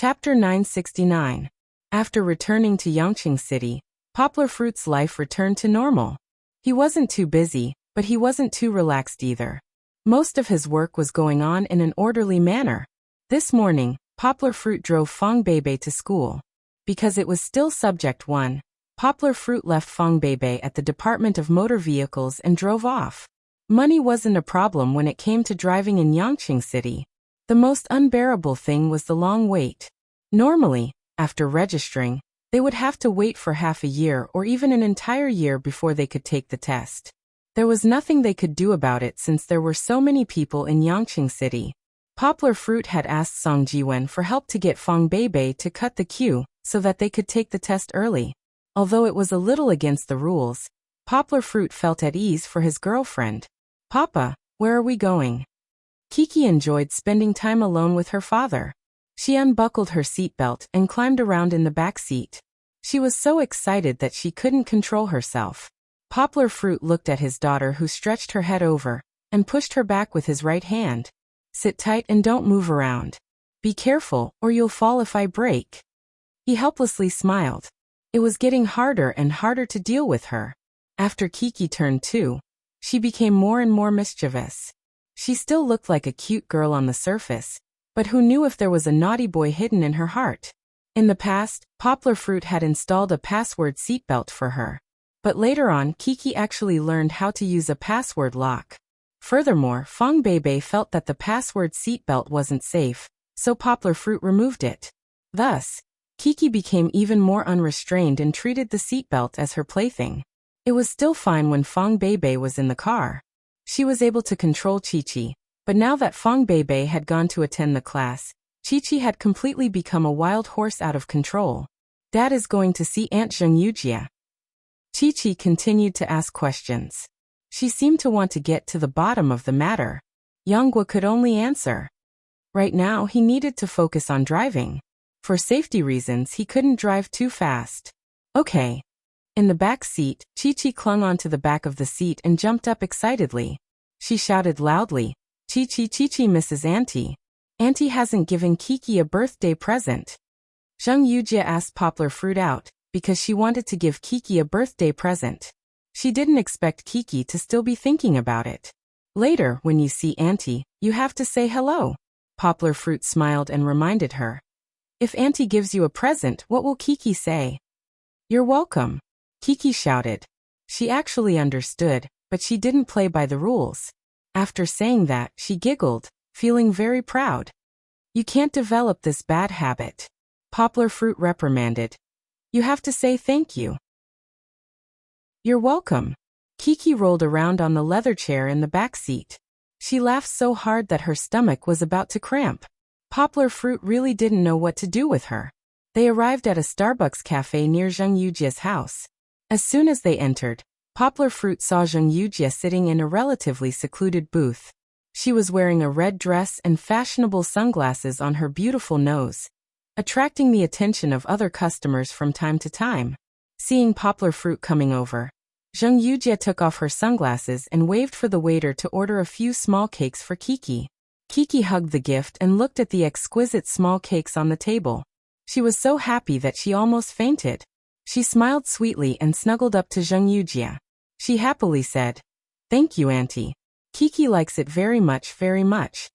Chapter 969. After returning to Yangqing City, Poplar Fruit's life returned to normal. He wasn't too busy, but he wasn't too relaxed either. Most of his work was going on in an orderly manner. This morning, Poplar Fruit drove Fong Beibei to school. Because it was still Subject 1, Poplar Fruit left Fong Beibei at the Department of Motor Vehicles and drove off. Money wasn't a problem when it came to driving in Yangqing City. The most unbearable thing was the long wait. Normally, after registering, they would have to wait for half a year or even an entire year before they could take the test. There was nothing they could do about it since there were so many people in Yangqing City. Poplar Fruit had asked Song Jiwen for help to get Fong Beibei to cut the queue so that they could take the test early. Although it was a little against the rules, Poplar Fruit felt at ease for his girlfriend. "Papa, where are we going?" Kiki enjoyed spending time alone with her father. She unbuckled her seatbelt and climbed around in the back seat. She was so excited that she couldn't control herself. Poplar Fruit looked at his daughter, who stretched her head over and pushed her back with his right hand. "Sit tight and don't move around. Be careful or you'll fall if I break." He helplessly smiled. It was getting harder and harder to deal with her. After Kiki turned 2, she became more and more mischievous. She still looked like a cute girl on the surface, but who knew if there was a naughty boy hidden in her heart? In the past, Poplar Fruit had installed a password seatbelt for her. But later on, Kiki actually learned how to use a password lock. Furthermore, Fong Beibei felt that the password seatbelt wasn't safe, so Poplar Fruit removed it. Thus, Kiki became even more unrestrained and treated the seatbelt as her plaything. It was still fine when Fong Beibei was in the car. She was able to control Chi-Chi, but now that Fong Beibei had gone to attend the class, Chi-Chi had completely become a wild horse out of control. "Dad is going to see Aunt Zheng Yujia." Chi-Chi continued to ask questions. She seemed to want to get to the bottom of the matter. Yanghua could only answer. Right now he needed to focus on driving. For safety reasons he couldn't drive too fast. "Okay." In the back seat, Chi-Chi clung onto the back of the seat and jumped up excitedly. She shouted loudly, "Chi-Chi, Chi-Chi, Mrs. Auntie. Auntie hasn't given Kiki a birthday present." Zheng Yujia asked Poplar Fruit out because she wanted to give Kiki a birthday present. She didn't expect Kiki to still be thinking about it. "Later, when you see Auntie, you have to say hello." Poplar Fruit smiled and reminded her. "If Auntie gives you a present, what will Kiki say?" "You're welcome," Kiki shouted. She actually understood, but she didn't play by the rules. After saying that, she giggled, feeling very proud. "You can't develop this bad habit," Poplar Fruit reprimanded. "You have to say thank you." "You're welcome." Kiki rolled around on the leather chair in the back seat. She laughed so hard that her stomach was about to cramp. Poplar Fruit really didn't know what to do with her. They arrived at a Starbucks cafe near Zheng Yujia's house. As soon as they entered, Poplar Fruit saw Zheng Yujia sitting in a relatively secluded booth. She was wearing a red dress and fashionable sunglasses on her beautiful nose, attracting the attention of other customers from time to time. Seeing Poplar Fruit coming over, Zheng Yujia took off her sunglasses and waved for the waiter to order a few small cakes for Kiki. Kiki hugged the gift and looked at the exquisite small cakes on the table. She was so happy that she almost fainted. She smiled sweetly and snuggled up to Zheng Yujia. She happily said, "Thank you, Auntie. Kiki likes it very much, very much."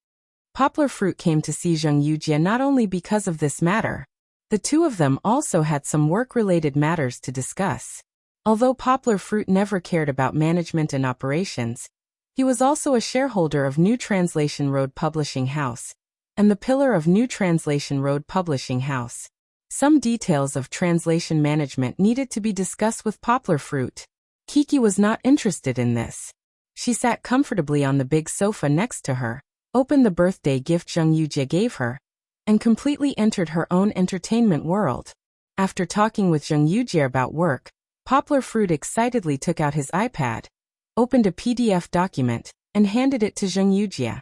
Poplar Fruit came to see Zheng Yujia not only because of this matter. The two of them also had some work-related matters to discuss. Although Poplar Fruit never cared about management and operations, he was also a shareholder of New Translation Road Publishing House and the pillar of New Translation Road Publishing House. Some details of translation management needed to be discussed with Poplar Fruit. Kiki was not interested in this. She sat comfortably on the big sofa next to her, opened the birthday gift Zheng Yujia gave her, and completely entered her own entertainment world. After talking with Zheng Yujia about work, Poplar Fruit excitedly took out his iPad, opened a PDF document, and handed it to Zheng Yujia.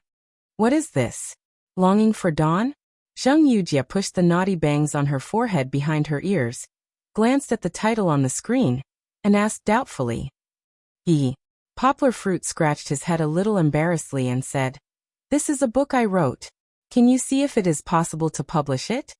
"What is this? Longing for Dawn?" Zheng Yujia pushed the naughty bangs on her forehead behind her ears, glanced at the title on the screen, and asked doubtfully. Poplar Fruit scratched his head a little embarrassedly and said, "This is a book I wrote. Can you see if it is possible to publish it?"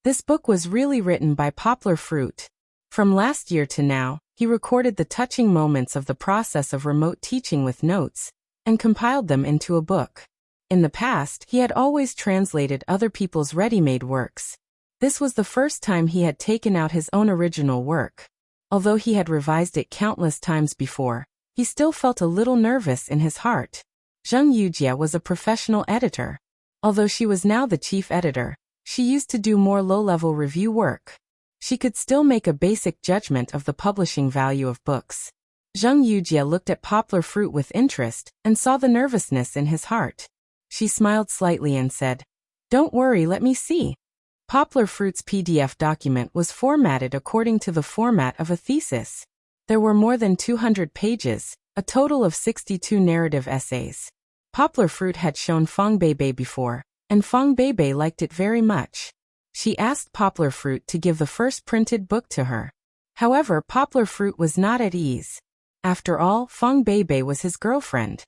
This book was really written by Poplar Fruit. From last year to now, he recorded the touching moments of the process of remote teaching with notes, and compiled them into a book. In the past, he had always translated other people's ready-made works. This was the first time he had taken out his own original work. Although he had revised it countless times before, he still felt a little nervous in his heart. Zheng Yujie was a professional editor. Although she was now the chief editor, she used to do more low-level review work. She could still make a basic judgment of the publishing value of books. Zheng Yujie looked at Poplar Fruit with interest and saw the nervousness in his heart. She smiled slightly and said, "Don't worry, let me see." Poplar Fruit's PDF document was formatted according to the format of a thesis. There were more than 200 pages, a total of 62 narrative essays. Poplar Fruit had shown Fang Beibei before, and Fang Beibei liked it very much. She asked Poplar Fruit to give the first printed book to her. However, Poplar Fruit was not at ease. After all, Fang Beibei was his girlfriend.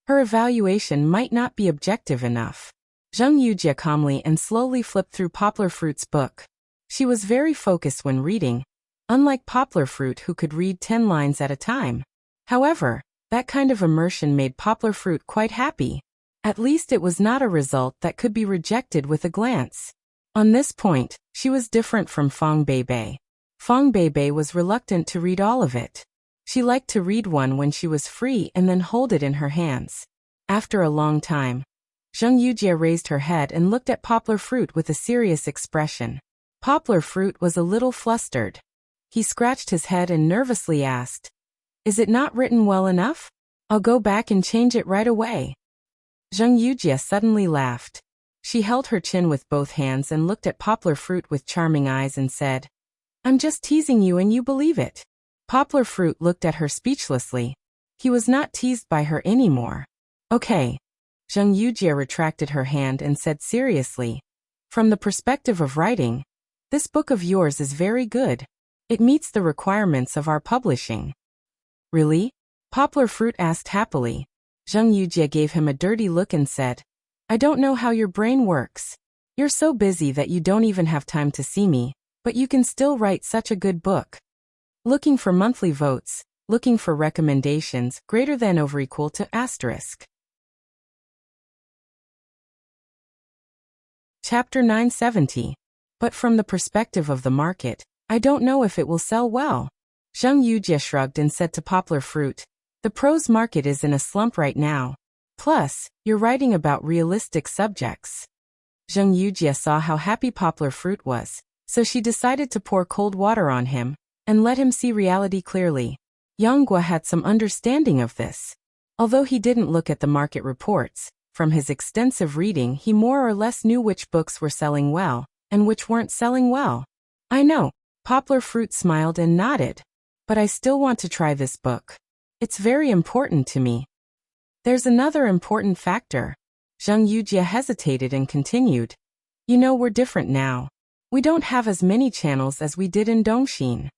Her evaluation might not be objective enough. Zheng Yujie calmly and slowly flipped through Poplar Fruit's book. She was very focused when reading, unlike Poplar Fruit who could read 10 lines at a time. However, that kind of immersion made Poplar Fruit quite happy. At least it was not a result that could be rejected with a glance. On this point, she was different from Fang Beibei. Fang Beibei was reluctant to read all of it. She liked to read one when she was free and then hold it in her hands. After a long time, Zheng Yujie raised her head and looked at Poplar Fruit with a serious expression. Poplar Fruit was a little flustered. He scratched his head and nervously asked, "Is it not written well enough? I'll go back and change it right away." Zheng Yujie suddenly laughed. She held her chin with both hands and looked at Poplar Fruit with charming eyes and said, "I'm just teasing you and you believe it." Poplar Fruit looked at her speechlessly. He was not teased by her anymore. "Okay." Zheng Yujie retracted her hand and said seriously, "From the perspective of writing, this book of yours is very good. It meets the requirements of our publishing." "Really?" Poplar Fruit asked happily. Zheng Yujie gave him a dirty look and said, "I don't know how your brain works. You're so busy that you don't even have time to see me, but you can still write such a good book. Looking for monthly votes, looking for recommendations greater than or equal to **. Chapter 970. But from the perspective of the market, I don't know if it will sell well." Zheng Yujie shrugged and said to Poplar Fruit, "The prose market is in a slump right now. Plus, you're writing about realistic subjects." Zheng Yujie saw how happy Poplar Fruit was, so she decided to pour cold water on him and let him see reality clearly. Yang Gua had some understanding of this. Although he didn't look at the market reports, from his extensive reading he more or less knew which books were selling well and which weren't selling well. "I know." Poplar Fruit smiled and nodded. "But I still want to try this book. It's very important to me." "There's another important factor." Zheng Yujie hesitated and continued. "You know, we're different now. We don't have as many channels as we did in Dongxin.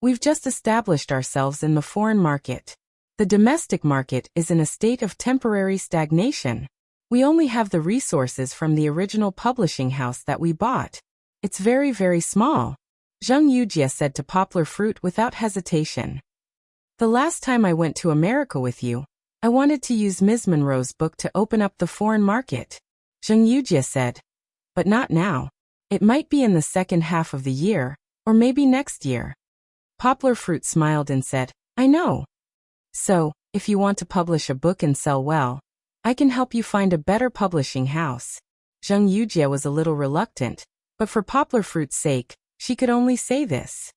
We've just established ourselves in the foreign market. The domestic market is in a state of temporary stagnation. We only have the resources from the original publishing house that we bought. It's very, very small." Zheng Yujie said to Poplar Fruit without hesitation. "The last time I went to America with you, I wanted to use Ms. Monroe's book to open up the foreign market." Zheng Yujie said, "But not now. It might be in the second half of the year, or maybe next year." Poplar Fruit smiled and said, "I know. So, if you want to publish a book and sell well, I can help you find a better publishing house." Zheng Yujie was a little reluctant, but for Poplar Fruit's sake, she could only say this.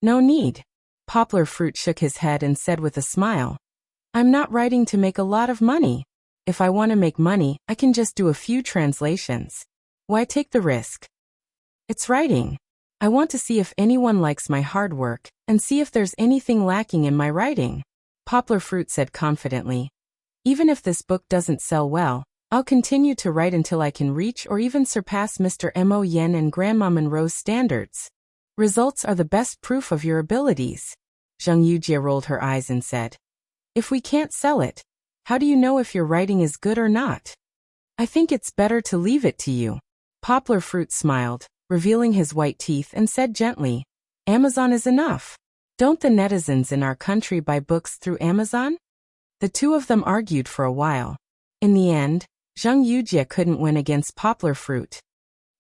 "No need." Poplar Fruit shook his head and said with a smile, "I'm not writing to make a lot of money. If I want to make money, I can just do a few translations. Why take the risk? It's writing. I want to see if anyone likes my hard work, and see if there's anything lacking in my writing." Poplar Fruit said confidently, "Even if this book doesn't sell well, I'll continue to write until I can reach or even surpass Mr. Mo Yen and Grandma Monroe's standards. Results are the best proof of your abilities." Zheng Yujie rolled her eyes and said, "If we can't sell it, how do you know if your writing is good or not? I think it's better to leave it to you." Poplar Fruit smiled, revealing his white teeth, and said gently, Amazon is enough. Don't the netizens in our country buy books through Amazon? The two of them argued for a while. In the end, Zheng Yujie couldn't win against Poplar Fruit.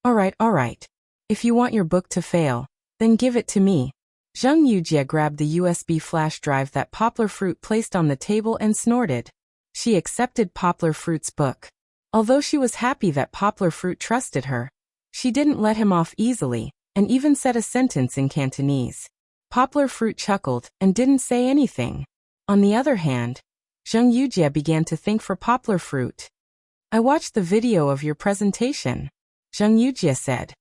All right. If you want your book to fail, then give it to me. Zheng Yujie grabbed the USB flash drive that Poplar Fruit placed on the table and snorted. She accepted Poplar Fruit's book. Although she was happy that Poplar Fruit trusted her, she didn't let him off easily, and even said a sentence in Cantonese. Poplar Fruit chuckled and didn't say anything. On the other hand, Zheng Yujie began to think for Poplar Fruit. I watched the video of your presentation, Zheng Yujie said.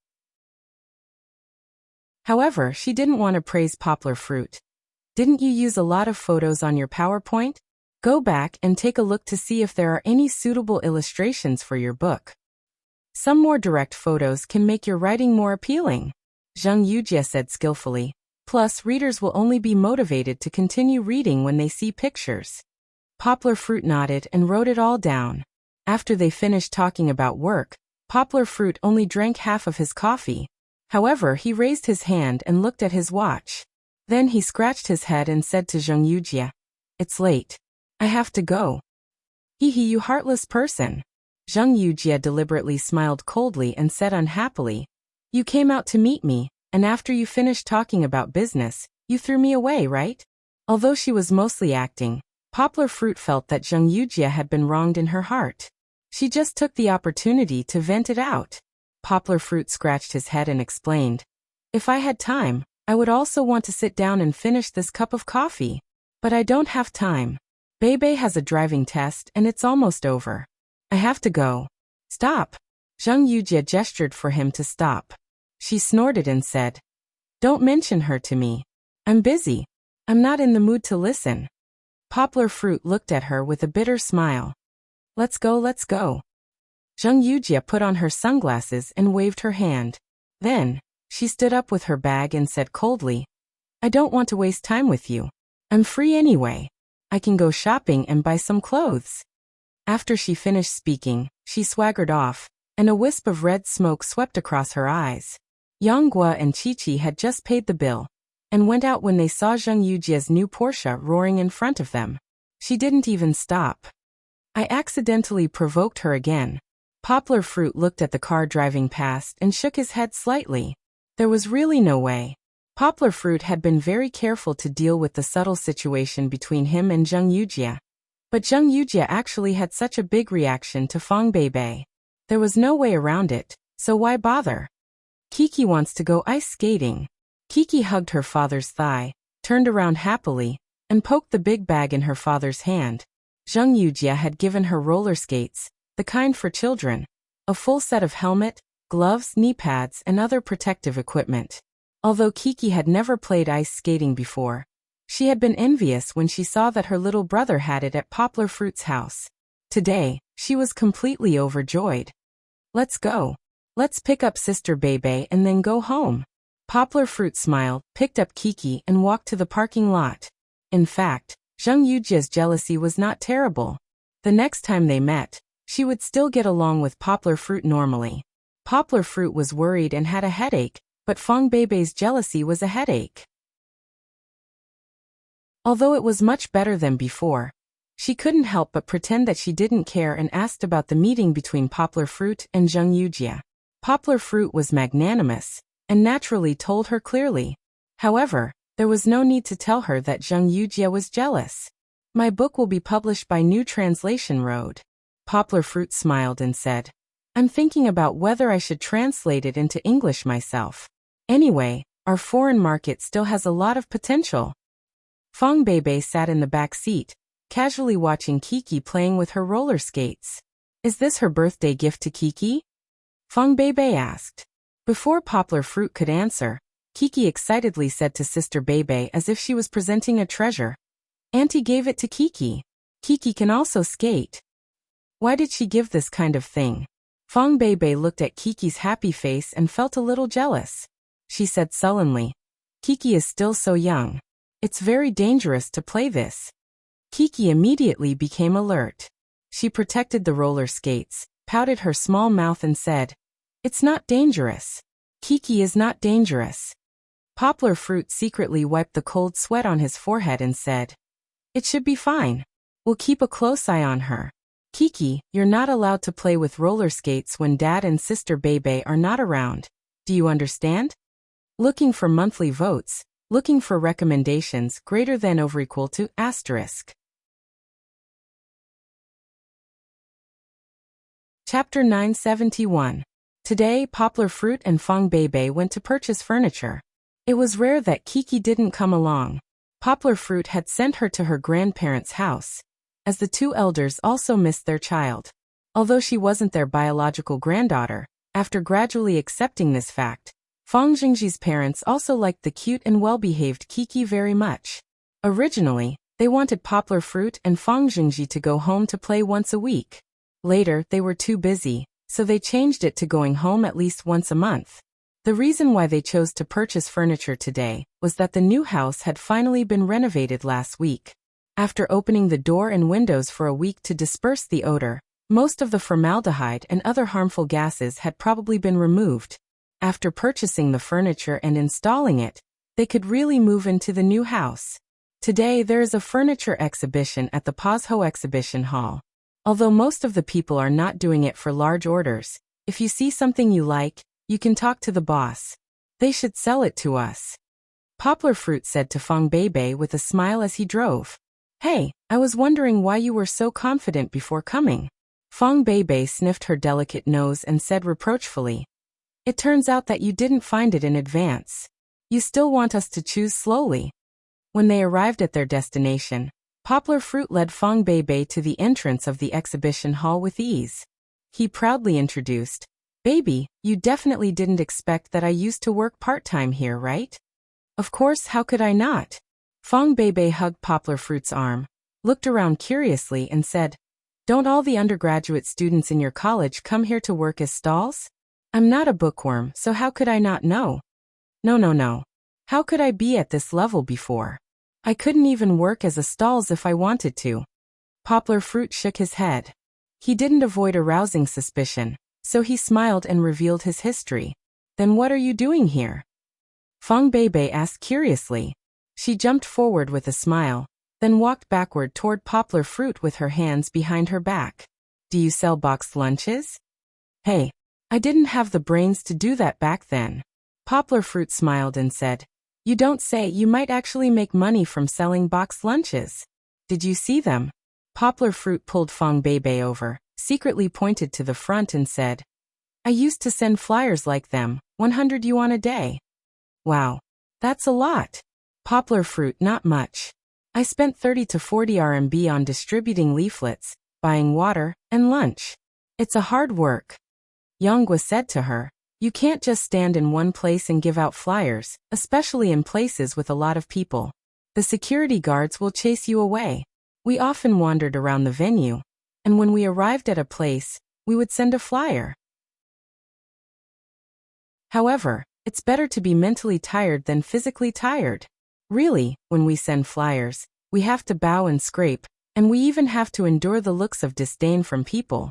However, she didn't want to praise Poplar Fruit. Didn't you use a lot of photos on your PowerPoint? Go back and take a look to see if there are any suitable illustrations for your book. Some more direct photos can make your writing more appealing, Zheng Yujie said skillfully. Plus, readers will only be motivated to continue reading when they see pictures. Poplar Fruit nodded and wrote it all down. After they finished talking about work, Poplar Fruit only drank half of his coffee. However, he raised his hand and looked at his watch. Then he scratched his head and said to Zheng Yujie, It's late. I have to go. Hee, you heartless person. Zheng Yujie deliberately smiled coldly and said unhappily, You came out to meet me, and after you finished talking about business, you threw me away, right? Although she was mostly acting, Poplar Fruit felt that Zheng Yujie had been wronged in her heart. She just took the opportunity to vent it out. Poplar Fruit scratched his head and explained, If I had time, I would also want to sit down and finish this cup of coffee. But I don't have time. Bebe has a driving test and it's almost over. I have to go. Stop. Zheng Yujie gestured for him to stop. She snorted and said, Don't mention her to me. I'm busy. I'm not in the mood to listen. Poplar Fruit looked at her with a bitter smile. Let's go. Zheng Yujie put on her sunglasses and waved her hand. Then, she stood up with her bag and said coldly, I don't want to waste time with you. I'm free anyway. I can go shopping and buy some clothes. After she finished speaking, she swaggered off, and a wisp of red smoke swept across her eyes. Yanghua and Qiqi had just paid the bill, and went out when they saw Zheng Yujie's new Porsche roaring in front of them. She didn't even stop. I accidentally provoked her again. Poplar Fruit looked at the car driving past and shook his head slightly. There was really no way. Poplar Fruit had been very careful to deal with the subtle situation between him and Zheng Yujie. But Zheng Yujie actually had such a big reaction to Fang Beibei. There was no way around it, so why bother? Kiki wants to go ice skating. Kiki hugged her father's thigh, turned around happily, and poked the big bag in her father's hand. Zheng Yujie had given her roller skates, the kind for children, a full set of helmet, gloves, knee pads, and other protective equipment. Although Kiki had never played ice skating before, she had been envious when she saw that her little brother had it at Poplar Fruit's house. Today, she was completely overjoyed. Let's go. Let's pick up Sister Beibei and then go home. Poplar Fruit smiled, picked up Kiki and walked to the parking lot. In fact, Zheng Yujie's jealousy was not terrible. The next time they met, she would still get along with Poplar Fruit normally. Poplar Fruit was worried and had a headache, but Fang Beibei's jealousy was a headache. Although it was much better than before, she couldn't help but pretend that she didn't care and asked about the meeting between Poplar Fruit and Zheng Yujie. Poplar Fruit was magnanimous, and naturally told her clearly. However, there was no need to tell her that Zheng Yujie was jealous. My book will be published by New Translation Road. Poplar Fruit smiled and said, I'm thinking about whether I should translate it into English myself. Anyway, our foreign market still has a lot of potential. Fang Beibei sat in the back seat, casually watching Kiki playing with her roller skates. Is this her birthday gift to Kiki? Fang Beibei asked. Before Poplar Fruit could answer, Kiki excitedly said to Sister Beibei as if she was presenting a treasure. Auntie gave it to Kiki. Kiki can also skate. Why did she give this kind of thing? Fang Beibei looked at Kiki's happy face and felt a little jealous. She said sullenly, Kiki is still so young. It's very dangerous to play this. Kiki immediately became alert. She protected the roller skates, pouted her small mouth and said, It's not dangerous. Kiki is not dangerous. Poplar Fruit secretly wiped the cold sweat on his forehead and said, "It should be fine. We'll keep a close eye on her. Kiki, you're not allowed to play with roller skates when Dad and Sister Bebe are not around. Do you understand?" Looking for monthly votes. Looking for recommendations greater than over equal to **. Chapter 971. Today, Poplar Fruit and Fong Bebe went to purchase furniture. It was rare that Kiki didn't come along. Poplar Fruit had sent her to her grandparents' house, as the two elders also missed their child. Although she wasn't their biological granddaughter, after gradually accepting this fact, Fong Jingji's parents also liked the cute and well-behaved Kiki very much. Originally, they wanted Poplar Fruit and Fong Jingji to go home to play once a week. Later, they were too busy, so they changed it to going home at least once a month. The reason why they chose to purchase furniture today was that the new house had finally been renovated last week. After opening the door and windows for a week to disperse the odor, most of the formaldehyde and other harmful gases had probably been removed. After purchasing the furniture and installing it, they could really move into the new house. Today there is a furniture exhibition at the Pozho Exhibition Hall. Although most of the people are not doing it for large orders, if you see something you like, you can talk to the boss. They should sell it to us. Poplar Fruit said to Fong Bebe with a smile as he drove. "Hey, I was wondering why you were so confident before coming." Fong Bebe sniffed her delicate nose and said reproachfully, "It turns out that you didn't find it in advance. You still want us to choose slowly." When they arrived at their destination, Poplar Fruit led Fong Bebe to the entrance of the exhibition hall with ease. He proudly introduced, "Baby, you definitely didn't expect that I used to work part-time here, right?" "Of course, how could I not?" Fong Bebe hugged Poplar Fruit's arm, looked around curiously and said, "Don't all the undergraduate students in your college come here to work as stalls? I'm not a bookworm, so how could I not know?" No. How could I be at this level before? I couldn't even work as a stalls if I wanted to." Poplar Fruit shook his head. He didn't avoid arousing suspicion, so he smiled and revealed his history. "Then what are you doing here?" Fong Bebe asked curiously. She jumped forward with a smile, then walked backward toward Poplar Fruit with her hands behind her back. "Do you sell boxed lunches?" "Hey, I didn't have the brains to do that back then." Poplar Fruit smiled and said, "You don't say. You might actually make money from selling boxed lunches. Did you see them?" Poplar Fruit pulled Fong Bebe over, secretly pointed to the front and said, "I used to send flyers like them, 100 yuan a day." "Wow. That's a lot." Poplar Fruit, "Not much. I spent 30 to 40 RMB on distributing leaflets, buying water, and lunch. It's a hard work." Yonghua said to her, "You can't just stand in one place and give out flyers, especially in places with a lot of people. The security guards will chase you away." We often wandered around the venue, and when we arrived at a place, we would send a flyer. However, it's better to be mentally tired than physically tired. Really, when we send flyers, we have to bow and scrape, and we even have to endure the looks of disdain from people.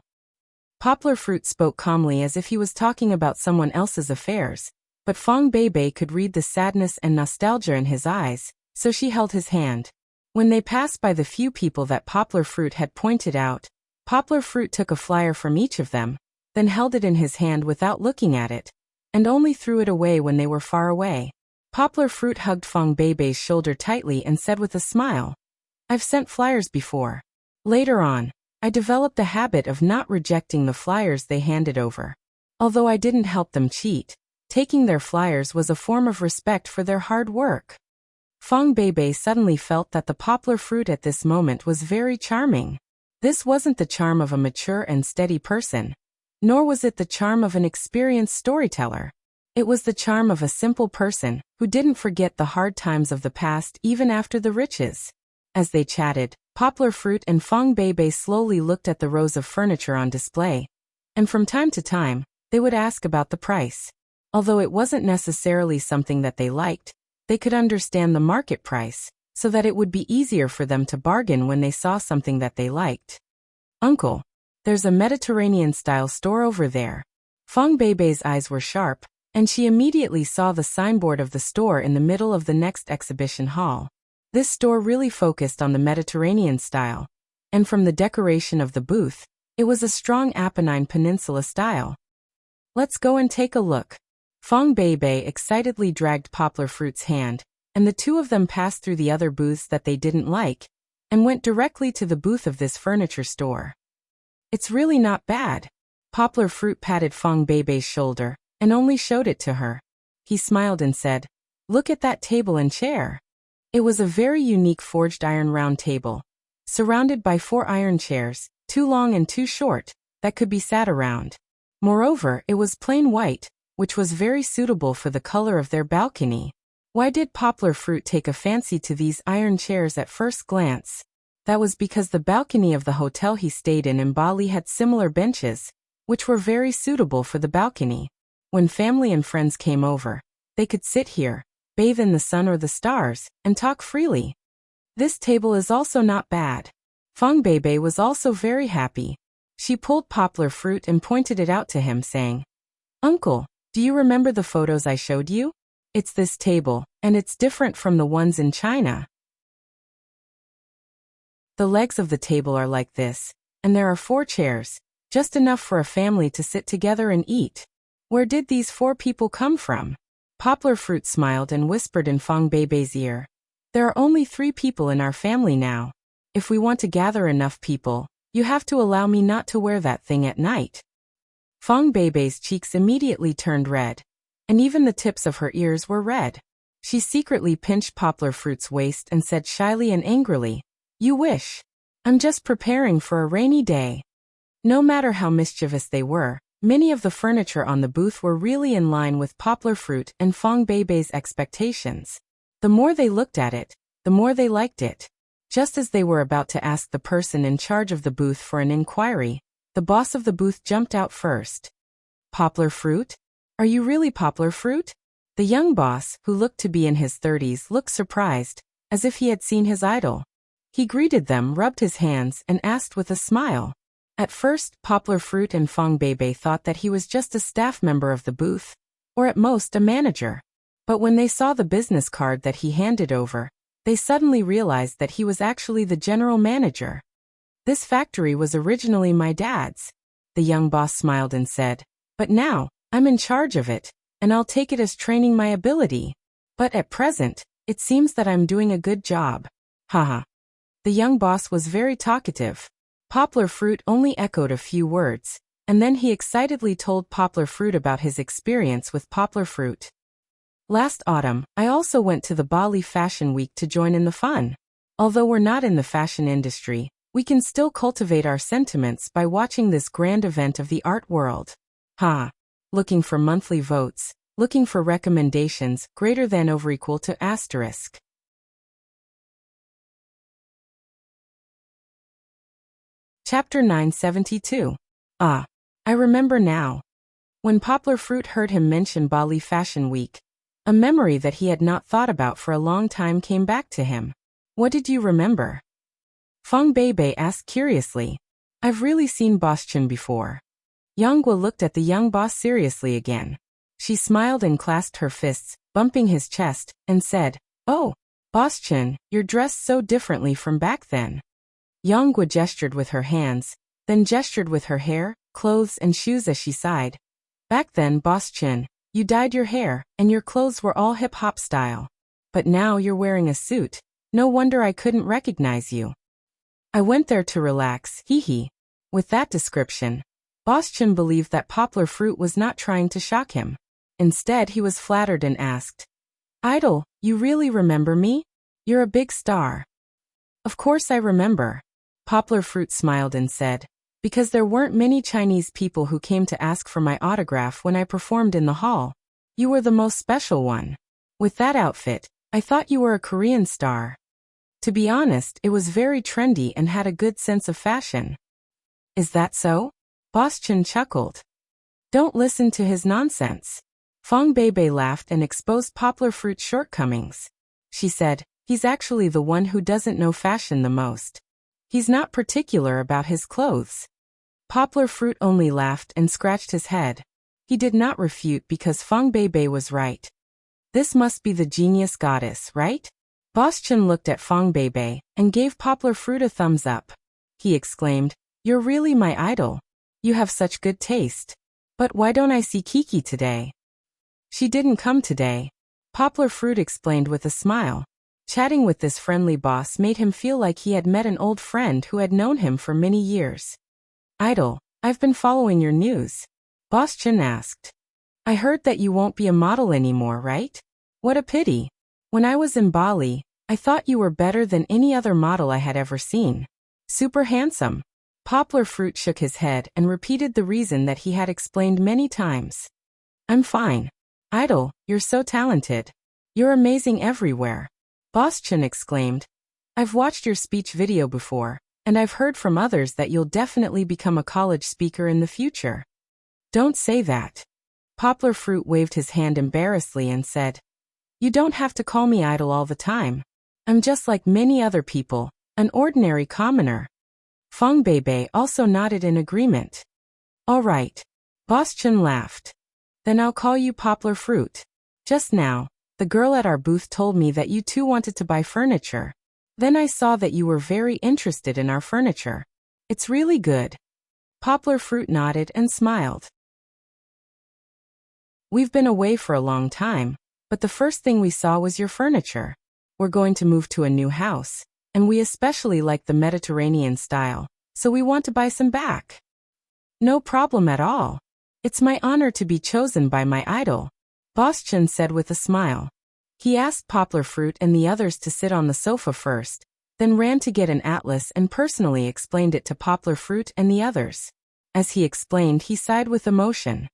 Poplar Fruit spoke calmly as if he was talking about someone else's affairs, but Fong Bebe could read the sadness and nostalgia in his eyes, so she held his hand. When they passed by the few people that Poplar Fruit had pointed out, Poplar Fruit took a flyer from each of them, then held it in his hand without looking at it, and only threw it away when they were far away. Poplar Fruit hugged Fong Bebe's shoulder tightly and said with a smile, "I've sent flyers before. Later on, I developed the habit of not rejecting the flyers they handed over. Although I didn't help them cheat, taking their flyers was a form of respect for their hard work." Fong Bebe suddenly felt that the Poplar Fruit at this moment was very charming. This wasn't the charm of a mature and steady person, nor was it the charm of an experienced storyteller. It was the charm of a simple person who didn't forget the hard times of the past even after the riches. As they chatted, Poplar Fruit and Fong Bebe slowly looked at the rows of furniture on display, and from time to time, they would ask about the price. Although it wasn't necessarily something that they liked, they could understand the market price, so that it would be easier for them to bargain when they saw something that they liked. "Uncle, there's a Mediterranean-style store over there." Feng Beibei's eyes were sharp, and she immediately saw the signboard of the store in the middle of the next exhibition hall. This store really focused on the Mediterranean style, and from the decoration of the booth, it was a strong Apennine Peninsula style. Let's go and take a look. Feng Beibei excitedly dragged Poplar Fruit's hand, and the two of them passed through the other booths that they didn't like, and went directly to the booth of this furniture store. It's really not bad. Poplar Fruit patted Feng Beibei's shoulder, and only showed it to her. He smiled and said, "Look at that table and chair." It was a very unique forged iron round table, surrounded by 4 iron chairs, 2 long and 2 short, that could be sat around. Moreover, it was plain white, which was very suitable for the color of their balcony. Why did Poplar Fruit take a fancy to these iron chairs at first glance? That was because the balcony of the hotel he stayed in Bali had similar benches, which were very suitable for the balcony. When family and friends came over, they could sit here, bathe in the sun or the stars, and talk freely. This table is also not bad. Feng Beibei was also very happy. She pulled Poplar Fruit and pointed it out to him, saying, "Uncle, do you remember the photos I showed you? It's this table, and it's different from the ones in China. The legs of the table are like this, and there are 4 chairs, just enough for a family to sit together and eat. Where did these 4 people come from?" Poplar Fruit smiled and whispered in Feng Beibei's ear, "There are only 3 people in our family now. If we want to gather enough people, you have to allow me not to wear that thing at night." Feng Beibei's cheeks immediately turned red, and even the tips of her ears were red. She secretly pinched Poplar Fruit's waist and said shyly and angrily, "You wish. I'm just preparing for a rainy day." No matter how mischievous they were, many of the furniture on the booth were really in line with Poplar Fruit and Feng Beibei's expectations. The more they looked at it, the more they liked it. Just as they were about to ask the person in charge of the booth for an inquiry, the boss of the booth jumped out first. "Poplar Fruit? Are you really Poplar Fruit?" The young boss, who looked to be in his 30s, looked surprised, as if he had seen his idol. He greeted them, rubbed his hands, and asked with a smile. At first, Poplar Fruit and Feng Beibei thought that he was just a staff member of the booth, or at most a manager. But when they saw the business card that he handed over, they suddenly realized that he was actually the general manager. "This factory was originally my dad's," the young boss smiled and said, "but now, I'm in charge of it, and I'll take it as training my ability. But at present, it seems that I'm doing a good job. Haha." The young boss was very talkative. Poplar Fruit only echoed a few words, and then he excitedly told Poplar Fruit about his experience with Poplar Fruit. "Last autumn, I also went to the Bali Fashion Week to join in the fun. Although we're not in the fashion industry, we can still cultivate our sentiments by watching this grand event of the art world. Ha! Looking for monthly votes, looking for recommendations greater than or equal to **. Chapter 972. Ah, I remember now. When Poplar Fruit heard him mention Bali Fashion Week, a memory that he had not thought about for a long time came back to him. "What did you remember?" Feng Beibei asked curiously. "I've really seen Boss Chen before." Yanghua looked at the young boss seriously again. She smiled and clasped her fists, bumping his chest, and said, "Oh, Boss Chen, you're dressed so differently from back then." Yanghua gestured with her hands, then gestured with her hair, clothes and shoes as she sighed. "Back then, Boss Chen, you dyed your hair, and your clothes were all hip-hop style. But now you're wearing a suit. No wonder I couldn't recognize you. I went there to relax, hee." With that description, Boss Chen believed that Poplar Fruit was not trying to shock him. Instead, he was flattered and asked, "Idol, you really remember me? You're a big star." "Of course I remember." Poplar Fruit smiled and said, "Because there weren't many Chinese people who came to ask for my autograph when I performed in the hall. You were the most special one. With that outfit, I thought you were a Korean star. To be honest, it was very trendy and had a good sense of fashion." "Is that so?" Boss Chen chuckled. "Don't listen to his nonsense." Feng Beibei laughed and exposed Poplar Fruit's shortcomings. She said, "He's actually the one who doesn't know fashion the most. He's not particular about his clothes." Poplar Fruit only laughed and scratched his head. He did not refute because Feng Beibei was right. This must be the genius goddess, right? Boss Chen looked at Feng Beibei and gave Poplar Fruit a thumbs up. He exclaimed, "You're really my idol. You have such good taste. But why don't I see Kiki today?" "She didn't come today," Poplar Fruit explained with a smile. Chatting with this friendly boss made him feel like he had met an old friend who had known him for many years. "Idol, I've been following your news," Boss Chen asked. "I heard that you won't be a model anymore, right? What a pity. When I was in Bali, I thought you were better than any other model I had ever seen. Super handsome." Poplar Fruit shook his head and repeated the reason that he had explained many times. "I'm fine. Idol, you're so talented. You're amazing everywhere," Boss Chen exclaimed. "I've watched your speech video before, and I've heard from others that you'll definitely become a college speaker in the future." "Don't say that." Poplar Fruit waved his hand embarrassedly and said, "You don't have to call me idol all the time. I'm just like many other people, an ordinary commoner." Feng Beibei also nodded in agreement. "All right." Boss Chen laughed. "Then I'll call you Poplar Fruit. Just now, the girl at our booth told me that you too wanted to buy furniture. Then I saw that you were very interested in our furniture. It's really good." Poplar Fruit nodded and smiled. "We've been away for a long time, but the first thing we saw was your furniture. We're going to move to a new house, and we especially like the Mediterranean style, so we want to buy some back." "No problem at all. It's my honor to be chosen by my idol," Boss Chen said with a smile. He asked Poplar Fruit and the others to sit on the sofa first, then ran to get an atlas and personally explained it to Poplar Fruit and the others. As he explained, he sighed with emotion.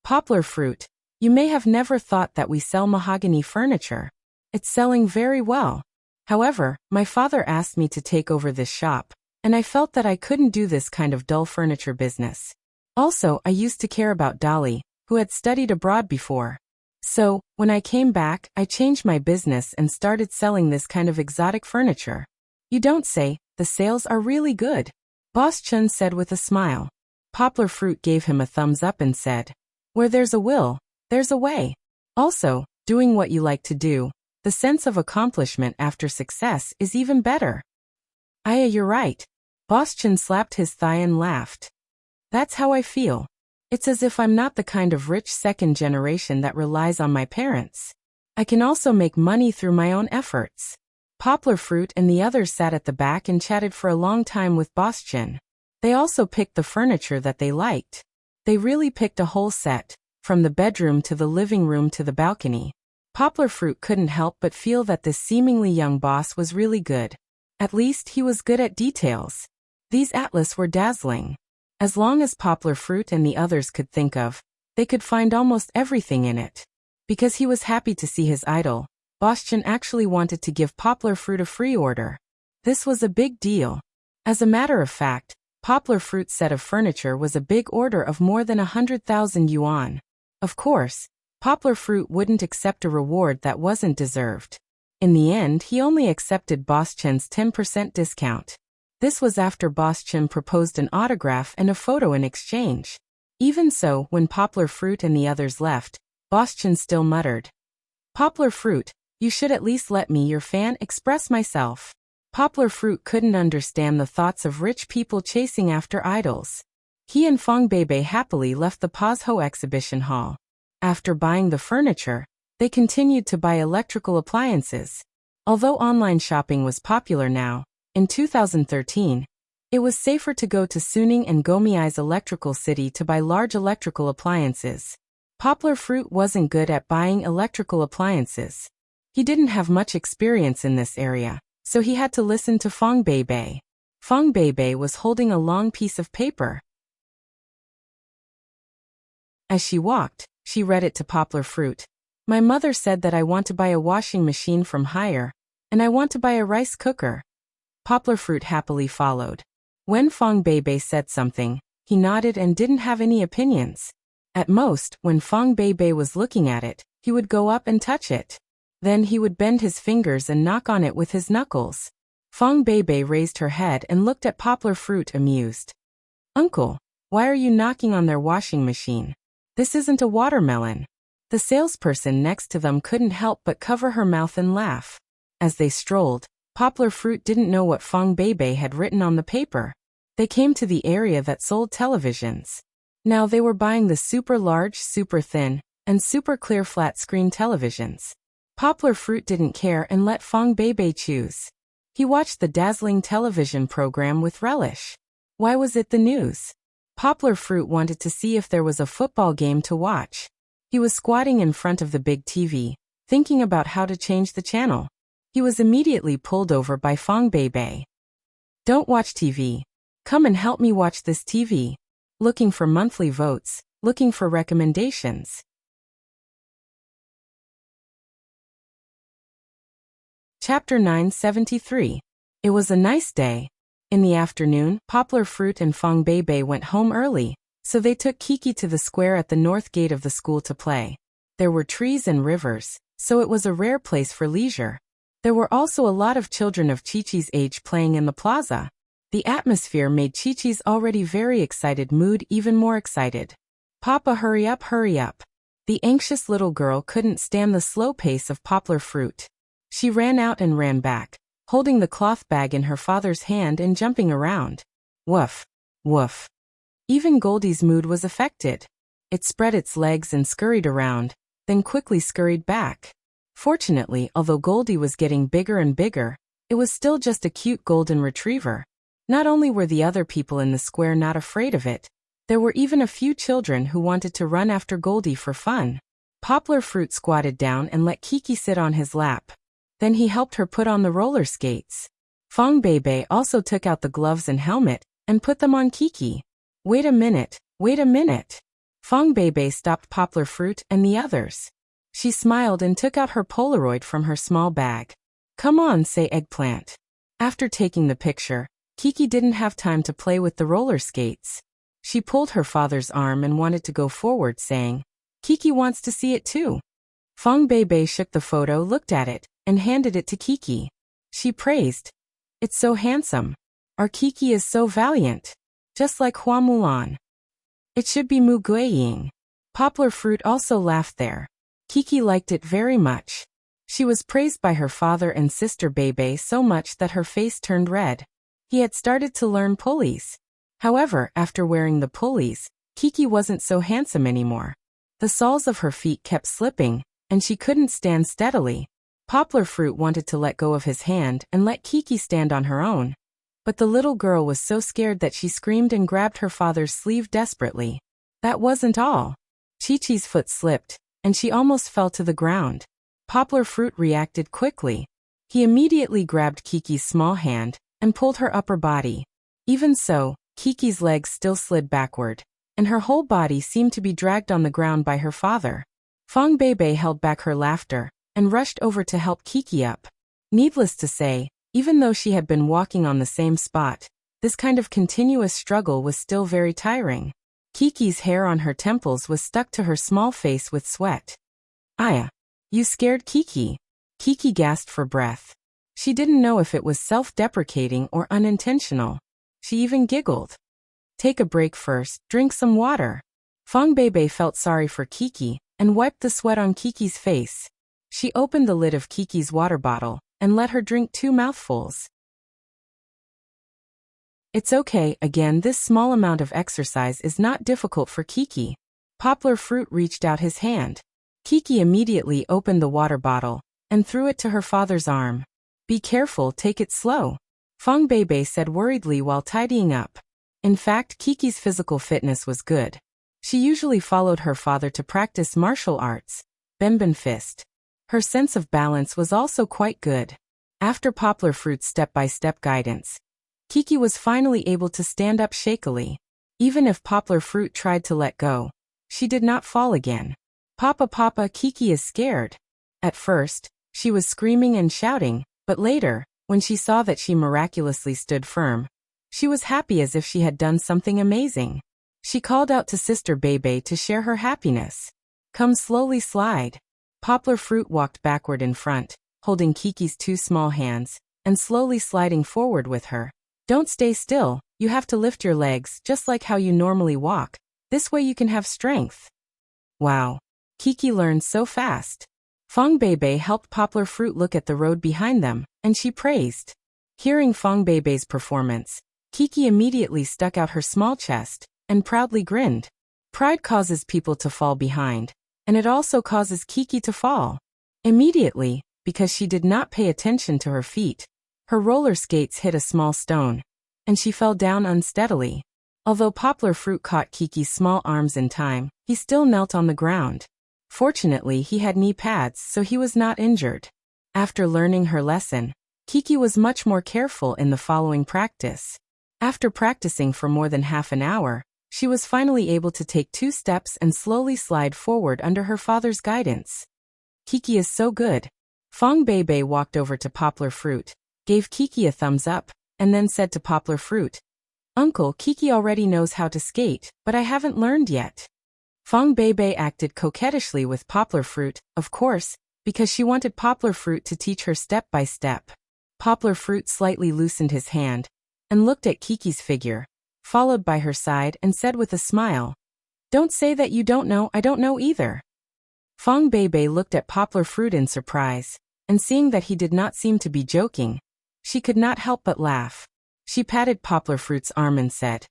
"Poplar Fruit, you may have never thought that we sell mahogany furniture. It's selling very well. However, my father asked me to take over this shop, and I felt that I couldn't do this kind of dull furniture business. Also, I used to care about Dolly, who had studied abroad before. So, when I came back, I changed my business and started selling this kind of exotic furniture." "You don't say, the sales are really good," Boss Chen said with a smile. Poplar Fruit gave him a thumbs up and said, "Where there's a will, there's a way. Also, doing what you like to do, the sense of accomplishment after success is even better." You're right." Boss Chen slapped his thigh and laughed. "That's how I feel. It's as if I'm not the kind of rich second generation that relies on my parents. I can also make money through my own efforts." Poplar Fruit and the others sat at the back and chatted for a long time with Boss Chen. They also picked the furniture that they liked. They really picked a whole set, from the bedroom to the living room to the balcony. Poplar Fruit couldn't help but feel that this seemingly young boss was really good. At least he was good at details. These atlas were dazzling. As long as Poplar Fruit and the others could think of, they could find almost everything in it. Because he was happy to see his idol, Boss Chen actually wanted to give Poplar Fruit a free order. This was a big deal. As a matter of fact, Poplar Fruit's set of furniture was a big order of more than 100,000 yuan. Of course, Poplar Fruit wouldn't accept a reward that wasn't deserved. In the end, he only accepted Boss Chen's 10% discount. This was after Boss Chen proposed an autograph and a photo in exchange. Even so, when Poplar Fruit and the others left, Boss Chen still muttered, "Poplar Fruit, you should at least let me, your fan, express myself." Poplar Fruit couldn't understand the thoughts of rich people chasing after idols. He and Feng Beibei happily left the Pazho exhibition hall. After buying the furniture, they continued to buy electrical appliances. Although online shopping was popular now, in 2013, it was safer to go to Suning and Gomiai's electrical city to buy large electrical appliances. Poplar Fruit wasn't good at buying electrical appliances. He didn't have much experience in this area, so he had to listen to Feng Beibei. Feng Beibei was holding a long piece of paper. As she walked, she read it to Poplar Fruit. "My mother said that I want to buy a washing machine from Haier, and I want to buy a rice cooker." Poplar Fruit happily followed. When Feng Beibei said something, he nodded and didn't have any opinions. At most, when Feng Beibei was looking at it, he would go up and touch it. Then he would bend his fingers and knock on it with his knuckles. Feng Beibei raised her head and looked at Poplar Fruit amused. "Uncle, why are you knocking on their washing machine?" This isn't a watermelon. The salesperson next to them couldn't help but cover her mouth and laugh. As they strolled, Poplar Fruit didn't know what Fong Beibei had written on the paper. They came to the area that sold televisions. Now they were buying the super large, super thin, and super clear flat screen televisions. Poplar Fruit didn't care and let Fong Beibei choose. He watched the dazzling television program with relish. Why was it the news? Poplar Fruit wanted to see if there was a football game to watch. He was squatting in front of the big TV, thinking about how to change the channel. He was immediately pulled over by Fong Beibei. Don't watch TV. Come and help me watch this TV. Looking for monthly votes, looking for recommendations. Chapter 973. It was a nice day. In the afternoon, Poplar Fruit and Fong Beibei went home early, so they took Kiki to the square at the north gate of the school to play. There were trees and rivers, so it was a rare place for leisure. There were also a lot of children of Chi-Chi's age playing in the plaza. The atmosphere made Chi-Chi's already very excited mood even more excited. Papa, hurry up, hurry up. The anxious little girl couldn't stand the slow pace of Poplar Fruit. She ran out and ran back, holding the cloth bag in her father's hand and jumping around. Woof, woof. Even Goldie's mood was affected. It spread its legs and scurried around, then quickly scurried back. Fortunately, although Goldie was getting bigger and bigger, it was still just a cute golden retriever. Not only were the other people in the square not afraid of it, there were even a few children who wanted to run after Goldie for fun. Poplar Fruit squatted down and let Kiki sit on his lap. Then he helped her put on the roller skates. Fong Beibei also took out the gloves and helmet and put them on Kiki. Wait a minute, wait a minute. Fong Beibei stopped Poplar Fruit and the others. She smiled and took out her Polaroid from her small bag. Come on, say Eggplant. After taking the picture, Kiki didn't have time to play with the roller skates. She pulled her father's arm and wanted to go forward, saying, Kiki wants to see it too. Fong Beibei shook the photo, looked at it, and handed it to Kiki. She praised. It's so handsome. Our Kiki is so valiant. Just like Hua Mulan. It should be Mu Guiying. Poplar Fruit also laughed there. Kiki liked it very much. She was praised by her father and sister Beibei so much that her face turned red. He had started to learn pulleys. However, after wearing the pulleys, Kiki wasn't so handsome anymore. The soles of her feet kept slipping, and she couldn't stand steadily. Poplar Fruit wanted to let go of his hand and let Kiki stand on her own. But the little girl was so scared that she screamed and grabbed her father's sleeve desperately. That wasn't all. Chi-Chi's foot slipped, and she almost fell to the ground. Poplar Fruit reacted quickly. He immediately grabbed Kiki's small hand and pulled her upper body. Even so, Kiki's legs still slid backward, and her whole body seemed to be dragged on the ground by her father. Fong Beibei held back her laughter and rushed over to help Kiki up. Needless to say, even though she had been walking on the same spot, this kind of continuous struggle was still very tiring. Kiki's hair on her temples was stuck to her small face with sweat. Aya, you scared Kiki? Kiki gasped for breath. She didn't know if it was self-deprecating or unintentional. She even giggled. Take a break first, drink some water. Fong Beibei felt sorry for Kiki and wiped the sweat on Kiki's face. She opened the lid of Kiki's water bottle and let her drink 2 mouthfuls. It's okay, again, this small amount of exercise is not difficult for Kiki. Poplar Fruit reached out his hand. Kiki immediately opened the water bottle and threw it to her father's arm. Be careful, take it slow. Fong Beibei said worriedly while tidying up. In fact, Kiki's physical fitness was good. She usually followed her father to practice martial arts, Benben Fist. Her sense of balance was also quite good. After Poplar Fruit's step-by-step guidance, Kiki was finally able to stand up shakily. Even if Poplar Fruit tried to let go, she did not fall again. Papa, Papa, Kiki is scared. At first, she was screaming and shouting, but later, when she saw that she miraculously stood firm, she was happy as if she had done something amazing. She called out to Sister Beibei to share her happiness. Come slowly slide. Poplar Fruit walked backward in front, holding Kiki's 2 small hands, and slowly sliding forward with her. Don't stay still, you have to lift your legs just like how you normally walk. This way you can have strength. Wow. Kiki learned so fast. Fong Beibei helped Poplar Fruit look at the road behind them, and she praised. Hearing Fong Beibei's performance, Kiki immediately stuck out her small chest and proudly grinned. Pride causes people to fall behind, and it also causes Kiki to fall. Immediately, because she did not pay attention to her feet, her roller skates hit a small stone, and she fell down unsteadily. Although Poplar Fruit caught Kiki's small arms in time, he still knelt on the ground. Fortunately, he had knee pads, so he was not injured. After learning her lesson, Kiki was much more careful in the following practice. After practicing for more than half an hour, she was finally able to take 2 steps and slowly slide forward under her father's guidance. Kiki is so good. Fong Beibei walked over to Poplar Fruit, gave Kiki a thumbs up, and then said to Poplar Fruit, "Uncle, Kiki already knows how to skate, but I haven't learned yet." Fong Beibei acted coquettishly with Poplar Fruit, of course, because she wanted Poplar Fruit to teach her step by step. Poplar Fruit slightly loosened his hand and looked at Kiki's figure, followed by her side, and said with a smile, "Don't say that you don't know, I don't know either." Fong Beibei looked at Poplar Fruit in surprise, and seeing that he did not seem to be joking, she could not help but laugh. She patted Poplar Fruit's arm and said,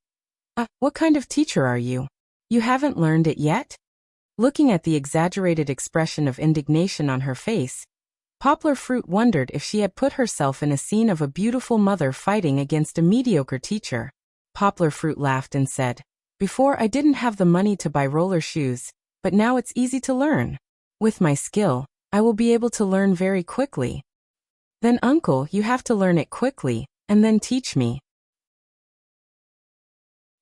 "What kind of teacher are you? You haven't learned it yet?" Looking at the exaggerated expression of indignation on her face, Poplar Fruit wondered if she had put herself in a scene of a beautiful mother fighting against a mediocre teacher. Poplar Fruit laughed and said, "Before I didn't have the money to buy roller shoes, but now it's easy to learn. With my skill, I will be able to learn very quickly." "Then uncle, you have to learn it quickly, and then teach me."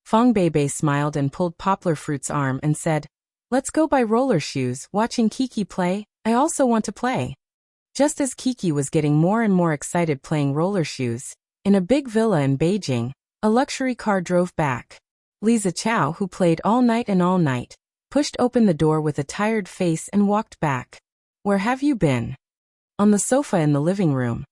Fong Beibei smiled and pulled Poplar Fruit's arm and said, "Let's go buy roller shoes. Watching Kiki play, I also want to play." Just as Kiki was getting more and more excited playing roller shoes, in a big villa in Beijing, a luxury car drove back. Lisa Chow, who played all night, pushed open the door with a tired face and walked back. "Where have you been?" On the sofa in the living room,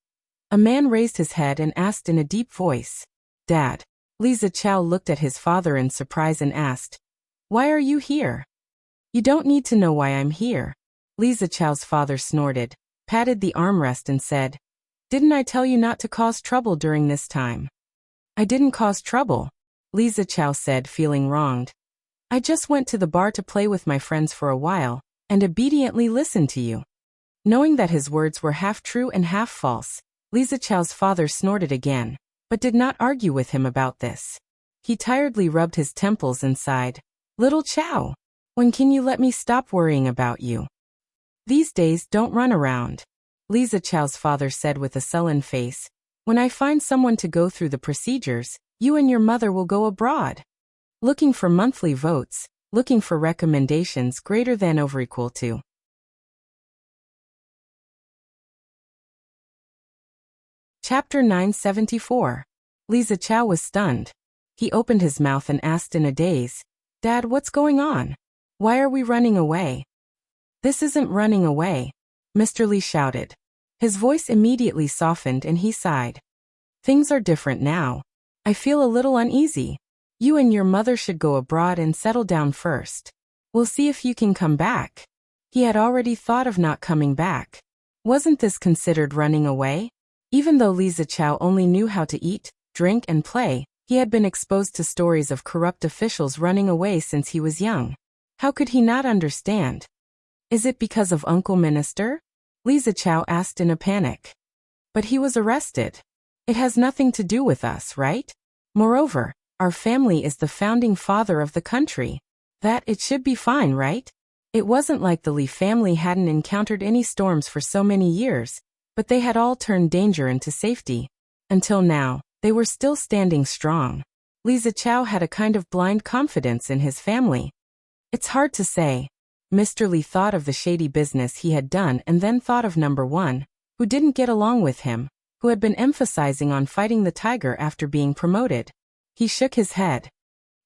a man raised his head and asked in a deep voice, "Dad." Lisa Chow looked at his father in surprise and asked, "Why are you here?" "You don't need to know why I'm here." Lisa Chow's father snorted, patted the armrest and said, "Didn't I tell you not to cause trouble during this time?" "I didn't cause trouble," Lisa Chow said, feeling wronged. "I just went to the bar to play with my friends for a while, and obediently listened to you." Knowing that his words were half true and half false, Lisa Chow's father snorted again, but did not argue with him about this. He tiredly rubbed his temples and sighed, "Little Chow, when can you let me stop worrying about you? These days don't run around." Lisa Chow's father said with a sullen face, "When I find someone to go through the procedures, you and your mother will go abroad." Looking for monthly votes, looking for recommendations greater than or equal to. Chapter 974. Lisa Chow was stunned. He opened his mouth and asked in a daze, "Dad, what's going on? Why are we running away?" "This isn't running away," Mr. Li shouted. His voice immediately softened and he sighed. "Things are different now. I feel a little uneasy. You and your mother should go abroad and settle down first. We'll see if you can come back." He had already thought of not coming back. Wasn't this considered running away? Even though Lisa Chow only knew how to eat, drink and play, he had been exposed to stories of corrupt officials running away since he was young. How could he not understand? "Is it because of Uncle Minister?" Lisa Chow asked in a panic. "But he was arrested. It has nothing to do with us, right? Moreover, our family is the founding father of the country. That it should be fine, right?" It wasn't like the Li family hadn't encountered any storms for so many years, but they had all turned danger into safety. Until now, they were still standing strong. Lisa Chow had a kind of blind confidence in his family. It's hard to say. Mr. Li thought of the shady business he had done and then thought of number one, who didn't get along with him, who had been emphasizing on fighting the tiger after being promoted. He shook his head.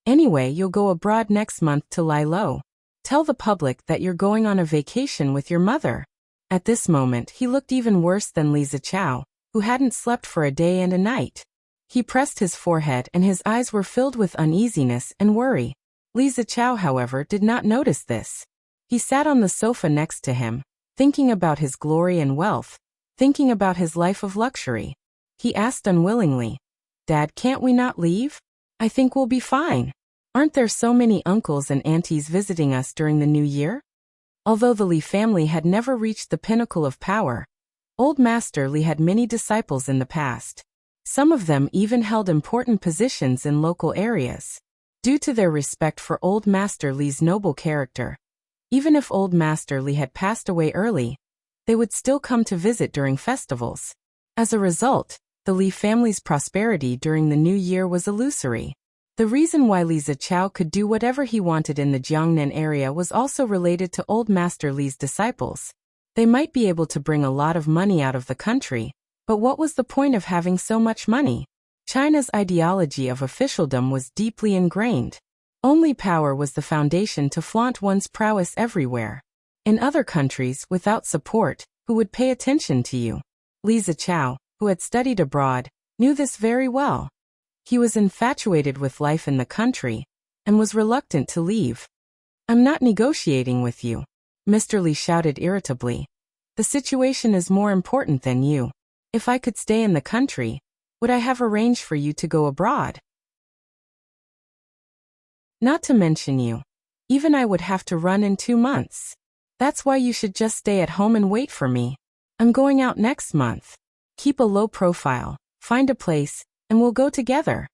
"Anyway, you'll go abroad next month to lie low. Tell the public that you're going on a vacation with your mother." At this moment, he looked even worse than Lisa Chow, who hadn't slept for a day and a night. He pressed his forehead and his eyes were filled with uneasiness and worry. Lisa Chow, however, did not notice this. He sat on the sofa next to him, thinking about his glory and wealth, thinking about his life of luxury. He asked unwillingly, "Dad, can't we not leave? I think we'll be fine. Aren't there so many uncles and aunties visiting us during the new year?" Although the Li family had never reached the pinnacle of power, Old Master Li had many disciples in the past. Some of them even held important positions in local areas. Due to their respect for Old Master Li's noble character, even if Old Master Li had passed away early, they would still come to visit during festivals. As a result, the Li family's prosperity during the new year was illusory. The reason why Li Zichao could do whatever he wanted in the Jiangnan area was also related to Old Master Li's disciples. They might be able to bring a lot of money out of the country, but what was the point of having so much money? China's ideology of officialdom was deeply ingrained. Only power was the foundation to flaunt one's prowess everywhere. In other countries, without support, who would pay attention to you? Li Zichao, who had studied abroad, knew this very well. He was infatuated with life in the country, and was reluctant to leave. "I'm not negotiating with you," Mr. Li shouted irritably. "The situation is more important than you. If I could stay in the country, would I have arranged for you to go abroad? Not to mention you. Even I would have to run in 2 months. That's why you should just stay at home and wait for me. I'm going out next month. Keep a low profile, find a place, and we'll go together."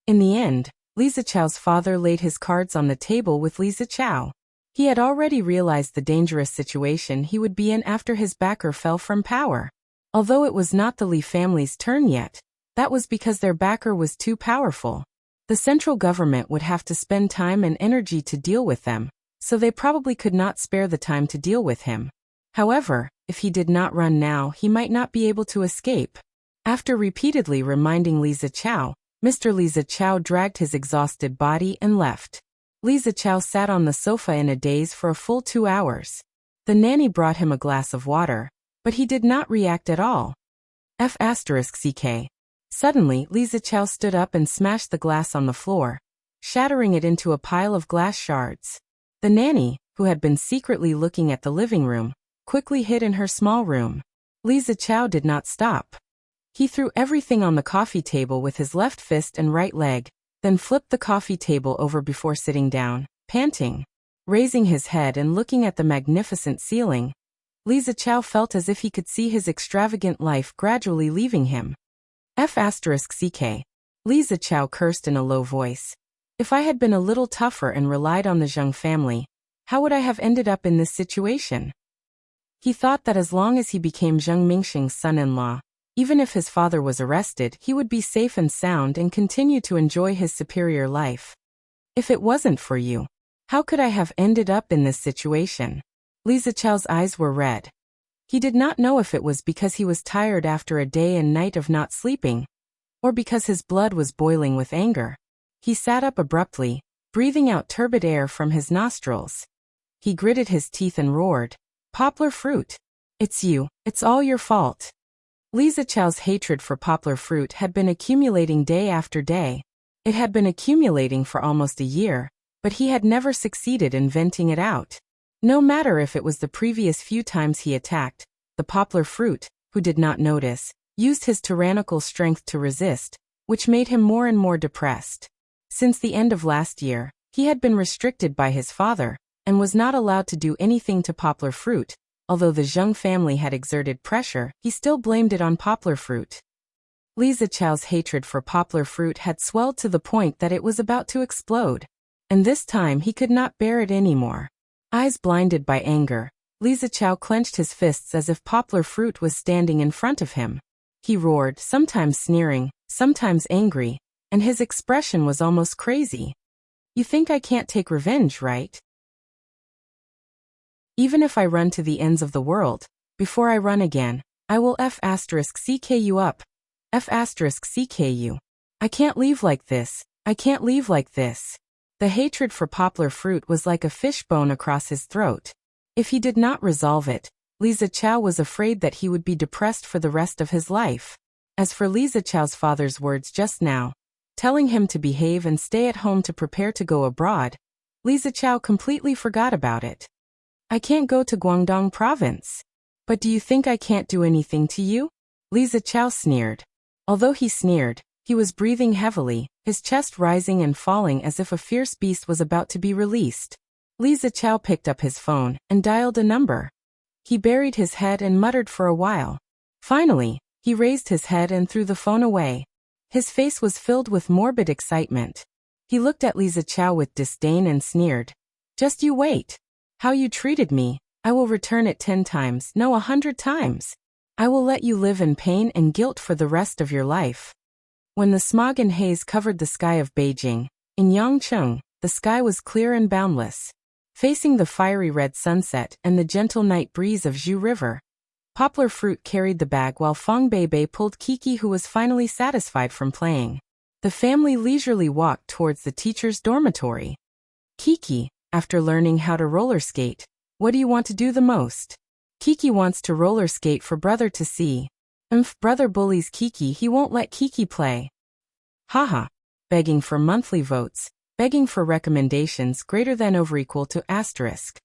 In the end, Li Zichao's father laid his cards on the table with Li Zichao. He had already realized the dangerous situation he would be in after his backer fell from power. Although it was not the Li family's turn yet, that was because their backer was too powerful. The central government would have to spend time and energy to deal with them, so they probably could not spare the time to deal with him. However, if he did not run now, he might not be able to escape. After repeatedly reminding Li Zichao, Mr. Li Zichao dragged his exhausted body and left. Li Zichao sat on the sofa in a daze for a full 2 hours. The nanny brought him a glass of water, but he did not react at all. F***ck. Suddenly, Li Zichao stood up and smashed the glass on the floor, shattering it into a pile of glass shards. The nanny, who had been secretly looking at the living room, quickly hid in her small room. Li Zichao did not stop. He threw everything on the coffee table with his left fist and right leg, then flipped the coffee table over before sitting down, panting. Raising his head and looking at the magnificent ceiling, Li Zichao felt as if he could see his extravagant life gradually leaving him. F***ck. Li Zichao cursed in a low voice. If I had been a little tougher and relied on the Zheng family, how would I have ended up in this situation? He thought that as long as he became Zheng Mingxing's son-in-law, even if his father was arrested, he would be safe and sound and continue to enjoy his superior life. If it wasn't for you, how could I have ended up in this situation? Li Zichao's eyes were red. He did not know if it was because he was tired after a day and night of not sleeping, or because his blood was boiling with anger. He sat up abruptly, breathing out turbid air from his nostrils. He gritted his teeth and roared, "Poplar fruit! It's you, it's all your fault." Li Zichao's hatred for poplar fruit had been accumulating day after day. It had been accumulating for almost a year, but he had never succeeded in venting it out. No matter if it was the previous few times he attacked, the poplar fruit, who did not notice, used his tyrannical strength to resist, which made him more and more depressed. Since the end of last year, he had been restricted by his father, and was not allowed to do anything to poplar fruit. Although the Zheng family had exerted pressure, he still blamed it on poplar fruit. Li Zichao's hatred for poplar fruit had swelled to the point that it was about to explode. And this time he could not bear it anymore. Eyes blinded by anger, Li Zichao clenched his fists as if poplar fruit was standing in front of him. He roared, sometimes sneering, sometimes angry, and his expression was almost crazy. "You think I can't take revenge, right? Even if I run to the ends of the world, before I run again, I will F***ck you up. F***ck you. I can't leave like this, I can't leave like this." The hatred for poplar fruit was like a fishbone across his throat. If he did not resolve it, Li Zichao was afraid that he would be depressed for the rest of his life. As for Li Zichao's father's words just now, telling him to behave and stay at home to prepare to go abroad, Li Zichao completely forgot about it. I can't go to Guangdong province. But do you think I can't do anything to you? Li Zichao sneered. Although he sneered, he was breathing heavily, his chest rising and falling as if a fierce beast was about to be released. Li Zichao picked up his phone and dialed a number. He buried his head and muttered for a while. Finally, he raised his head and threw the phone away. His face was filled with morbid excitement. He looked at Li Zichao with disdain and sneered. Just you wait. How you treated me, I will return it 10 times, no 100 times. I will let you live in pain and guilt for the rest of your life. When the smog and haze covered the sky of Beijing, in Yangcheng, the sky was clear and boundless. Facing the fiery red sunset and the gentle night breeze of Zhu River, Poplar Fruit carried the bag while Feng Beibei pulled Kiki, who was finally satisfied from playing. The family leisurely walked towards the teacher's dormitory. Kiki, after learning how to roller skate, what do you want to do the most? Kiki wants to roller skate for brother to see. If brother bullies Kiki, he won't let Kiki play. Haha. Begging for monthly votes, begging for recommendations greater than over equal to asterisk.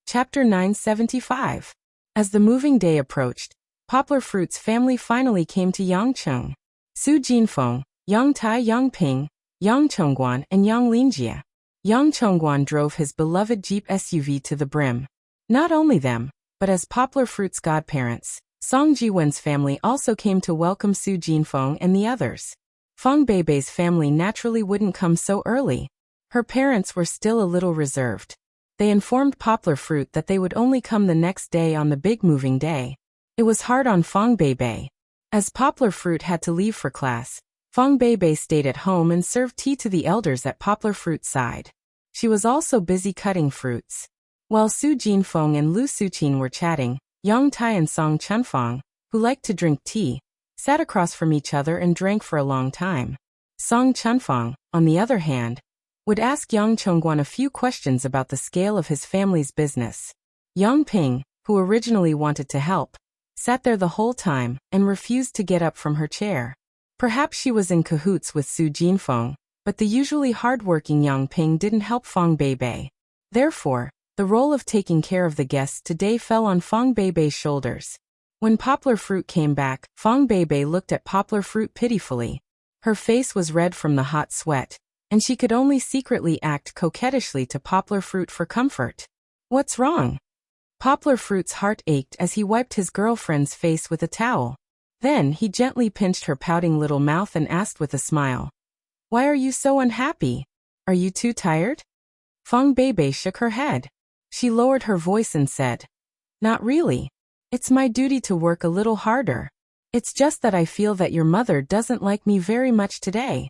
Chapter 975. As the moving day approached, Poplar Fruit's family finally came to Yangcheng. Su Jinfeng, Yang Tai, Yang Ping, Yang Chongguan, and Yang Linjie. Yang Chongguan drove his beloved Jeep SUV to the brim. Not only them, but as Poplar Fruit's godparents, Song Jiwen's family also came to welcome Su Jinfeng and the others. Feng Beibei's family naturally wouldn't come so early. Her parents were still a little reserved. They informed Poplar Fruit that they would only come the next day on the big moving day. It was hard on Feng Beibei. As Poplar Fruit had to leave for class, Feng Beibei stayed at home and served tea to the elders at Poplar Fruit's side. She was also busy cutting fruits. While Su Jinfeng and Lu Suqin were chatting, Yang Tai and Song Chunfang, who liked to drink tea, sat across from each other and drank for a long time. Song Chunfang, on the other hand, would ask Yang Chongguan a few questions about the scale of his family's business. Yang Ping, who originally wanted to help, sat there the whole time and refused to get up from her chair. Perhaps she was in cahoots with Su Jinfeng, but the usually hard-working Yang Ping didn't help Feng Beibei. Therefore, the role of taking care of the guests today fell on Feng Beibei's shoulders. When Poplar Fruit came back, Feng Beibei looked at Poplar Fruit pitifully. Her face was red from the hot sweat, and she could only secretly act coquettishly to Poplar Fruit for comfort. What's wrong? Poplar Fruit's heart ached as he wiped his girlfriend's face with a towel. Then he gently pinched her pouting little mouth and asked with a smile, "Why are you so unhappy? Are you too tired?" Feng Beibei shook her head. She lowered her voice and said, "Not really. It's my duty to work a little harder. It's just that I feel that your mother doesn't like me very much today."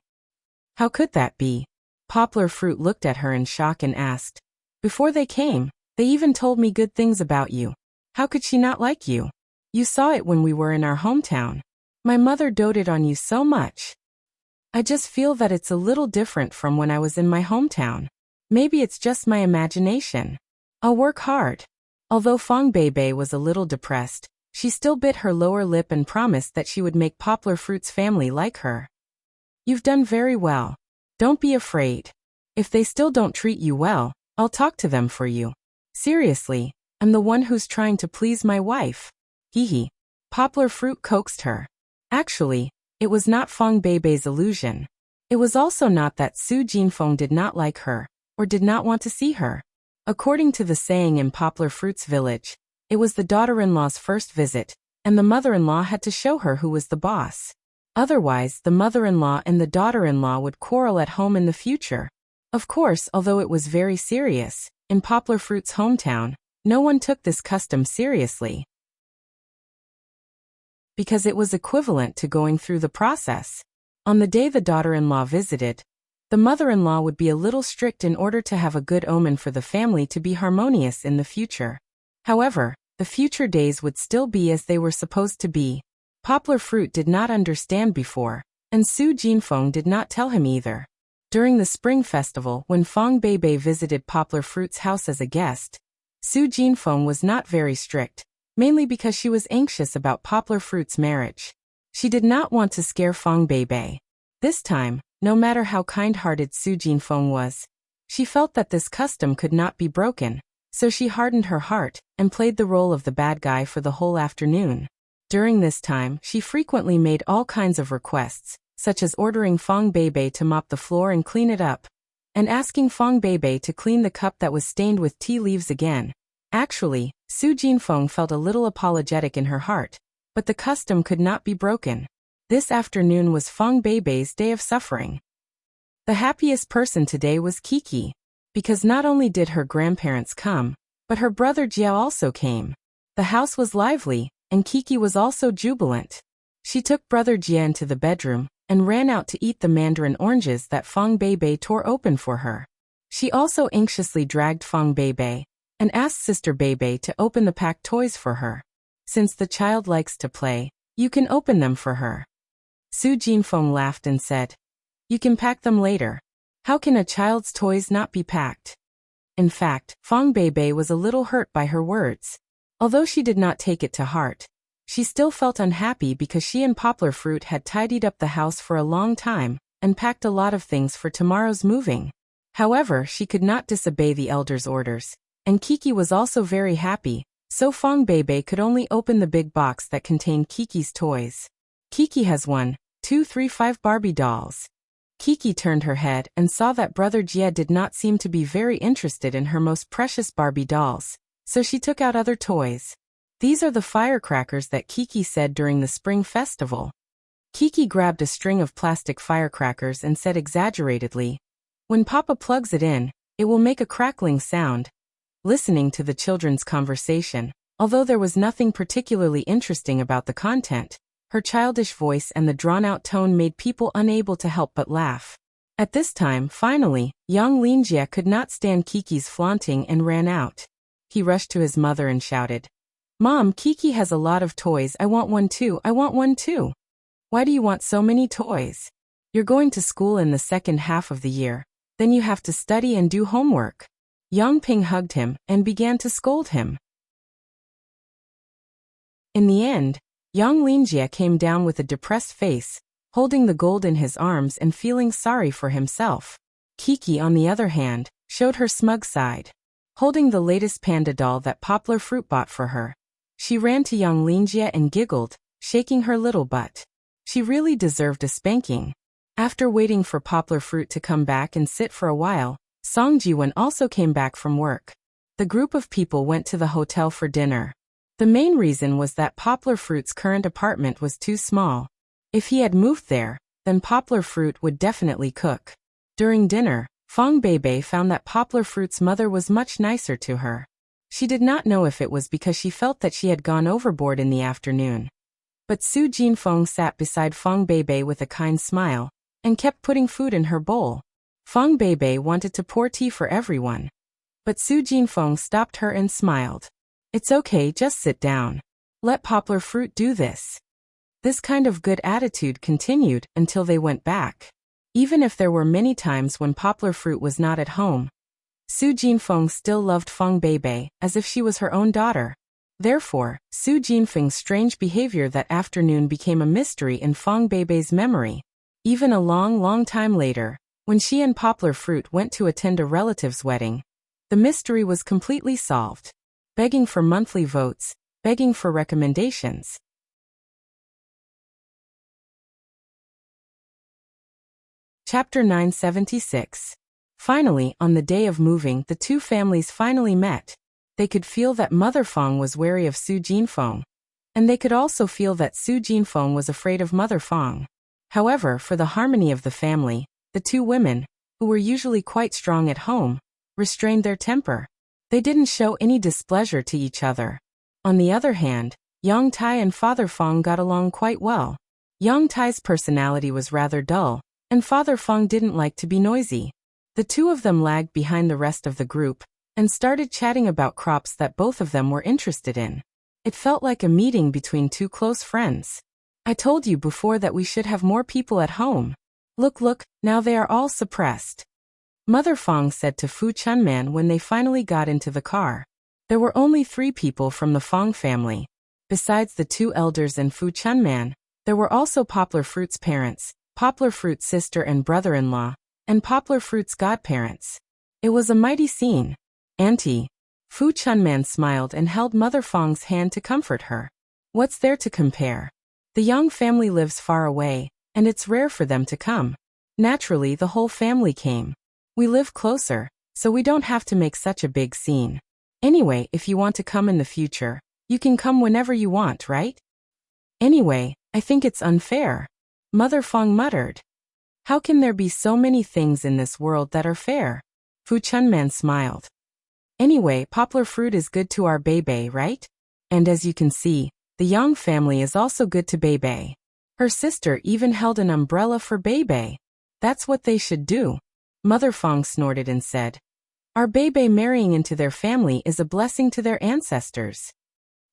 How could that be? Poplar Fruit looked at her in shock and asked, "Before they came, they even told me good things about you. How could she not like you? You saw it when we were in our hometown. My mother doted on you so much. I just feel that it's a little different from when I was in my hometown. Maybe it's just my imagination. I'll work hard." Although Feng Beibei was a little depressed, she still bit her lower lip and promised that she would make Poplar Fruit's family like her. "You've done very well. Don't be afraid. If they still don't treat you well, I'll talk to them for you. Seriously, I'm the one who's trying to please my wife." Hee. Poplar Fruit coaxed her. Actually, it was not Feng Beibei's illusion. It was also not that Su Jinfeng did not like her, or did not want to see her. According to the saying in Poplar Fruit's village, it was the daughter-in-law's first visit, and the mother-in-law had to show her who was the boss. Otherwise, the mother-in-law and the daughter-in-law would quarrel at home in the future. Of course, although it was very serious, in Poplar Fruit's hometown, no one took this custom seriously, because it was equivalent to going through the process. On the day the daughter-in-law visited, the mother-in-law would be a little strict in order to have a good omen for the family to be harmonious in the future. However, the future days would still be as they were supposed to be. Poplar Fruit did not understand before, and Su Jinfeng did not tell him either. During the spring festival, when Feng Beibei visited Poplar Fruit's house as a guest, Su Jinfeng was not very strict, mainly because she was anxious about Poplar Fruit's marriage. She did not want to scare Feng Beibei. This time, no matter how kind-hearted Su Jinfeng was. She felt that this custom could not be broken, so she hardened her heart and played the role of the bad guy for the whole afternoon. During this time, she frequently made all kinds of requests, such as ordering Fang Beibei to mop the floor and clean it up, and asking Fang Beibei to clean the cup that was stained with tea leaves again. Actually, Su Jinfeng felt a little apologetic in her heart, but the custom could not be broken. This afternoon was Fang Beibei's day of suffering. The happiest person today was Kiki, because not only did her grandparents come, but her brother Jia also came. The house was lively, and Kiki was also jubilant. She took brother Jia into the bedroom and ran out to eat the mandarin oranges that Fang Beibei tore open for her. She also anxiously dragged Fang Beibei and asked Sister Beibei to open the packed toys for her. Since the child likes to play, you can open them for her. Su Jinfeng laughed and said, "You can pack them later. How can a child's toys not be packed?" In fact, Fang Beibei was a little hurt by her words. Although she did not take it to heart, she still felt unhappy because she and Poplar Fruit had tidied up the house for a long time and packed a lot of things for tomorrow's moving. However, she could not disobey the elder's orders, and Kiki was also very happy, so Fang Beibei could only open the big box that contained Kiki's toys. Kiki has 1, 2, 3, 5 Barbie dolls. Kiki turned her head and saw that brother Jia did not seem to be very interested in her most precious Barbie dolls, so she took out other toys. These are the firecrackers that Kiki said during the spring festival. Kiki grabbed a string of plastic firecrackers and said exaggeratedly, "When Papa plugs it in, it will make a crackling sound." Listening to the children's conversation, although there was nothing particularly interesting about the content, her childish voice and the drawn-out tone made people unable to help but laugh. At this time, finally, young Linjie could not stand Kiki's flaunting and ran out. He rushed to his mother and shouted, "Mom, Kiki has a lot of toys. I want one too. I want one too." "Why do you want so many toys? You're going to school in the second half of the year. Then you have to study and do homework." Yang Ping hugged him and began to scold him. In the end, young Linjie came down with a depressed face, holding the gold in his arms and feeling sorry for himself. Kiki, on the other hand, showed her smug side. Holding the latest panda doll that Poplar Fruit bought for her, she ran to young Linjie and giggled, shaking her little butt. She really deserved a spanking. After waiting for Poplar Fruit to come back and sit for a while, Song Jiwen also came back from work. The group of people went to the hotel for dinner. The main reason was that Poplar Fruit's current apartment was too small. If he had moved there, then Poplar Fruit would definitely cook. During dinner, Fang Beibei found that Poplar Fruit's mother was much nicer to her. She did not know if it was because she felt that she had gone overboard in the afternoon. But Su Jinfeng sat beside Fang Beibei with a kind smile, and kept putting food in her bowl. Fang Beibei wanted to pour tea for everyone. But Su Jinfeng stopped her and smiled. "It's okay, just sit down. Let Poplar Fruit do this." This kind of good attitude continued until they went back. Even if there were many times when Poplar Fruit was not at home, Su Jinfeng still loved Fang Beibei as if she was her own daughter. Therefore, Su Jinfeng's strange behavior that afternoon became a mystery in Fang Beibei's memory. Even a long, long time later, when she and Poplar Fruit went to attend a relative's wedding, the mystery was completely solved. Begging for monthly votes, begging for recommendations. Chapter 976. Finally, on the day of moving, the two families finally met. They could feel that Mother Fang was wary of Su Jinfeng, and they could also feel that Su Jinfeng was afraid of Mother Fang. However, for the harmony of the family, the two women, who were usually quite strong at home, restrained their temper. They didn't show any displeasure to each other. On the other hand, Yang Tai and Father Fang got along quite well. Yang Tai's personality was rather dull, and Father Fang didn't like to be noisy. The two of them lagged behind the rest of the group, and started chatting about crops that both of them were interested in. It felt like a meeting between two close friends. "I told you before that we should have more people at home. Look, now they are all suppressed," Mother Fang said to Fu Chunman when they finally got into the car. There were only 3 people from the Fang family. Besides the 2 elders and Fu Chunman, there were also Poplar Fruit's parents, Poplar Fruit's sister and brother-in-law, and Poplar Fruit's godparents. It was a mighty scene. Auntie. Fu Chunman smiled and held Mother Fong's hand to comfort her. What's there to compare? The Yang family lives far away, and it's rare for them to come. Naturally, the whole family came. We live closer, so we don't have to make such a big scene. Anyway, if you want to come in the future, you can come whenever you want, right? Anyway, I think it's unfair. Mother Fong muttered. How can there be so many things in this world that are fair? Fu Chunman smiled. Anyway, Poplar Fruit is good to our Bebe, right? And as you can see, the Yang family is also good to Bebe. Her sister even held an umbrella for Bebe. That's what they should do. Mother Fong snorted and said, our Bebe marrying into their family is a blessing to their ancestors.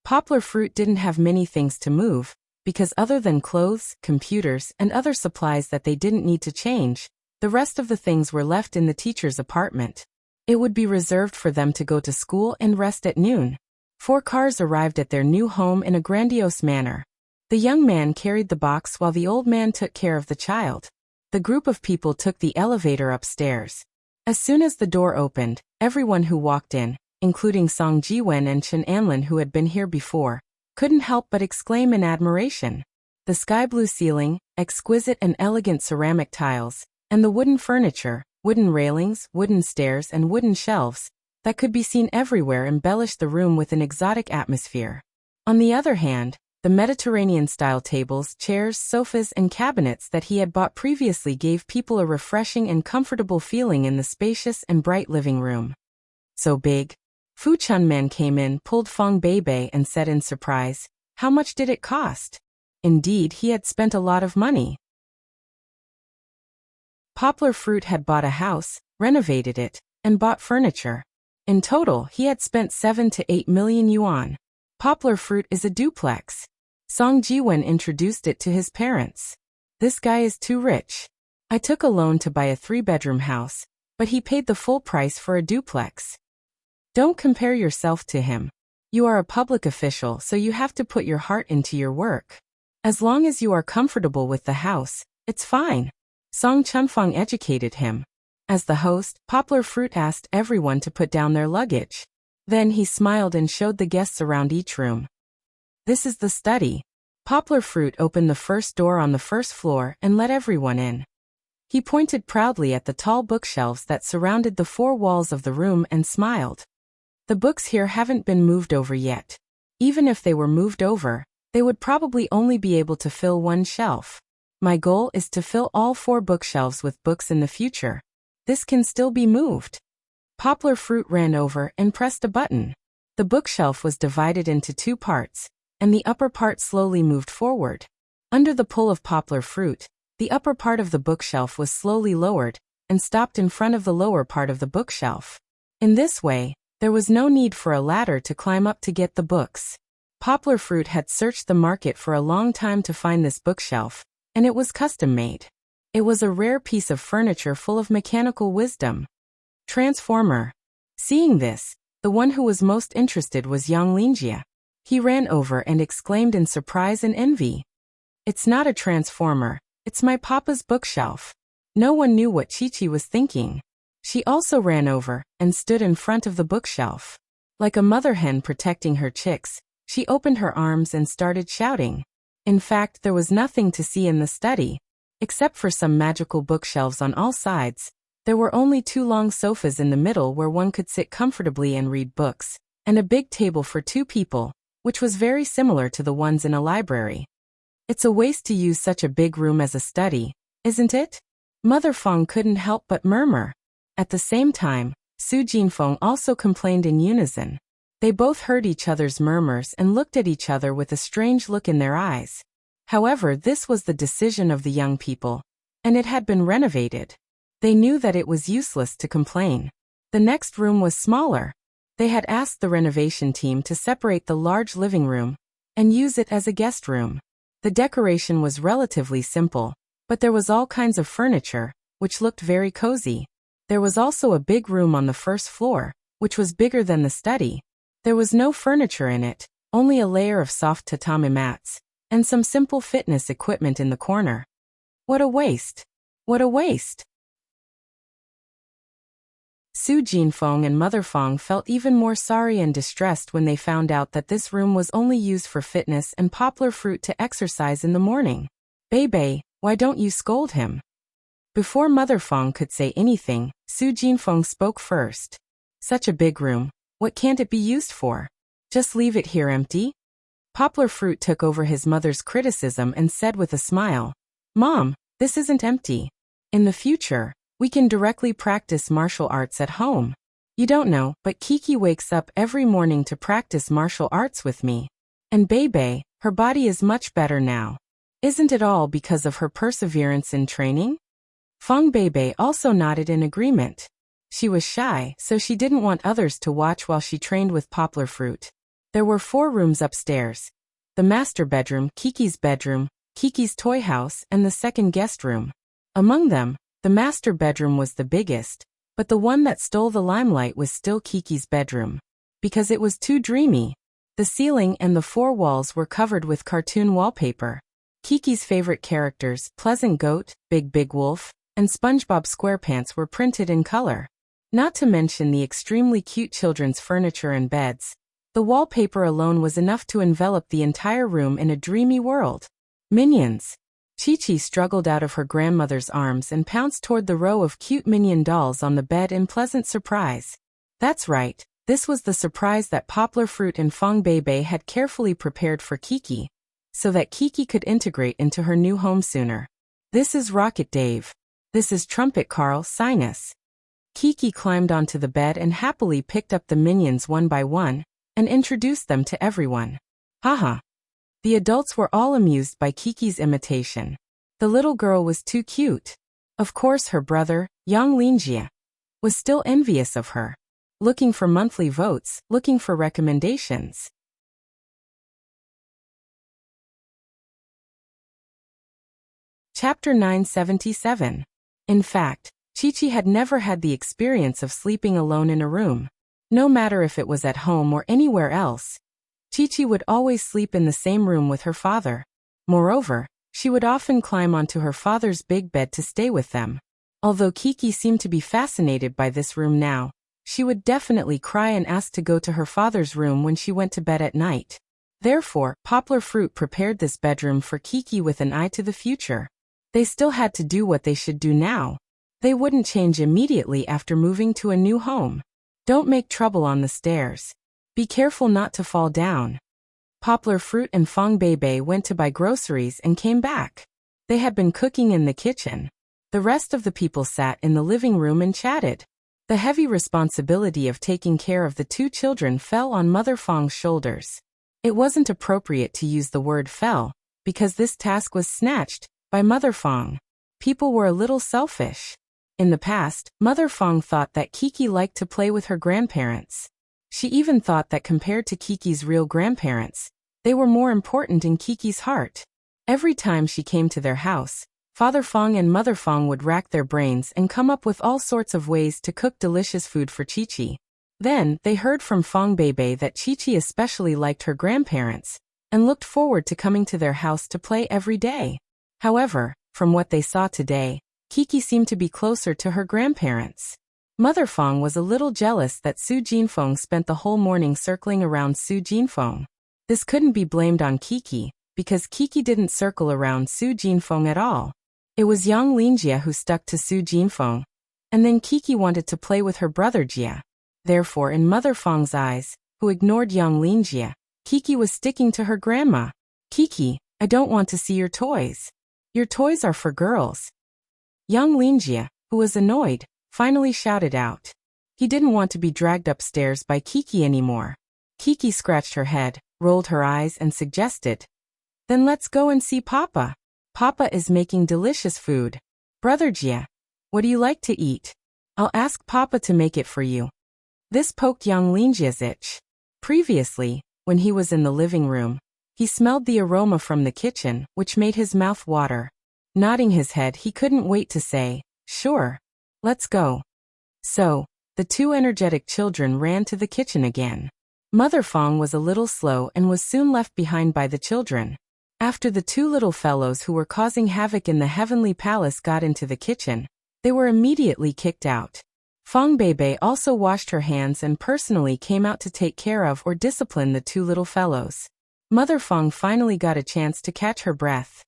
Poplar Fruit didn't have many things to move, because other than clothes, computers, and other supplies that they didn't need to change, the rest of the things were left in the teacher's apartment. It would be reserved for them to go to school and rest at noon. 4 cars arrived at their new home in a grandiose manner. The young man carried the box while the old man took care of the child. The group of people took the elevator upstairs. As soon as the door opened, everyone who walked in, including Song Jiwen and Chen Anlin who had been here before, couldn't help but exclaim in admiration. The sky blue ceiling, exquisite and elegant ceramic tiles, and the wooden furniture, wooden railings, wooden stairs and wooden shelves, that could be seen everywhere embellished the room with an exotic atmosphere. On the other hand, the Mediterranean-style tables, chairs, sofas and cabinets that he had bought previously gave people a refreshing and comfortable feeling in the spacious and bright living room. So big. Fu Chunman came in, pulled Fong Bebe and said in surprise, how much did it cost? Indeed, he had spent a lot of money. Poplar Fruit had bought a house, renovated it, and bought furniture. In total, he had spent 7 to 8 million yuan. Poplar Fruit is a duplex. Song Jiwen introduced it to his parents. This guy is too rich. I took a loan to buy a 3-bedroom house, but he paid the full price for a duplex. Don't compare yourself to him. You are a public official, so you have to put your heart into your work. As long as you are comfortable with the house, it's fine. Song Chunfang educated him. As the host, Poplar Fruit asked everyone to put down their luggage. Then he smiled and showed the guests around each room. This is the study. Poplar Fruit opened the first door on the first floor and let everyone in. He pointed proudly at the tall bookshelves that surrounded the 4 walls of the room and smiled. The books here haven't been moved over yet. Even if they were moved over, they would probably only be able to fill 1 shelf. My goal is to fill all 4 bookshelves with books in the future. This can still be moved. Poplar Fruit ran over and pressed a button. The bookshelf was divided into 2 parts, and the upper part slowly moved forward. Under the pull of Poplar Fruit, the upper part of the bookshelf was slowly lowered and stopped in front of the lower part of the bookshelf. In this way, there was no need for a ladder to climb up to get the books. Poplar Fruit had searched the market for a long time to find this bookshelf, and it was custom-made. It was a rare piece of furniture full of mechanical wisdom. Transformer. Seeing this, the one who was most interested was Yang Lingjie. He ran over and exclaimed in surprise and envy. It's not a transformer, it's my papa's bookshelf. No one knew what Chi-Chi was thinking. She also ran over and stood in front of the bookshelf. Like a mother hen protecting her chicks, she opened her arms and started shouting. In fact, there was nothing to see in the study. Except for some magical bookshelves on all sides, there were only 2 long sofas in the middle where one could sit comfortably and read books, and a big table for 2 people, which was very similar to the ones in a library. It's a waste to use such a big room as a study, isn't it? Mother Fong couldn't help but murmur. At the same time, Su Jinfeng also complained in unison. They both heard each other's murmurs and looked at each other with a strange look in their eyes. However, this was the decision of the young people, and it had been renovated. They knew that it was useless to complain. The next room was smaller. They had asked the renovation team to separate the large living room and use it as a guest room. The decoration was relatively simple, but there was all kinds of furniture, which looked very cozy. There was also a big room on the first floor, which was bigger than the study. There was no furniture in it, only a layer of soft tatami mats, and some simple fitness equipment in the corner. What a waste! What a waste! Su Jinfeng and Mother Fong felt even more sorry and distressed when they found out that this room was only used for fitness and poplar fruit to exercise in the morning. Bei, why don't you scold him? Before Mother Fong could say anything, Su Jinfeng spoke first. Such a big room, what can't it be used for? Just leave it here empty? Poplar Fruit took over his mother's criticism and said with a smile, Mom, this isn't empty. In the future, we can directly practice martial arts at home. You don't know, but Kiki wakes up every morning to practice martial arts with me. And Bei, her body is much better now. Isn't it all because of her perseverance in training? Fong Bei also nodded in agreement. She was shy, so she didn't want others to watch while she trained with Poplar Fruit. There were 4 rooms upstairs. The master bedroom, Kiki's toy house, and the second guest room. Among them, the master bedroom was the biggest, but the one that stole the limelight was still Kiki's bedroom. Because it was too dreamy. The ceiling and the 4 walls were covered with cartoon wallpaper. Kiki's favorite characters, Pleasant Goat, Big Wolf, and SpongeBob SquarePants were printed in color. Not to mention the extremely cute children's furniture and beds. The wallpaper alone was enough to envelop the entire room in a dreamy world. Minions. Chi-Chi struggled out of her grandmother's arms and pounced toward the row of cute minion dolls on the bed in pleasant surprise. That's right, this was the surprise that Poplar Fruit and Fong Bei had carefully prepared for Kiki, so that Kiki could integrate into her new home sooner. This is Rocket Dave. This is Trumpet Carl Sinus. Kiki climbed onto the bed and happily picked up the minions one by one, and introduced them to everyone. Haha. The adults were all amused by Kiki's imitation. The little girl was too cute. Of course her brother, Yang Linjie, was still envious of her. Looking for monthly votes, looking for recommendations. Chapter 977. In fact, Chi-Chi had never had the experience of sleeping alone in a room. No matter if it was at home or anywhere else, Chi-Chi would always sleep in the same room with her father. Moreover, she would often climb onto her father's big bed to stay with them. Although Kiki seemed to be fascinated by this room now, she would definitely cry and ask to go to her father's room when she went to bed at night. Therefore, Poplar Fruit prepared this bedroom for Kiki with an eye to the future. They still had to do what they should do now. They wouldn't change immediately after moving to a new home. Don't make trouble on the stairs. Be careful not to fall down. Poplar Fruit and Fong Bei went to buy groceries and came back. They had been cooking in the kitchen. The rest of the people sat in the living room and chatted. The heavy responsibility of taking care of the 2 children fell on Mother Fong's shoulders. It wasn't appropriate to use the word fell, because this task was snatched by Mother Fong. People were a little selfish. In the past, Mother Fong thought that Kiki liked to play with her grandparents. She even thought that compared to Kiki's real grandparents, they were more important in Kiki's heart. Every time she came to their house, Father Fong and Mother Fong would rack their brains and come up with all sorts of ways to cook delicious food for Chi-Chi. Then, they heard from Fong Bei that Chi-Chi especially liked her grandparents, and looked forward to coming to their house to play every day. However, from what they saw today, Kiki seemed to be closer to her grandparents. Mother Fong was a little jealous that Su Jinfeng spent the whole morning circling around Su Jinfeng. This couldn't be blamed on Kiki, because Kiki didn't circle around Su Jinfeng at all. It was Yang Linjie who stuck to Su Jinfeng, and then Kiki wanted to play with her brother Jia. Therefore, in Mother Fong's eyes, who ignored Yang Linjie, Kiki was sticking to her grandma. Kiki, I don't want to see your toys. Your toys are for girls. Yang Linjie, who was annoyed, finally shouted out. He didn't want to be dragged upstairs by Kiki anymore. Kiki scratched her head, rolled her eyes and suggested, "Then let's go and see Papa. Papa is making delicious food. Brother Jia, what do you like to eat? I'll ask Papa to make it for you." This poked Yang Linjie's itch. Previously, when he was in the living room, he smelled the aroma from the kitchen, which made his mouth water. Nodding his head, he couldn't wait to say, "Sure. Let's go." So, the 2 energetic children ran to the kitchen again. Mother Fong was a little slow and was soon left behind by the children. After the two little fellows who were causing havoc in the heavenly palace got into the kitchen, they were immediately kicked out. Fong Beibei also washed her hands and personally came out to take care of or discipline the two little fellows. Mother Fong finally got a chance to catch her breath.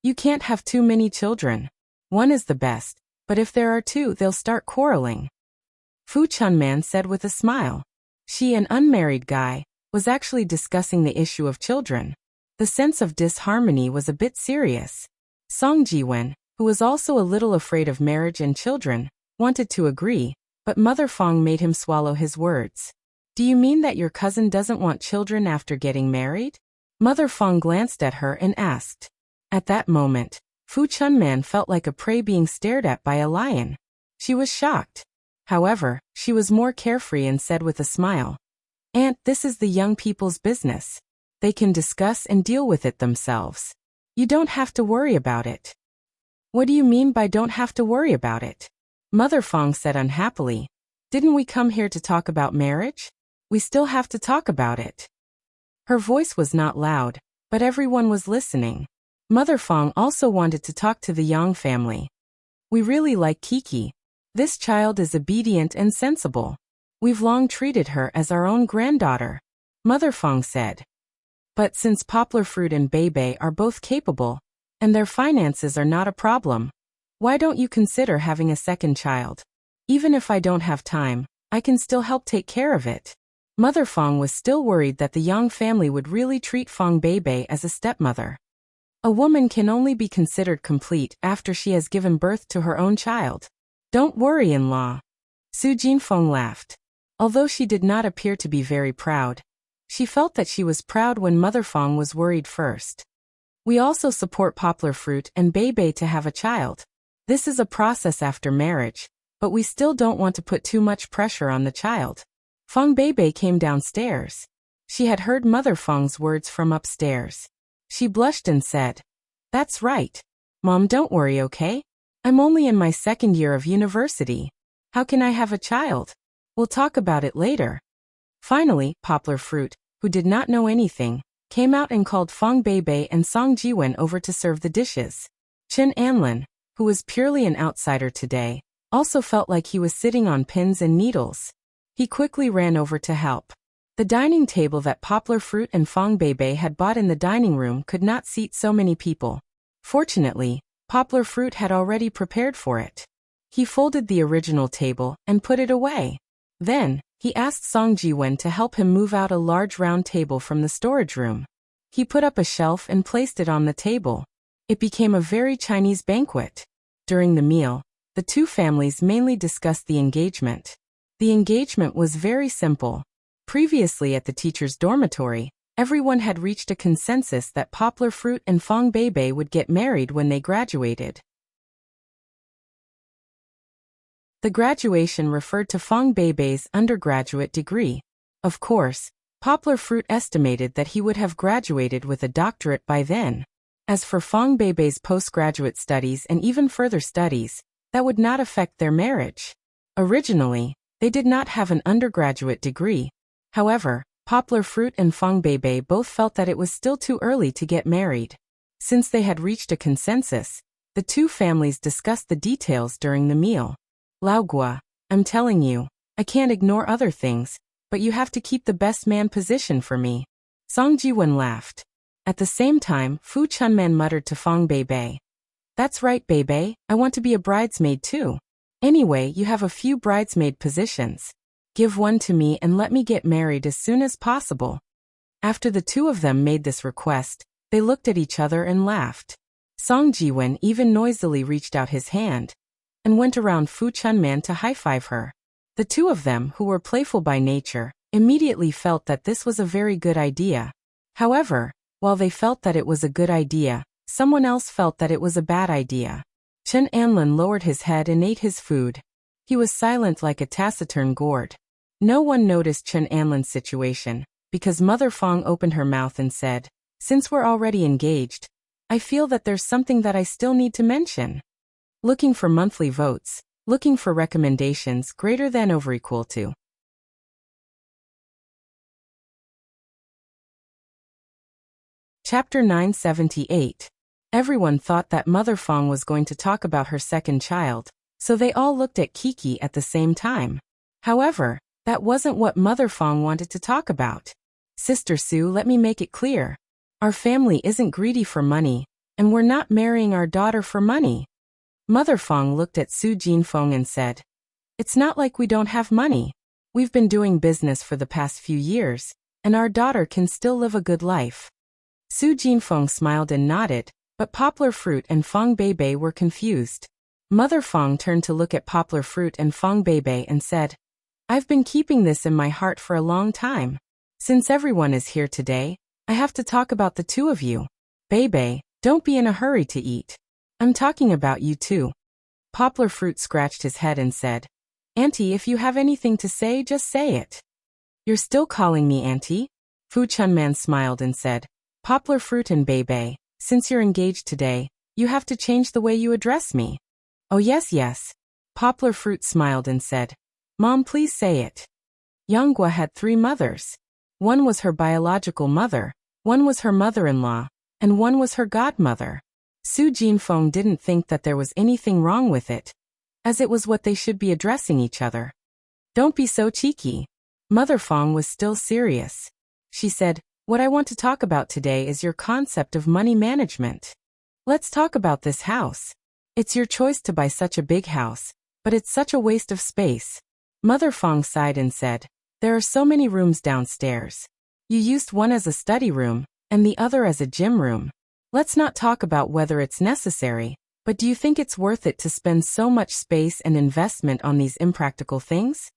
You can't have too many children. One is the best, but if there are two, they'll start quarreling. Fu Chunman said with a smile. She, an unmarried guy, was actually discussing the issue of children. The sense of disharmony was a bit serious. Song Jiwen, who was also a little afraid of marriage and children, wanted to agree, but Mother Fong made him swallow his words. Do you mean that your cousin doesn't want children after getting married? Mother Fong glanced at her and asked. At that moment, Fu Chunman felt like a prey being stared at by a lion. She was shocked. However, she was more carefree and said with a smile, Aunt, this is the young people's business. They can discuss and deal with it themselves. You don't have to worry about it. What do you mean by don't have to worry about it? Mother Fong said unhappily. Didn't we come here to talk about marriage? We still have to talk about it. Her voice was not loud, but everyone was listening. Mother Fong also wanted to talk to the Yang family. We really like Kiki. This child is obedient and sensible. We've long treated her as our own granddaughter. Mother Fong said. But since Poplar Fruit and Beibei are both capable, and their finances are not a problem, why don't you consider having a second child? Even if I don't have time, I can still help take care of it. Mother Fong was still worried that the Yang family would really treat Fong Beibei as a stepmother. A woman can only be considered complete after she has given birth to her own child. Don't worry, in-law. Su Jinfeng laughed. Although she did not appear to be very proud, she felt that she was proud when Mother Fong was worried first. We also support Poplar Fruit and Beibei to have a child. This is a process after marriage, but we still don't want to put too much pressure on the child. Fong Beibei came downstairs. She had heard Mother Fong's words from upstairs. She blushed and said, That's right. Mom, don't worry, okay? I'm only in my second year of university. How can I have a child? We'll talk about it later. Finally, Poplar Fruit, who did not know anything, came out and called Fong Beibei and Song Jiwen over to serve the dishes. Chen Anlin, who was purely an outsider today, also felt like he was sitting on pins and needles. He quickly ran over to help. The dining table that Poplar Fruit and Fong Beibei had bought in the dining room could not seat so many people. Fortunately, Poplar Fruit had already prepared for it. He folded the original table and put it away. Then, he asked Song Jiwen to help him move out a large round table from the storage room. He put up a shelf and placed it on the table. It became a very Chinese banquet. During the meal, the two families mainly discussed the engagement. The engagement was very simple. Previously at the teacher's dormitory, everyone had reached a consensus that Poplar Fruit and Fong Beibei would get married when they graduated. The graduation referred to Fong Beibei's undergraduate degree. Of course, Poplar Fruit estimated that he would have graduated with a doctorate by then. As for Fong Beibei's postgraduate studies and even further studies, that would not affect their marriage. Originally, they did not have an undergraduate degree. However, Poplar Fruit and Fong Beibei both felt that it was still too early to get married. Since they had reached a consensus, the two families discussed the details during the meal. Lao Gua, I'm telling you, I can't ignore other things, but you have to keep the best man position for me. Song Jiwen laughed. At the same time, Fu Chunman muttered to Fong Beibei. That's right, Beibei, I want to be a bridesmaid too. Anyway, you have a few bridesmaid positions. Give one to me and let me get married as soon as possible. After the two of them made this request, they looked at each other and laughed. Song Jiwen even noisily reached out his hand and went around Fu Chunman to high-five her. The two of them, who were playful by nature, immediately felt that this was a very good idea. However, while they felt that it was a good idea, someone else felt that it was a bad idea. Chen Anlin lowered his head and ate his food. He was silent like a taciturn gourd. No one noticed Chen Anlin's situation, because Mother Fong opened her mouth and said, Since we're already engaged, I feel that there's something that I still need to mention. Looking for monthly votes, looking for recommendations greater than or equal to Chapter 978. Everyone thought that Mother Fong was going to talk about her second child, so they all looked at Kiki at the same time. However, that wasn't what Mother Fong wanted to talk about. Sister Sue, let me make it clear. Our family isn't greedy for money, and we're not marrying our daughter for money. Mother Fong looked at Su Jinfeng and said, "It's not like we don't have money. We've been doing business for the past few years, and our daughter can still live a good life." Su Jinfeng smiled and nodded, but Poplar Fruit and Fong Beibei were confused. Mother Fong turned to look at Poplar Fruit and Fong Beibei and said, "I've been keeping this in my heart for a long time. Since everyone is here today, I have to talk about the two of you. Beibei, don't be in a hurry to eat. I'm talking about you too." Poplar Fruit scratched his head and said, "Auntie, if you have anything to say, just say it." "You're still calling me Auntie?" Fu Chunman smiled and said, "Poplar Fruit and Beibei, since you're engaged today, you have to change the way you address me." "Oh yes. Poplar Fruit smiled and said, "Mom, please say it." Yanghua had 3 mothers. One was her biological mother, one was her mother-in-law, and one was her godmother. Su Jinfeng didn't think that there was anything wrong with it, as it was what they should be addressing each other. "Don't be so cheeky." Mother Fong was still serious. She said, "What I want to talk about today is your concept of money management. Let's talk about this house. It's your choice to buy such a big house, but it's such a waste of space." Mother Fong sighed and said, "There are so many rooms downstairs. You used one as a study room, and the other as a gym room. Let's not talk about whether it's necessary, but do you think it's worth it to spend so much space and investment on these impractical things?"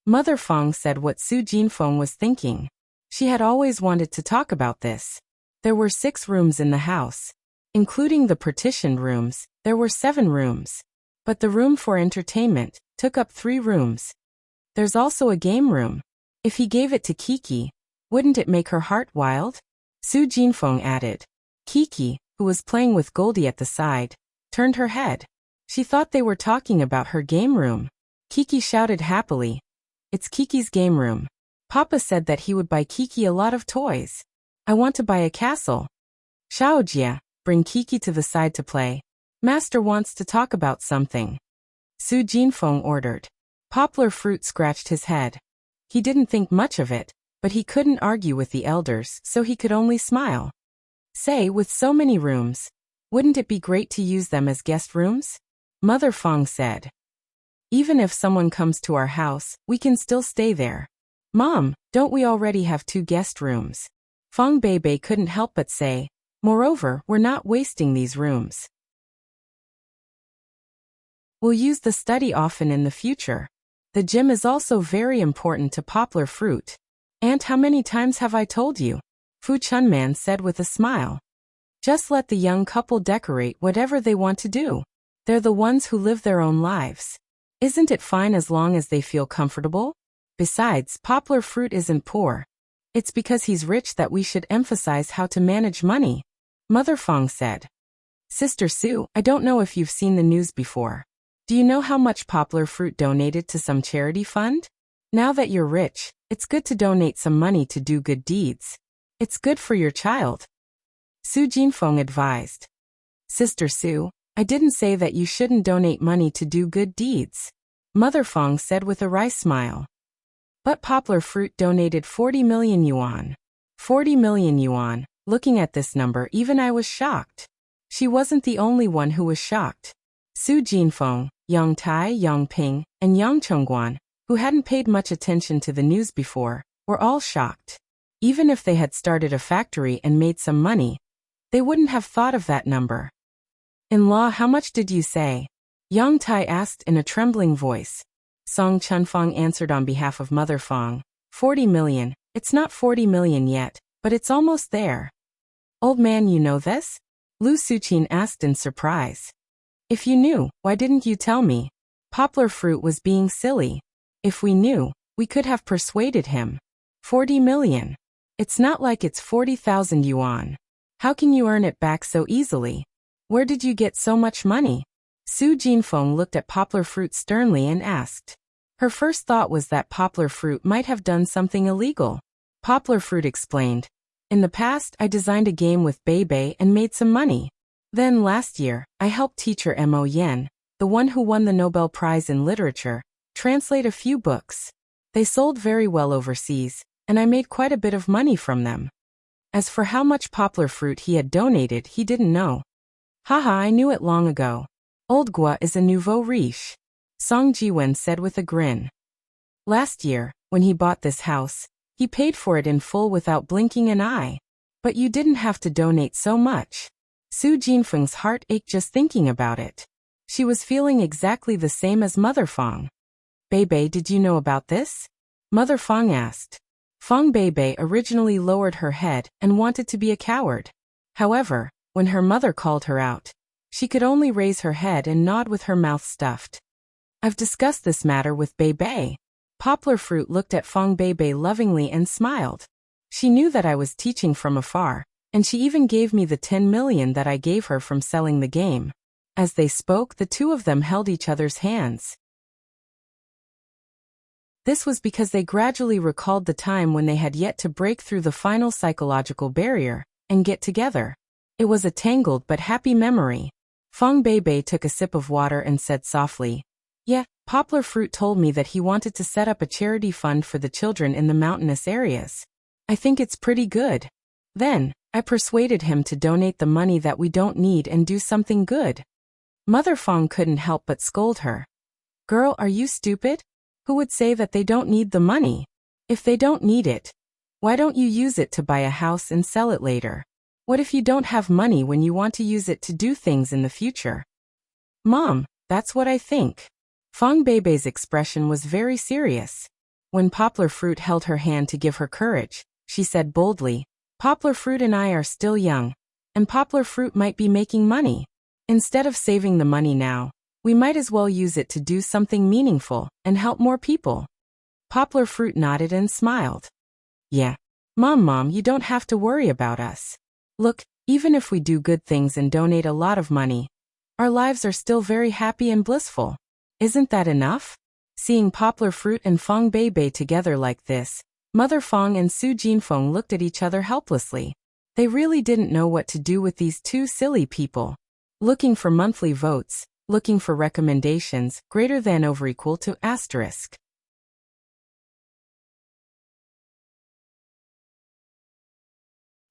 Mother Fong said what Su Jinfeng was thinking. She had always wanted to talk about this. There were 6 rooms in the house. Including the partitioned rooms, there were 7 rooms. But the room for entertainment took up 3 rooms. There's also a game room. If he gave it to Kiki, wouldn't it make her heart wild? Su Jinfeng added. Kiki, who was playing with Goldie at the side, turned her head. She thought they were talking about her game room. Kiki shouted happily, "It's Kiki's game room. Papa said that he would buy Kiki a lot of toys. I want to buy a castle." "Xiaojia, bring Kiki to the side to play. Master wants to talk about something," Su Jinfeng ordered. Poplar Fruit scratched his head. He didn't think much of it, but he couldn't argue with the elders, so he could only smile. "Say, with so many rooms, wouldn't it be great to use them as guest rooms?" Mother Fong said. "Even if someone comes to our house, we can still stay there." "Mom, don't we already have 2 guest rooms?" Fong Beibei couldn't help but say, "Moreover, we're not wasting these rooms. We'll use the study often in the future. The gym is also very important to Poplar Fruit. Aunt, how many times have I told you?" Fu Chunman said with a smile. "Just let the young couple decorate whatever they want to do. They're the ones who live their own lives. Isn't it fine as long as they feel comfortable? Besides, Poplar Fruit isn't poor. It's because he's rich that we should emphasize how to manage money," Mother Fong said. "Sister Sue, I don't know if you've seen the news before. Do you know how much Poplar Fruit donated to some charity fund? Now that you're rich, it's good to donate some money to do good deeds. It's good for your child," Su Jinfeng advised. "Sister Sue, I didn't say that you shouldn't donate money to do good deeds," Mother Fong said with a wry smile. "But Poplar Fruit donated 40 million yuan. 40 million yuan, looking at this number even I was shocked." She wasn't the only one who was shocked. Su Jinfeng, Yang Tai, Yang Ping, and Yang Chongguan, who hadn't paid much attention to the news before, were all shocked. Even if they had started a factory and made some money, they wouldn't have thought of that number. "In-law, how much did you say?" Yang Tai asked in a trembling voice. Song Chunfeng answered on behalf of Mother Fong. 40 million. It's not 40 million yet, but it's almost there." "Old man, you know this?" Lu Suqin asked in surprise. "If you knew, why didn't you tell me?" Poplar Fruit was being silly. "If we knew, we could have persuaded him." 40 million. It's not like it's 40,000 yuan. How can you earn it back so easily? Where did you get so much money? Su Jinfeng looked at Poplar Fruit sternly and asked. Her first thought was that Poplar Fruit might have done something illegal. Poplar Fruit explained, In the past, I designed a game with Bebe and made some money. Then last year, I helped teacher Mo Yen, the one who won the Nobel Prize in Literature, translate a few books. They sold very well overseas, and I made quite a bit of money from them. As for how much poplar fruit he had donated, he didn't know. Haha, I knew it long ago. Old Gua is a nouveau riche, Song Jiwen said with a grin. Last year, when he bought this house, he paid for it in full without blinking an eye. But you didn't have to donate so much. Su Jinfeng's heart ached just thinking about it. She was feeling exactly the same as Mother Fong. Bebe, did you know about this? Mother Fong asked. Fong Bebe originally lowered her head and wanted to be a coward. However, when her mother called her out, she could only raise her head and nod with her mouth stuffed. I've discussed this matter with Bebe. Poplar Fruit looked at Fong Bebe lovingly and smiled. She knew that I was teaching from afar, and she even gave me the 10 million that I gave her from selling the game. As they spoke, the two of them held each other's hands. This was because they gradually recalled the time when they had yet to break through the final psychological barrier and get together. It was a tangled but happy memory. Fong Bebe took a sip of water and said softly, "Yeah, Poplar Fruit told me that he wanted to set up a charity fund for the children in the mountainous areas. I think it's pretty good. Then, I persuaded him to donate the money that we don't need and do something good." Mother Fong couldn't help but scold her. "Girl, are you stupid? Who would say that they don't need the money? If they don't need it, why don't you use it to buy a house and sell it later? What if you don't have money when you want to use it to do things in the future?" "Mom, that's what I think." Fong Bebe's expression was very serious. When Poplar Fruit held her hand to give her courage, she said boldly, "Poplar Fruit and I are still young, and Poplar Fruit might be making money. Instead of saving the money now, we might as well use it to do something meaningful and help more people." Poplar Fruit nodded and smiled. "Yeah. Mom, you don't have to worry about us. Look, even if we do good things and donate a lot of money, our lives are still very happy and blissful. Isn't that enough?" Seeing Poplar Fruit and Fong Bebe together like this, Mother Fong and Su Jinfeng looked at each other helplessly. They really didn't know what to do with these two silly people. Looking for monthly votes, looking for recommendations greater than or equal to asterisk.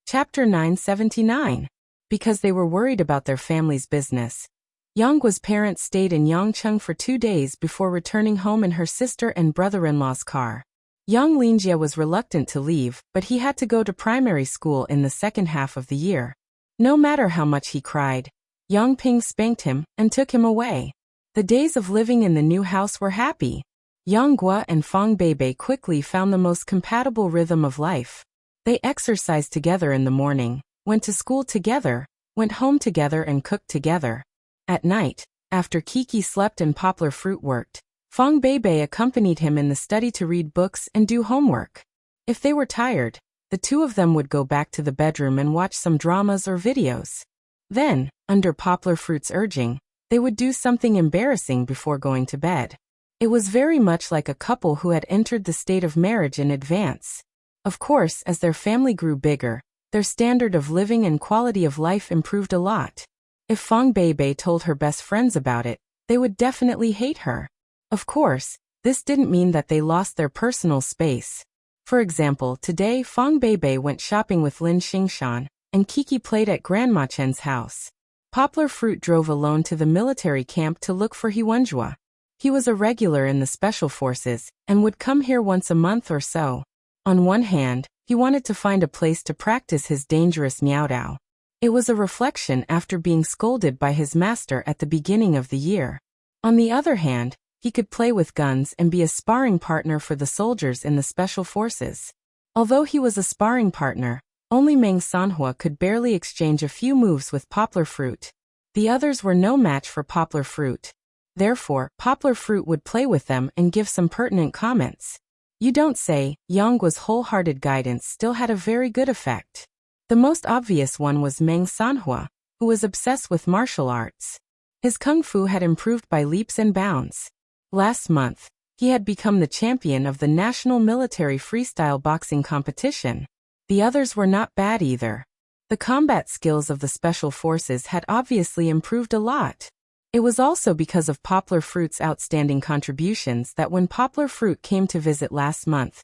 Chapter 979. Because they were worried about their family's business. Yanggua's parents stayed in Yangcheng for 2 days before returning home in her sister and brother-in-law's car. Yang Lingjie was reluctant to leave, but he had to go to primary school in the second half of the year. No matter how much he cried, Yang Ping spanked him and took him away. The days of living in the new house were happy. Yang Gua and Fong Bebe quickly found the most compatible rhythm of life. They exercised together in the morning, went to school together, went home together and cooked together. At night, after Kiki slept and Poplar Fruit worked, Fong Bebe accompanied him in the study to read books and do homework. If they were tired, the two of them would go back to the bedroom and watch some dramas or videos. Then, under Poplar Fruit's urging, they would do something embarrassing before going to bed. It was very much like a couple who had entered the state of marriage in advance. Of course, as their family grew bigger, their standard of living and quality of life improved a lot. If Fong Bebe told her best friends about it, they would definitely hate her. Of course, this didn't mean that they lost their personal space. For example, today Fong Bebe went shopping with Lin Xingshan, and Kiki played at Grandma Chen's house. Poplar Fruit drove alone to the military camp to look for Huanjua. He was a regular in the special forces, and would come here once a month or so. On one hand, he wanted to find a place to practice his dangerous miaodao. It was a reflection after being scolded by his master at the beginning of the year. On the other hand, he could play with guns and be a sparring partner for the soldiers in the special forces. Although he was a sparring partner, only Meng Sanhua could barely exchange a few moves with Poplar Fruit. The others were no match for Poplar Fruit. Therefore, Poplar Fruit would play with them and give some pertinent comments. You don't say. Yanggua's wholehearted guidance still had a very good effect. The most obvious one was Meng Sanhua, who was obsessed with martial arts. His kung fu had improved by leaps and bounds. Last month, he had become the champion of the National Military Freestyle Boxing Competition. The others were not bad either. The combat skills of the special forces had obviously improved a lot. It was also because of Poplar Fruit's outstanding contributions that when Poplar Fruit came to visit last month,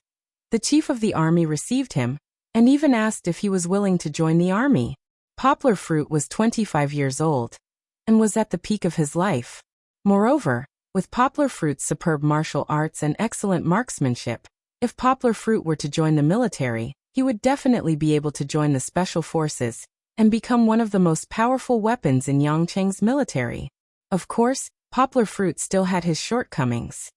the chief of the army received him, and even asked if he was willing to join the army. Poplar Fruit was 25 years old, and was at the peak of his life. Moreover, with Poplar Fruit's superb martial arts and excellent marksmanship, if Poplar Fruit were to join the military, he would definitely be able to join the special forces, and become one of the most powerful weapons in Yangcheng's military. Of course, Poplar Fruit still had his shortcomings.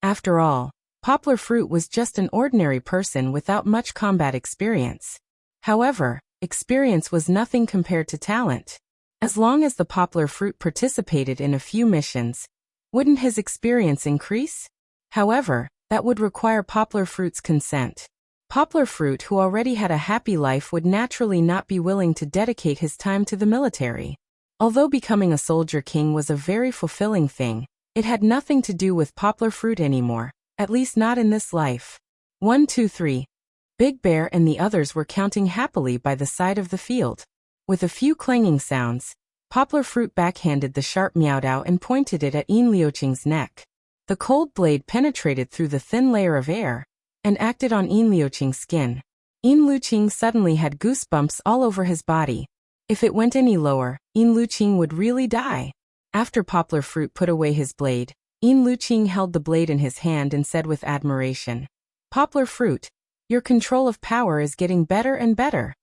After all, Poplar Fruit was just an ordinary person without much combat experience. However, experience was nothing compared to talent. As long as the Poplar Fruit participated in a few missions, wouldn't his experience increase? However, that would require Poplar Fruit's consent. Poplar Fruit, who already had a happy life, would naturally not be willing to dedicate his time to the military. Although becoming a soldier king was a very fulfilling thing, it had nothing to do with Poplar Fruit anymore, at least not in this life. 1, 2, 3. Big Bear and the others were counting happily by the side of the field. With a few clanging sounds, Poplar Fruit backhanded the sharp Miaodao and pointed it at Yin Liuqing's neck. The cold blade penetrated through the thin layer of air, and acted on Yin Liuqing's skin. Yin Liuqing suddenly had goosebumps all over his body. If it went any lower, Yin Liuqing would really die. After Poplar Fruit put away his blade, Yin Liuqing held the blade in his hand and said with admiration, "Poplar Fruit, your control of power is getting better and better."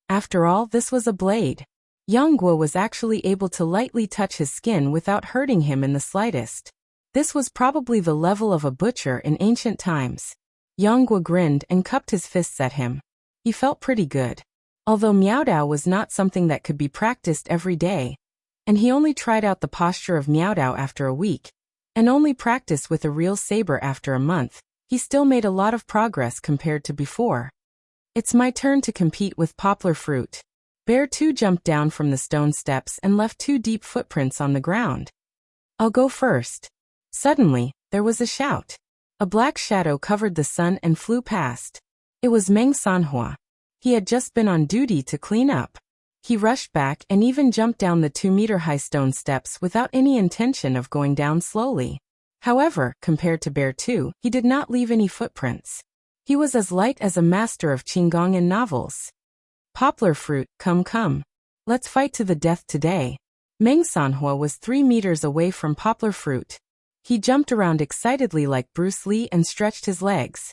After all, this was a blade. Yang Guo was actually able to lightly touch his skin without hurting him in the slightest. This was probably the level of a butcher in ancient times. Yang Guo grinned and cupped his fists at him. He felt pretty good. Although Miaodao was not something that could be practiced every day, and he only tried out the posture of Miaodao after a week, and only practiced with a real saber after a month, he still made a lot of progress compared to before. It's my turn to compete with Poplar Fruit. Bear 2 jumped down from the stone steps and left 2 deep footprints on the ground. "I'll go first." Suddenly, there was a shout. A black shadow covered the sun and flew past. It was Meng Sanhua. He had just been on duty to clean up. He rushed back and even jumped down the 2-meter-high stone steps without any intention of going down slowly. However, compared to Bear 2, he did not leave any footprints. He was as light as a master of Qinggong in novels. "Poplar Fruit, come. Let's fight to the death today." Meng Sanhua was 3 meters away from Poplar Fruit. He jumped around excitedly like Bruce Lee and stretched his legs.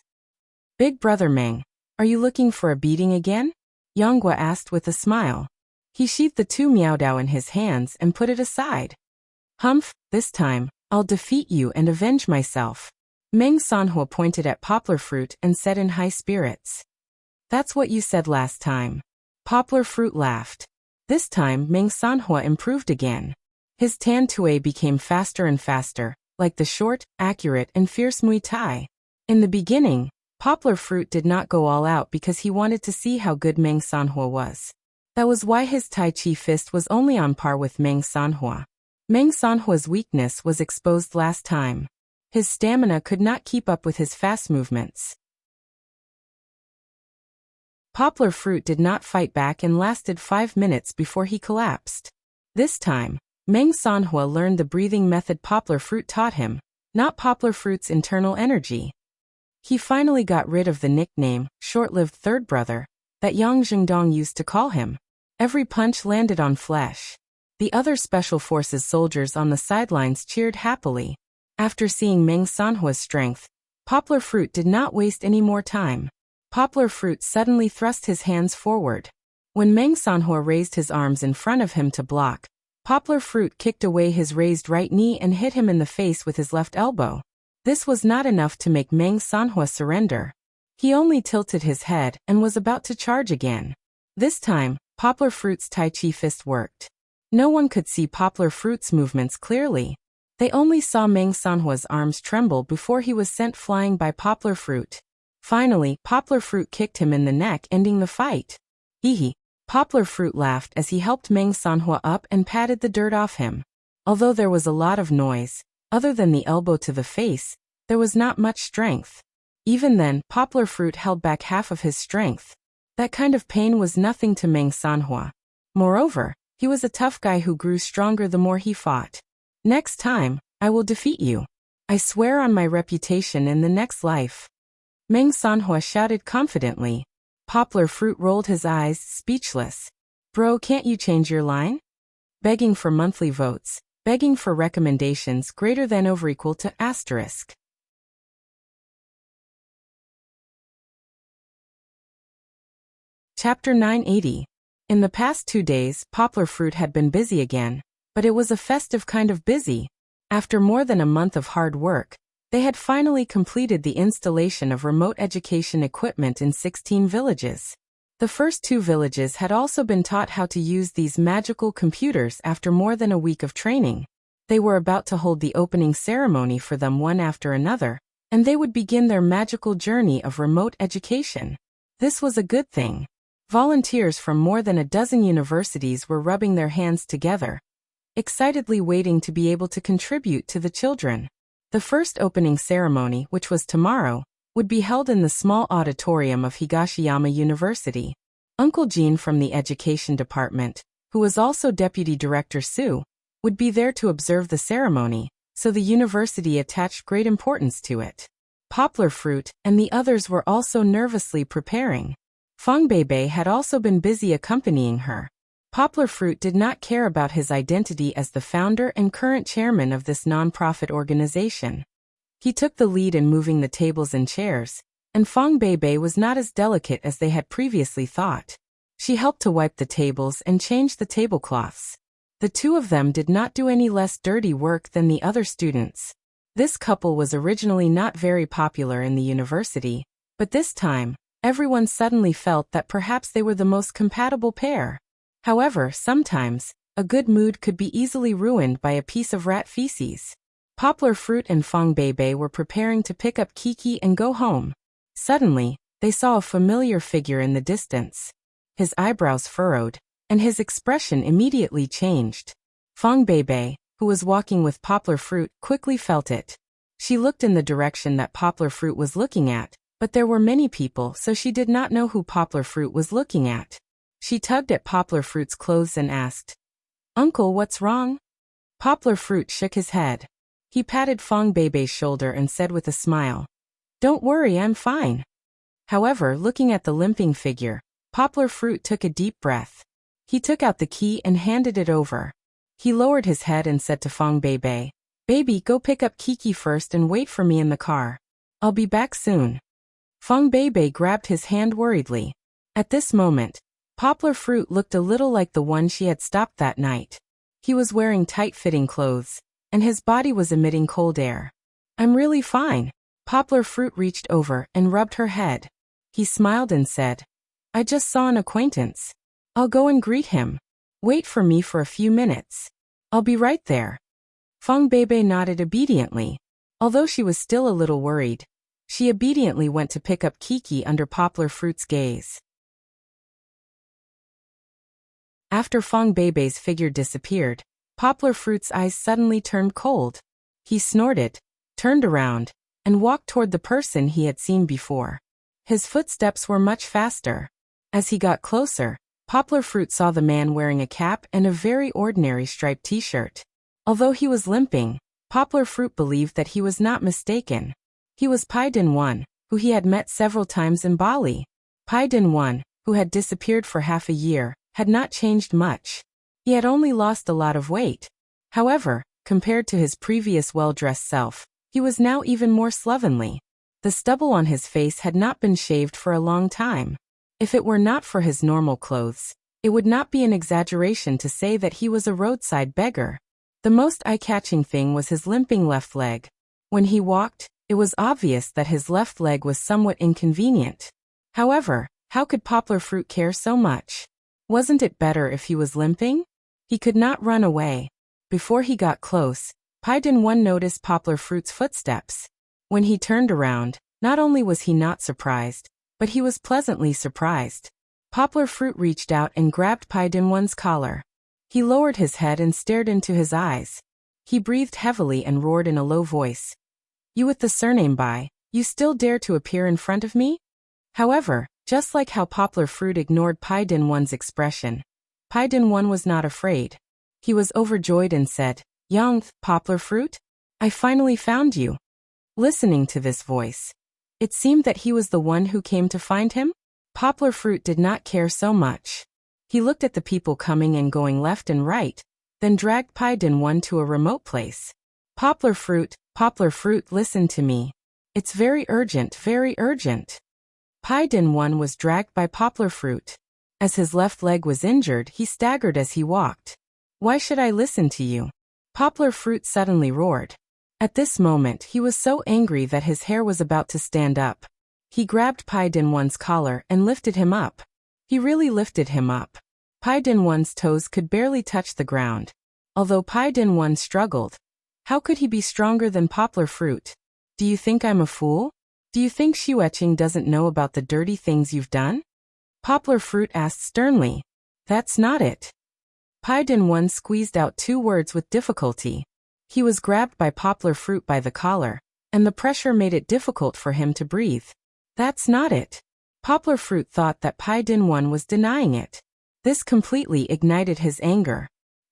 "Big brother Meng, are you looking for a beating again?" Yang Guo asked with a smile. He sheathed the 2 Miaodao in his hands and put it aside. "Humph, this time, I'll defeat you and avenge myself." Meng Sanhua pointed at Poplar Fruit and said in high spirits. "That's what you said last time." Poplar Fruit laughed. This time Meng Sanhua improved again. His Tan Tue became faster and faster, like the short, accurate and fierce Muay Thai. In the beginning, Poplar Fruit did not go all out because he wanted to see how good Meng Sanhua was. That was why his Tai Chi fist was only on par with Meng Sanhua. Meng Sanhua's weakness was exposed last time. His stamina could not keep up with his fast movements. Poplar Fruit did not fight back and lasted 5 minutes before he collapsed. This time, Meng Sanhua learned the breathing method Poplar Fruit taught him, not Poplar Fruit's internal energy. He finally got rid of the nickname, short-lived third brother, that Yang Zhengdong used to call him. Every punch landed on flesh. The other Special Forces soldiers on the sidelines cheered happily. After seeing Meng Sanhua's strength, Poplar Fruit did not waste any more time. Poplar Fruit suddenly thrust his hands forward. When Meng Sanhua raised his arms in front of him to block, Poplar Fruit kicked away his raised right knee and hit him in the face with his left elbow. This was not enough to make Meng Sanhua surrender. He only tilted his head and was about to charge again. This time, Poplar Fruit's Tai Chi fist worked. No one could see Poplar Fruit's movements clearly. They only saw Meng Sanhua's arms tremble before he was sent flying by Poplar Fruit. Finally, Poplar Fruit kicked him in the neck, ending the fight. Hee. Poplar Fruit laughed as he helped Meng Sanhua up and patted the dirt off him. Although there was a lot of noise, other than the elbow to the face, there was not much strength. Even then, Poplar Fruit held back half of his strength. That kind of pain was nothing to Meng Sanhua. Moreover, he was a tough guy who grew stronger the more he fought. Next time, I will defeat you. I swear on my reputation in the next life. Meng Sanhua shouted confidently. Poplar Fruit rolled his eyes, speechless. Bro, can't you change your line? Begging for monthly votes. Begging for recommendations greater than or equal to asterisk. Chapter 980. In the past 2 days, Poplar Fruit had been busy again, but it was a festive kind of busy. After more than a month of hard work, they had finally completed the installation of remote education equipment in 16 villages. The first 2 villages had also been taught how to use these magical computers after more than a week of training. They were about to hold the opening ceremony for them one after another, and they would begin their magical journey of remote education. This was a good thing. Volunteers from more than a dozen universities were rubbing their hands together, excitedly waiting to be able to contribute to the children. The first opening ceremony, which was tomorrow, would be held in the small auditorium of Higashiyama University. Uncle Jean from the Education Department, who was also Deputy Director Sue, would be there to observe the ceremony, so the university attached great importance to it. Poplar Fruit and the others were also nervously preparing. Feng Beibei had also been busy accompanying her. Poplar Fruit did not care about his identity as the founder and current chairman of this non-profit organization. He took the lead in moving the tables and chairs, and Feng Beibei was not as delicate as they had previously thought. She helped to wipe the tables and change the tablecloths. The 2 of them did not do any less dirty work than the other students. This couple was originally not very popular in the university, but this time, everyone suddenly felt that perhaps they were the most compatible pair. However, sometimes, a good mood could be easily ruined by a piece of rat feces. Poplar Fruit and Feng Beibei were preparing to pick up Kiki and go home. Suddenly, they saw a familiar figure in the distance. His eyebrows furrowed, and his expression immediately changed. Feng Beibei, who was walking with Poplar Fruit, quickly felt it. She looked in the direction that Poplar Fruit was looking at, but there were many people, so she did not know who Poplar Fruit was looking at. She tugged at Poplar Fruit's clothes and asked, "Uncle, what's wrong?" Poplar Fruit shook his head. He patted Feng Beibei's shoulder and said with a smile, "Don't worry, I'm fine." However, looking at the limping figure, Poplar Fruit took a deep breath. He took out the key and handed it over. He lowered his head and said to Feng Beibei, "Baby, go pick up Kiki first and wait for me in the car. I'll be back soon." Feng Beibei grabbed his hand worriedly. At this moment, Poplar Fruit looked a little like the one she had stopped that night. He was wearing tight-fitting clothes, and his body was emitting cold air. "I'm really fine." Poplar Fruit reached over and rubbed her head. He smiled and said, "I just saw an acquaintance. I'll go and greet him. Wait for me for a few minutes. I'll be right there." Feng Beibei nodded obediently. Although she was still a little worried, she obediently went to pick up Kiki under Poplar Fruit's gaze. After Feng Beibei's figure disappeared, Poplar Fruit's eyes suddenly turned cold. He snorted, turned around, and walked toward the person he had seen before. His footsteps were much faster. As he got closer, Poplar Fruit saw the man wearing a cap and a very ordinary striped t-shirt. Although he was limping, Poplar Fruit believed that he was not mistaken. He was Pai Din-Wan, who he had met several times in Bali. Pai Din-Wan, who had disappeared for half a year, had not changed much. He had only lost a lot of weight. However, compared to his previous well-dressed self, he was now even more slovenly. The stubble on his face had not been shaved for a long time. If it were not for his normal clothes, it would not be an exaggeration to say that he was a roadside beggar. The most eye-catching thing was his limping left leg. When he walked, it was obvious that his left leg was somewhat inconvenient. However, how could Poplar Fruit care so much? Wasn't it better if he was limping? He could not run away. Before he got close, Pai Din-Wan noticed Poplar Fruit's footsteps. When he turned around, not only was he not surprised, but he was pleasantly surprised. Poplar Fruit reached out and grabbed Pai Din-Wan's collar. He lowered his head and stared into his eyes. He breathed heavily and roared in a low voice, "You with the surname Bai, You still dare to appear in front of me? However, just like how Poplar Fruit ignored Pai Din-won's expression, Pai Din-won was not afraid. He was overjoyed and said, "Young Poplar Fruit, I finally found you." Listening to this voice, it seemed that he was the one who came to find him. Poplar Fruit did not care so much. He looked at the people coming and going left and right, then dragged Pai Din-won to a remote place. Poplar Fruit, listen to me. It's very urgent, very urgent." Pai Din-won was dragged by Poplar Fruit. As his left leg was injured, he staggered as he walked. "Why should I listen to you?" Poplar Fruit suddenly roared. At this moment, he was so angry that his hair was about to stand up. He grabbed Pai Din-won's collar and lifted him up. He really lifted him up. Pai Din-won's toes could barely touch the ground. Although Pai Din-won struggled, how could he be stronger than Poplar Fruit? "Do you think I'm a fool? Do you think Xueqing doesn't know about the dirty things you've done?" Poplar Fruit asked sternly. "That's not it." Pai Din-won squeezed out 2 words with difficulty. He was grabbed by Poplar Fruit by the collar, and the pressure made it difficult for him to breathe. "That's not it." Poplar Fruit thought that Pai Din-won was denying it. This completely ignited his anger.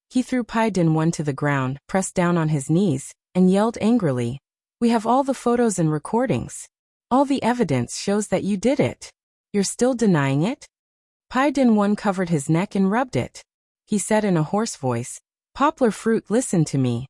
He threw Pai Din-won to the ground, pressed down on his knees, and yelled angrily, "We have all the photos and recordings. All the evidence shows that you did it. You're still denying it?" Pai Din-won covered his neck and rubbed it. He said in a hoarse voice, "Poplar Fruit, listen to me.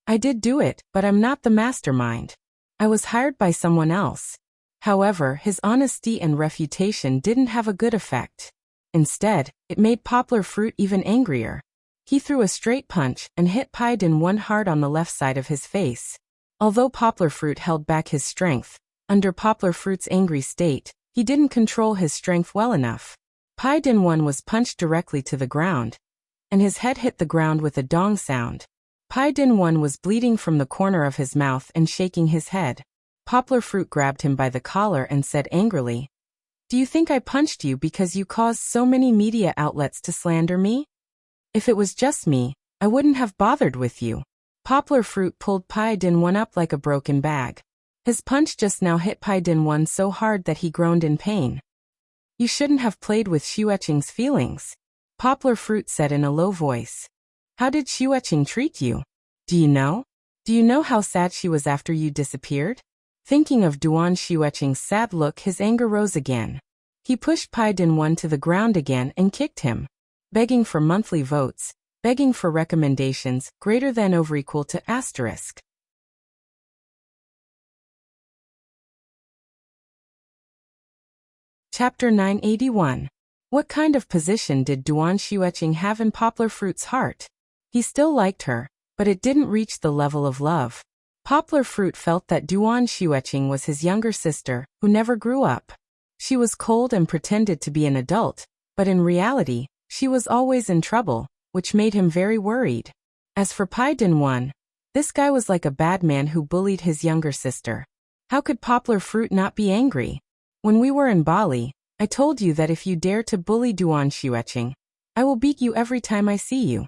I did do it, but I'm not the mastermind. I was hired by someone else." However, his honesty and refutation didn't have a good effect. Instead, it made Poplar Fruit even angrier. He threw a straight punch and hit Pai Din-won hard on the left side of his face. Although Poplar Fruit held back his strength, under Poplar Fruit's angry state, he didn't control his strength well enough. Pai Din-won was punched directly to the ground, and his head hit the ground with a dong sound. Pai Din-won was bleeding from the corner of his mouth and shaking his head. Poplar Fruit grabbed him by the collar and said angrily, "Do you think I punched you because you caused so many media outlets to slander me? If it was just me, I wouldn't have bothered with you." Poplar Fruit pulled Pai Din-won up like a broken bag. His punch just now hit Pai Din-won so hard that he groaned in pain. "You shouldn't have played with Xueqing's feelings," Poplar Fruit said in a low voice. "How did Xueqing treat you? Do you know? Do you know how sad she was after you disappeared?" Thinking of Duan Xueqing's sad look, his anger rose again. He pushed Pai Din-won to the ground again and kicked him, begging for monthly votes, begging for recommendations greater than or equal to *. Chapter 981. What kind of position did Duan Xueqing have in Poplar Fruit's heart? He still liked her, but it didn't reach the level of love. Poplar Fruit felt that Duan Xueqing was his younger sister, who never grew up. She was cold and pretended to be an adult, but in reality, she was always in trouble, which made him very worried. As for Pai Din-won, this guy was like a bad man who bullied his younger sister. How could Poplar Fruit not be angry? When we were in Bali, I told you that if you dare to bully Duan Xueqing, I will beat you every time I see you.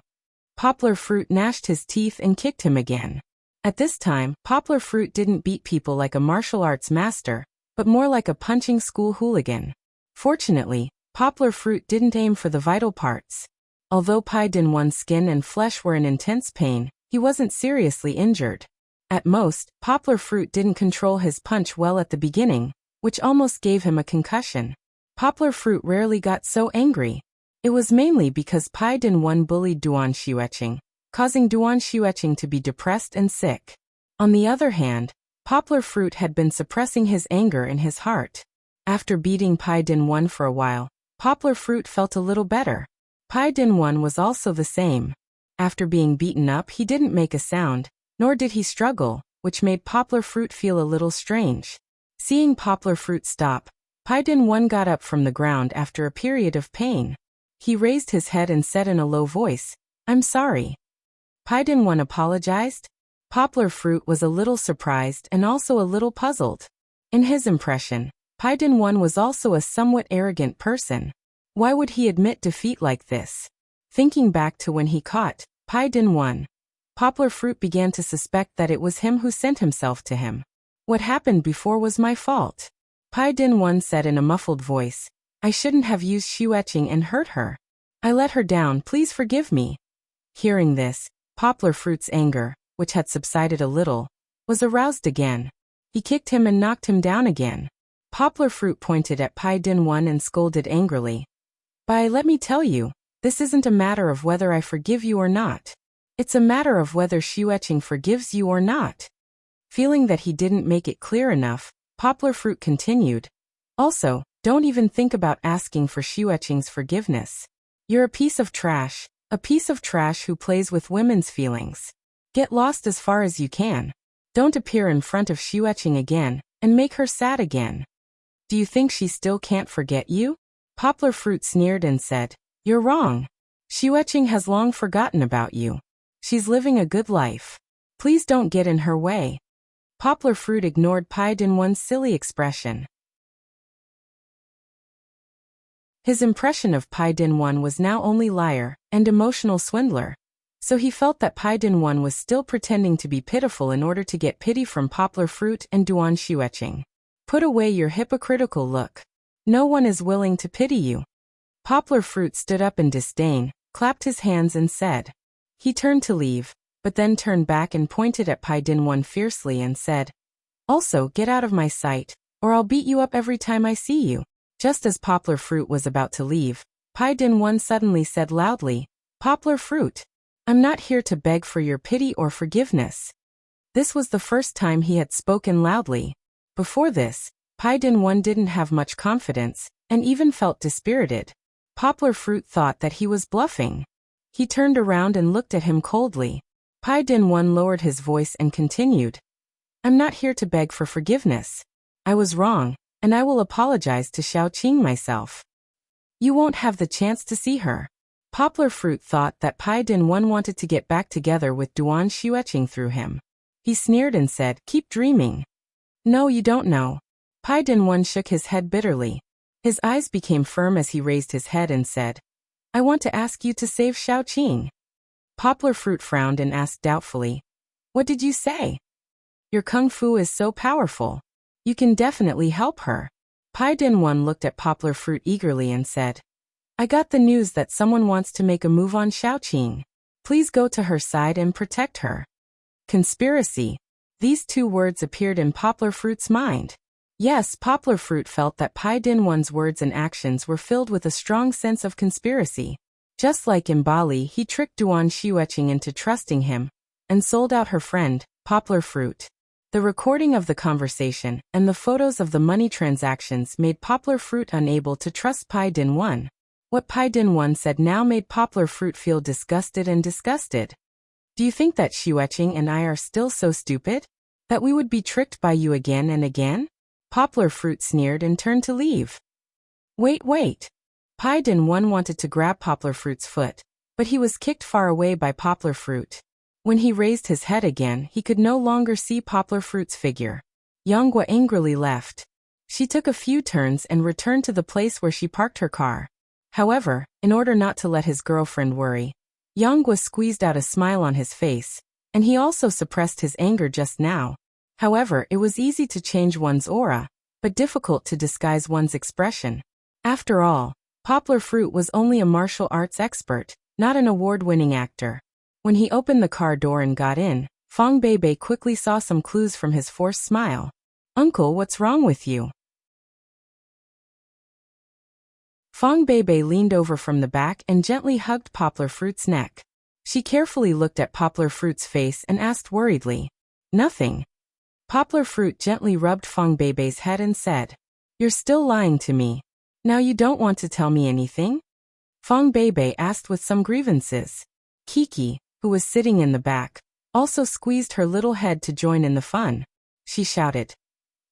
Poplar Fruit gnashed his teeth and kicked him again. At this time, Poplar Fruit didn't beat people like a martial arts master, but more like a punching school hooligan. Fortunately, Poplar Fruit didn't aim for the vital parts. Although Pai Din-won's skin and flesh were in intense pain, he wasn't seriously injured. At most, Poplar Fruit didn't control his punch well at the beginning, which almost gave him a concussion. Poplar Fruit rarely got so angry. It was mainly because Pai Din-won bullied Duan Xueqing, causing Duan Xueqing to be depressed and sick. On the other hand, Poplar Fruit had been suppressing his anger in his heart. After beating Pai Din-won for a while, Poplar Fruit felt a little better. Pai Din-won was also the same. After being beaten up, he didn't make a sound, nor did he struggle, which made Poplar Fruit feel a little strange. Seeing Poplar Fruit stop, Pai Din-won got up from the ground after a period of pain. He raised his head and said in a low voice, "I'm sorry." Pai Din-won apologized. Poplar Fruit was a little surprised and also a little puzzled. In his impression, Pai Din-won was also a somewhat arrogant person. Why would he admit defeat like this? Thinking back to when he caught Pai Din-won, Poplar Fruit began to suspect that it was him who sent himself to him. What happened before was my fault. Pai Din One said in a muffled voice. I shouldn't have used shoe etching and hurt her. I let her down, please forgive me. Hearing this, Poplar Fruit's anger, which had subsided a little, was aroused again. He kicked him and knocked him down again. Poplar Fruit pointed at Pai Din One and scolded angrily. Let me tell you, this isn't a matter of whether I forgive you or not. It's a matter of whether shoe etching forgives you or not. Feeling that he didn't make it clear enough, Poplar Fruit continued. Also, don't even think about asking for shoe etching's forgiveness. You're a piece of trash who plays with women's feelings. Get lost as far as you can. Don't appear in front of shoe etching again, and make her sad again. Do you think she still can't forget you? Poplar Fruit sneered and said, You're wrong. Shoe etching has long forgotten about you. She's living a good life. Please don't get in her way. Poplar Fruit ignored Pai Din One's silly expression. His impression of Pai Din One was now only liar and emotional swindler. So he felt that Pai Din One was still pretending to be pitiful in order to get pity from Poplar Fruit and Duan shoe etching. Put away your hypocritical look. No one is willing to pity you. Poplar Fruit stood up in disdain, clapped his hands and said. He turned to leave, but then turned back and pointed at Pai Din One fiercely and said, Also, get out of my sight, or I'll beat you up every time I see you. Just as Poplar Fruit was about to leave, Pai Din One suddenly said loudly, Poplar Fruit, I'm not here to beg for your pity or forgiveness. This was the first time he had spoken loudly. Before this, Pai Din One didn't have much confidence, and even felt dispirited. Poplar Fruit thought that he was bluffing. He turned around and looked at him coldly. Pai Din One lowered his voice and continued. I'm not here to beg for forgiveness. I was wrong, and I will apologize to Xiao Qing myself. You won't have the chance to see her. Poplar Fruit thought that Pai Din One wanted to get back together with Duan shoe etching through him. He sneered and said, Keep dreaming. No, you don't know. Pai Din One shook his head bitterly. His eyes became firm as he raised his head and said, I want to ask you to save Xiao Qing. Poplar Fruit frowned and asked doubtfully, What did you say? Your kung fu is so powerful. You can definitely help her. Pai Din One looked at Poplar Fruit eagerly and said, I got the news that someone wants to make a move on Xiao Qing. Please go to her side and protect her. Conspiracy. These two words appeared in Poplar Fruit's mind. Yes, Poplar Fruit felt that Pai Din One's words and actions were filled with a strong sense of conspiracy. Just like in Bali, he tricked Duan shoe etching into trusting him, and sold out her friend, Poplar Fruit. The recording of the conversation and the photos of the money transactions made Poplar Fruit unable to trust Pai Din One. What Pai Din One said now made Poplar Fruit feel disgusted and disgusted. Do you think that shoe etching and I are still so stupid? That we would be tricked by you again and again? Poplar Fruit sneered and turned to leave. Wait. Pai Din One wanted to grab Poplar Fruit's foot, but he was kicked far away by Poplar Fruit. When he raised his head again, he could no longer see Poplar Fruit's figure. Yanghua angrily left. She took a few turns and returned to the place where she parked her car. However, in order not to let his girlfriend worry, Yanghua squeezed out a smile on his face, and he also suppressed his anger just now. However, it was easy to change one's aura, but difficult to disguise one's expression. After all, Poplar Fruit was only a martial arts expert, not an award-winning actor. When he opened the car door and got in, Fong Beibei quickly saw some clues from his forced smile. Uncle, what's wrong with you? Fong Beibei leaned over from the back and gently hugged Poplar Fruit's neck. She carefully looked at Poplar Fruit's face and asked worriedly, Nothing. Poplar Fruit gently rubbed Fong Beibei's head and said, You're still lying to me. Now you don't want to tell me anything? Fong Beibei asked with some grievances. Kiki, who was sitting in the back, also squeezed her little head to join in the fun. She shouted,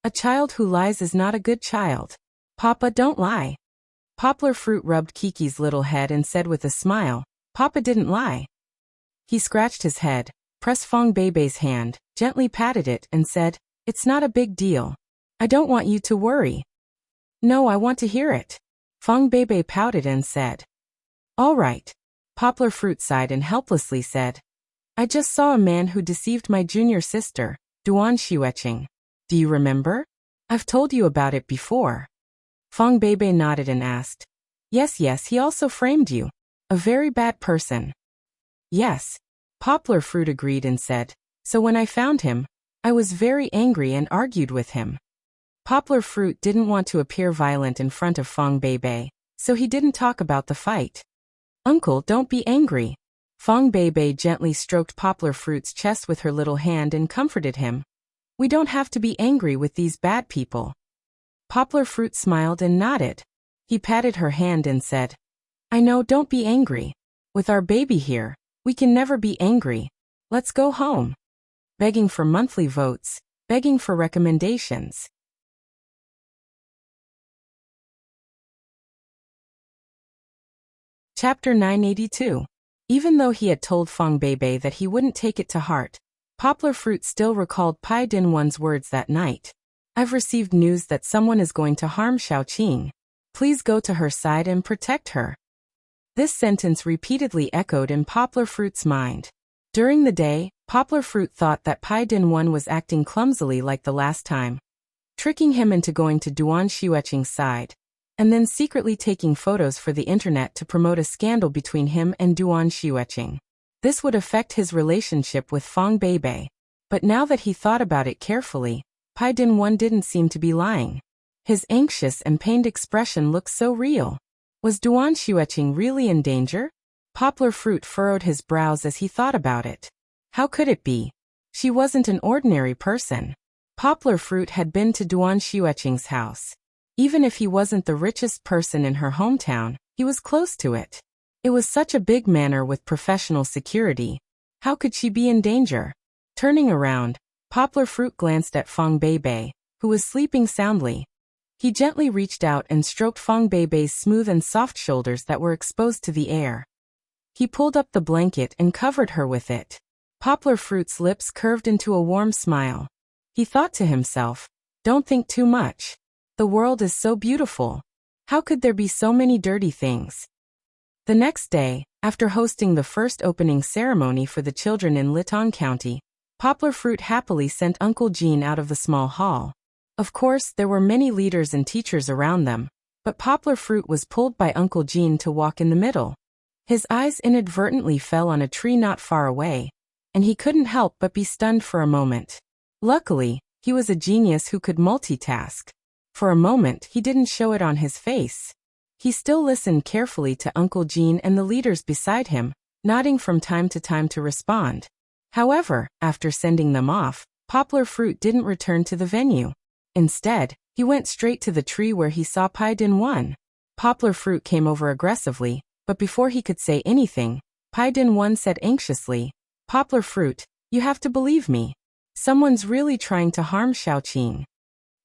A child who lies is not a good child. Papa, don't lie. Poplar Fruit rubbed Kiki's little head and said with a smile, Papa didn't lie. He scratched his head, pressed Fong Beibei's hand, gently patted it and said, It's not a big deal. I don't want you to worry. No, I want to hear it. Fong Beibei pouted and said, All right. Poplar Fruit sighed and helplessly said, I just saw a man who deceived my junior sister, Duan Xiueqing. Do you remember? I've told you about it before. Fang Beibei nodded and asked. Yes, he also framed you. A very bad person. Yes. Poplar Fruit agreed and said, so when I found him, I was very angry and argued with him. Poplar Fruit didn't want to appear violent in front of Fang Beibei, so he didn't talk about the fight. Uncle, don't be angry. Fang Beibei gently stroked Poplar Fruit's chest with her little hand and comforted him. We don't have to be angry with these bad people. Poplar Fruit smiled and nodded. He patted her hand and said, I know, don't be angry. With our baby here, we can never be angry. Let's go home. Begging for monthly votes, begging for recommendations. Chapter 982. Even though he had told Fang Beibei that he wouldn't take it to heart, Poplar Fruit still recalled Pai Dinwan's words that night. I've received news that someone is going to harm Xiaoqing. Please go to her side and protect her. This sentence repeatedly echoed in Poplar Fruit's mind. During the day, Poplar Fruit thought that Pai Dinwan was acting clumsily like the last time, tricking him into going to Duan Xiueqing's side, and then secretly taking photos for the internet to promote a scandal between him and Duan Xiueqing. This would affect his relationship with Fang Beibei. But now that he thought about it carefully, Pai Dinwan didn't seem to be lying. His anxious and pained expression looked so real. Was Duan Xiueqing really in danger? Poplar Fruit furrowed his brows as he thought about it. How could it be? She wasn't an ordinary person. Poplar Fruit had been to Duan Xiueqing's house. Even if he wasn't the richest person in her hometown, he was close to it. It was such a big manor with professional security. How could she be in danger? Turning around, Poplar Fruit glanced at Fang Beibei, who was sleeping soundly. He gently reached out and stroked Fang Beibei's smooth and soft shoulders that were exposed to the air. He pulled up the blanket and covered her with it. Poplar Fruit's lips curved into a warm smile. He thought to himself, don't think too much. The world is so beautiful. How could there be so many dirty things? The next day, after hosting the first opening ceremony for the children in Litong County, Poplar Fruit happily sent Uncle Jean out of the small hall. Of course, there were many leaders and teachers around them, but Poplar Fruit was pulled by Uncle Jean to walk in the middle. His eyes inadvertently fell on a tree not far away, and he couldn't help but be stunned for a moment. Luckily, he was a genius who could multitask. For a moment, he didn't show it on his face. He still listened carefully to Uncle Jean and the leaders beside him, nodding from time to time to respond. However, after sending them off, Poplar Fruit didn't return to the venue. Instead, he went straight to the tree where he saw Pai Dinwan. Poplar Fruit came over aggressively, but before he could say anything, Pai Dinwan said anxiously, Poplar Fruit, you have to believe me. Someone's really trying to harm Xiaoqing.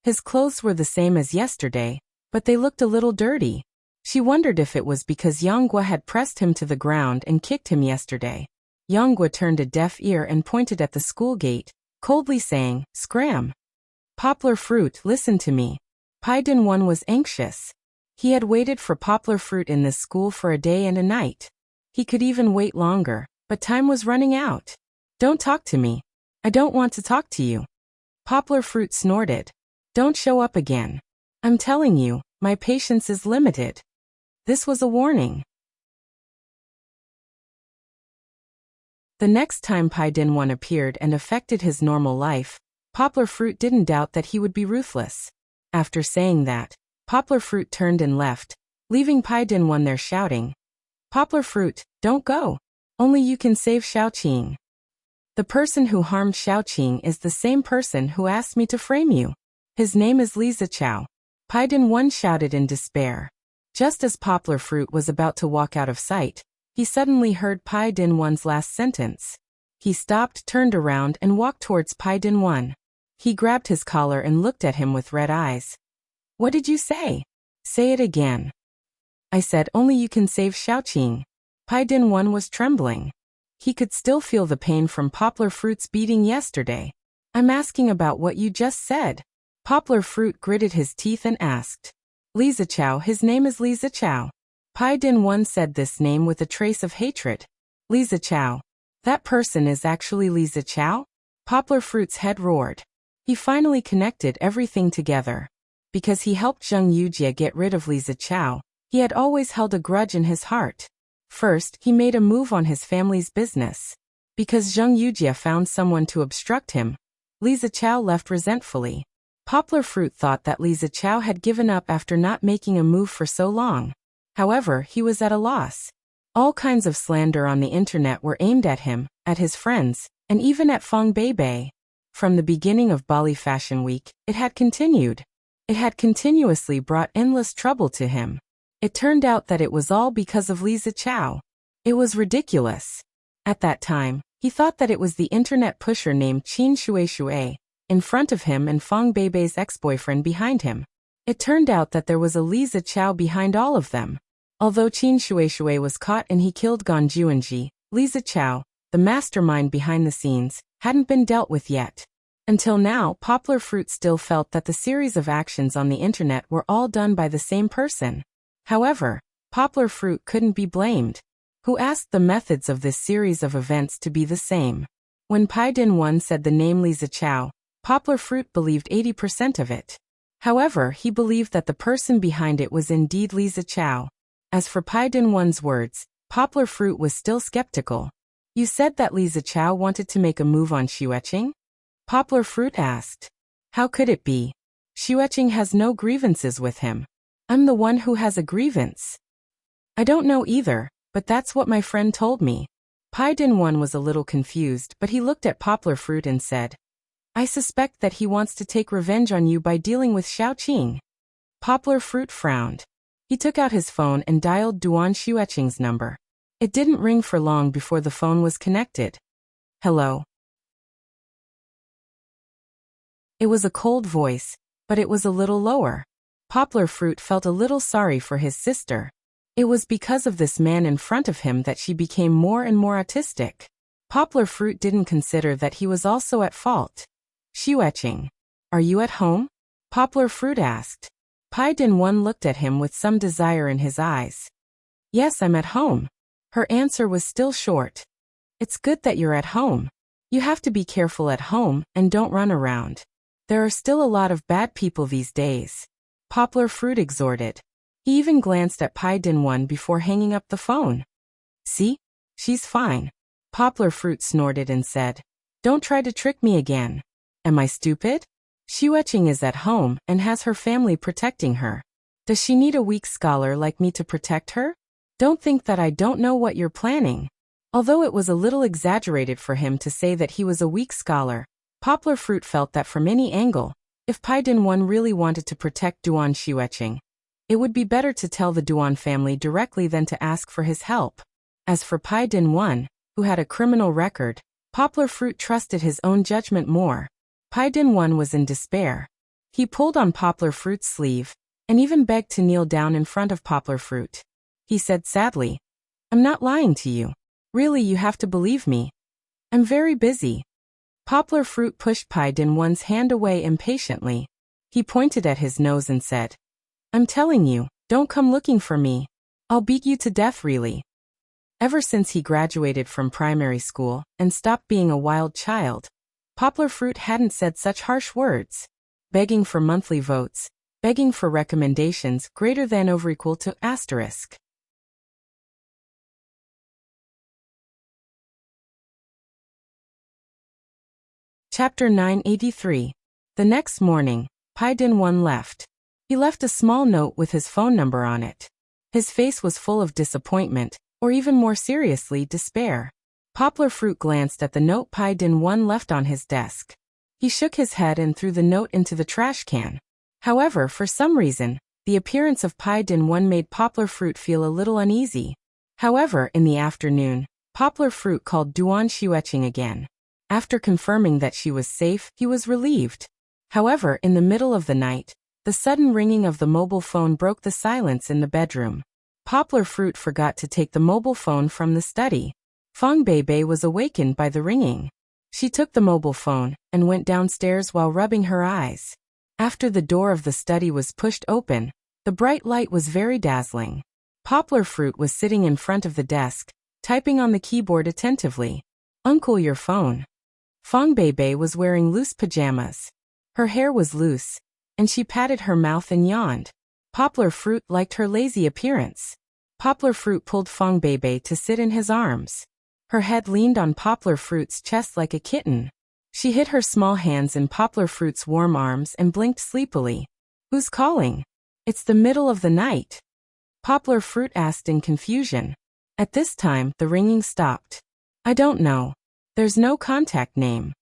His clothes were the same as yesterday, but they looked a little dirty. She wondered if it was because Yanggua had pressed him to the ground and kicked him yesterday. Yanggua turned a deaf ear and pointed at the school gate, coldly saying, Scram. Poplar Fruit, listen to me. Pai Dinwan was anxious. He had waited for Poplar Fruit in this school for a day and a night. He could even wait longer, but time was running out. Don't talk to me. I don't want to talk to you. Poplar Fruit snorted. Don't show up again. I'm telling you, my patience is limited. This was a warning. The next time Pai Dinwan appeared and affected his normal life, Poplar Fruit didn't doubt that he would be ruthless. After saying that, Poplar Fruit turned and left, leaving Pai Dinwan there shouting, Poplar Fruit, don't go. Only you can save Xiaoqing. The person who harmed Xiaoqing is the same person who asked me to frame you. His name is Li Zichao. Pai Dinwan shouted in despair. Just as Poplar Fruit was about to walk out of sight, he suddenly heard Pai Dinwan's last sentence. He stopped, turned around, and walked towards Pai Dinwan. He grabbed his collar and looked at him with red eyes. What did you say? Say it again. I said only you can save Xiaoqing. Pai Dinwan was trembling. He could still feel the pain from Poplar Fruit's beating yesterday. I'm asking about what you just said. Poplar Fruit gritted his teeth and asked. Li Zichao, his name is Li Zichao. Pai Dinwan said this name with a trace of hatred. Li Zichao. That person is actually Li Zichao? Poplar Fruit's head roared. He finally connected everything together. Because he helped Zheng Yujie get rid of Li Zichao, he had always held a grudge in his heart. First, he made a move on his family's business. Because Zheng Yujie found someone to obstruct him, Li Zichao left resentfully. Poplar Fruit thought that Li Zichao had given up after not making a move for so long. However, he was at a loss. All kinds of slander on the internet were aimed at him, at his friends, and even at Fang Beibei. From the beginning of Bali Fashion Week, it had continued. It had continuously brought endless trouble to him. It turned out that it was all because of Li Zichao. It was ridiculous. At that time, he thought that it was the internet pusher named Qin Shuei in front of him and Fang Beibei's ex-boyfriend behind him. It turned out that there was a Li Zichao behind all of them. Although Qin Shuei was caught and he killed Gan Juanji, Li Zichao, the mastermind behind the scenes, hadn't been dealt with yet. Until now, Poplar Fruit still felt that the series of actions on the internet were all done by the same person. However, Poplar Fruit couldn't be blamed. Who asked the methods of this series of events to be the same? When Pai Dinwan said the name Li Zichao, Poplar Fruit believed 80% of it. However, he believed that the person behind it was indeed Li Zichao. As for Pai Dinwan's words, Poplar Fruit was still skeptical. You said that Li Zichao wanted to make a move on Xueqing? Poplar Fruit asked. How could it be? Xueqing has no grievances with him. I'm the one who has a grievance. I don't know either, but that's what my friend told me. Pai Dinwan was a little confused, but he looked at Poplar Fruit and said, I suspect that he wants to take revenge on you by dealing with Xiaoqing. Poplar Fruit frowned. He took out his phone and dialed Duan Xueqing's number. It didn't ring for long before the phone was connected. Hello. It was a cold voice, but it was a little lower. Poplar Fruit felt a little sorry for his sister. It was because of this man in front of him that she became more and more autistic. Poplar Fruit didn't consider that he was also at fault. Xueqing, are you at home? Poplar Fruit asked. Pai Dinwan looked at him with some desire in his eyes. Yes, I'm at home. Her answer was still short. It's good that you're at home. You have to be careful at home and don't run around. There are still a lot of bad people these days. Poplar Fruit exhorted. He even glanced at Pai Dinwan before hanging up the phone. See? She's fine. Poplar Fruit snorted and said, Don't try to trick me again. Am I stupid? Xueqing is at home and has her family protecting her. Does she need a weak scholar like me to protect her? Don't think that I don't know what you're planning. Although it was a little exaggerated for him to say that he was a weak scholar, Poplar Fruit felt that from any angle, if Pai Dinwan really wanted to protect Duan Xueqing, it would be better to tell the Duan family directly than to ask for his help. As for Pai Dinwan, who had a criminal record, Poplar Fruit trusted his own judgment more. Pai Dinwan was in despair. He pulled on Poplar Fruit's sleeve, and even begged to kneel down in front of Poplar Fruit. He said sadly, I'm not lying to you. Really, you have to believe me. I'm very busy. Poplar Fruit pushed Pai Dinwan's hand away impatiently. He pointed at his nose and said, I'm telling you, don't come looking for me. I'll beat you to death really. Ever since he graduated from primary school and stopped being a wild child, Poplar Fruit hadn't said such harsh words. Begging for monthly votes, begging for recommendations greater than or equal to asterisk. Chapter 983. The next morning, Pai Dinwan left. He left a small note with his phone number on it. His face was full of disappointment, or even more seriously, despair. Poplar Fruit glanced at the note Pai Dinwan left on his desk. He shook his head and threw the note into the trash can. However, for some reason, the appearance of Pai Dinwan made Poplar Fruit feel a little uneasy. However, in the afternoon, Poplar Fruit called Duan Xueqing again. After confirming that she was safe, he was relieved. However, in the middle of the night, the sudden ringing of the mobile phone broke the silence in the bedroom. Poplar Fruit forgot to take the mobile phone from the study. Fang Beibei was awakened by the ringing. She took the mobile phone and went downstairs while rubbing her eyes. After the door of the study was pushed open, the bright light was very dazzling. Poplar Fruit was sitting in front of the desk, typing on the keyboard attentively. Uncle, your phone. Fong Beibei was wearing loose pajamas. Her hair was loose, and she patted her mouth and yawned. Poplar Fruit liked her lazy appearance. Poplar Fruit pulled Fong Beibei to sit in his arms. Her head leaned on Poplar Fruit's chest like a kitten. She hid her small hands in Poplar Fruit's warm arms and blinked sleepily. Who's calling? It's the middle of the night. Poplar Fruit asked in confusion. At this time, the ringing stopped. I don't know. There's no contact name.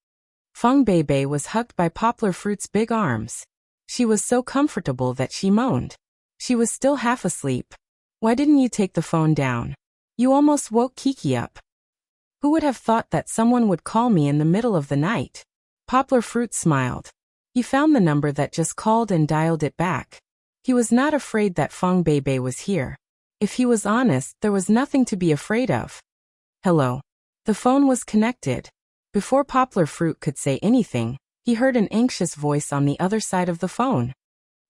Fong Beibei was hugged by Poplar Fruit's big arms. She was so comfortable that she moaned. She was still half asleep. Why didn't you take the phone down? You almost woke Kiki up. Who would have thought that someone would call me in the middle of the night? Poplar Fruit smiled. He found the number that just called and dialed it back. He was not afraid that Fong Beibei was here. If he was honest, there was nothing to be afraid of. Hello. The phone was connected. Before Poplar Fruit could say anything, he heard an anxious voice on the other side of the phone.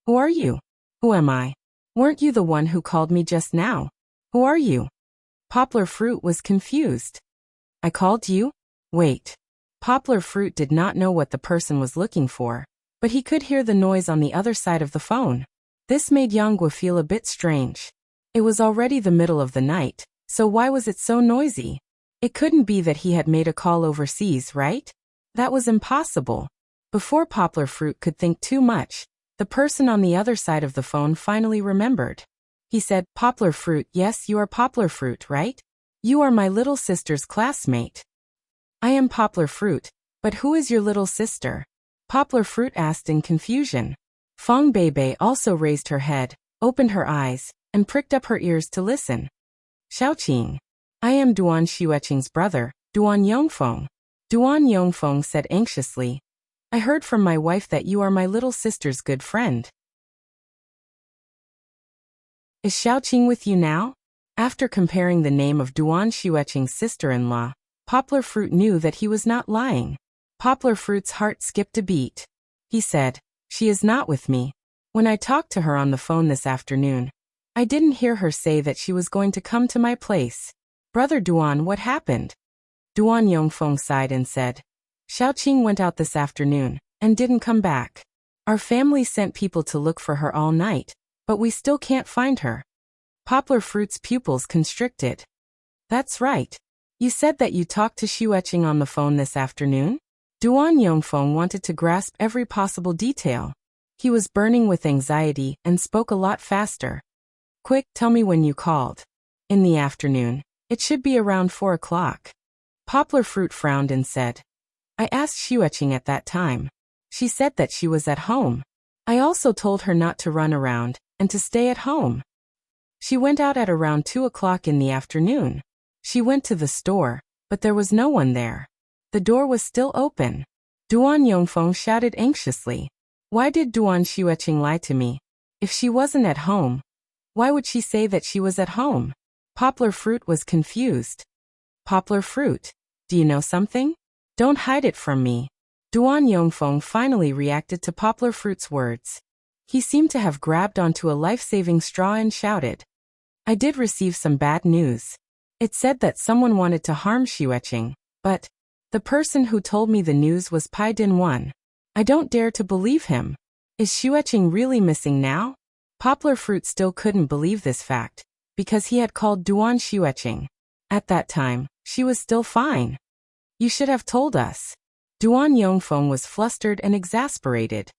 Who are you? Who am I? Weren't you the one who called me just now? Who are you? Poplar Fruit was confused. I called you? Wait. Poplar Fruit did not know what the person was looking for, but he could hear the noise on the other side of the phone. This made Yonggwa feel a bit strange. It was already the middle of the night, so why was it so noisy? It couldn't be that he had made a call overseas, right? That was impossible. Before Poplar Fruit could think too much, the person on the other side of the phone finally remembered. He said, Poplar Fruit, yes, you are Poplar Fruit, right? You are my little sister's classmate. I am Poplar Fruit, but who is your little sister? Poplar Fruit asked in confusion. Fong Beibei also raised her head, opened her eyes, and pricked up her ears to listen. Xiaoqing. I am Duan Xueqing's brother, Duan Yongfeng. Duan Yongfeng said anxiously. I heard from my wife that you are my little sister's good friend. Is Xiaoqing with you now? After comparing the name of Duan Xueqing's sister-in-law, Poplar Fruit knew that he was not lying. Poplar Fruit's heart skipped a beat. He said, she is not with me. When I talked to her on the phone this afternoon, I didn't hear her say that she was going to come to my place. Brother Duan, what happened? Duan Yongfeng sighed and said, Xiaoqing went out this afternoon, and didn't come back. Our family sent people to look for her all night, but we still can't find her. Poplar Fruit's pupils constricted. That's right. You said that you talked to Xueqing on the phone this afternoon? Duan Yongfeng wanted to grasp every possible detail. He was burning with anxiety and spoke a lot faster. Quick, tell me when you called. In the afternoon. It should be around 4 o'clock. Poplar Fruit frowned and said, I asked Xueqing at that time. She said that she was at home. I also told her not to run around, and to stay at home. She went out at around 2 o'clock in the afternoon. She went to the store, but there was no one there. The door was still open. Duan Yongfeng shouted anxiously. Why did Duan Xueqing lie to me? If she wasn't at home, why would she say that she was at home? Poplar Fruit was confused. Poplar Fruit, do you know something? Don't hide it from me. Duan Yongfeng finally reacted to Poplar Fruit's words. He seemed to have grabbed onto a life-saving straw and shouted. I did receive some bad news. It said that someone wanted to harm Xueqing, but the person who told me the news was Pai Dinwan. I don't dare to believe him. Is Xueqing really missing now? Poplar Fruit still couldn't believe this fact, because he had called Duan Xueqing. At that time, she was still fine. You should have told us. Duan Yongfeng was flustered and exasperated.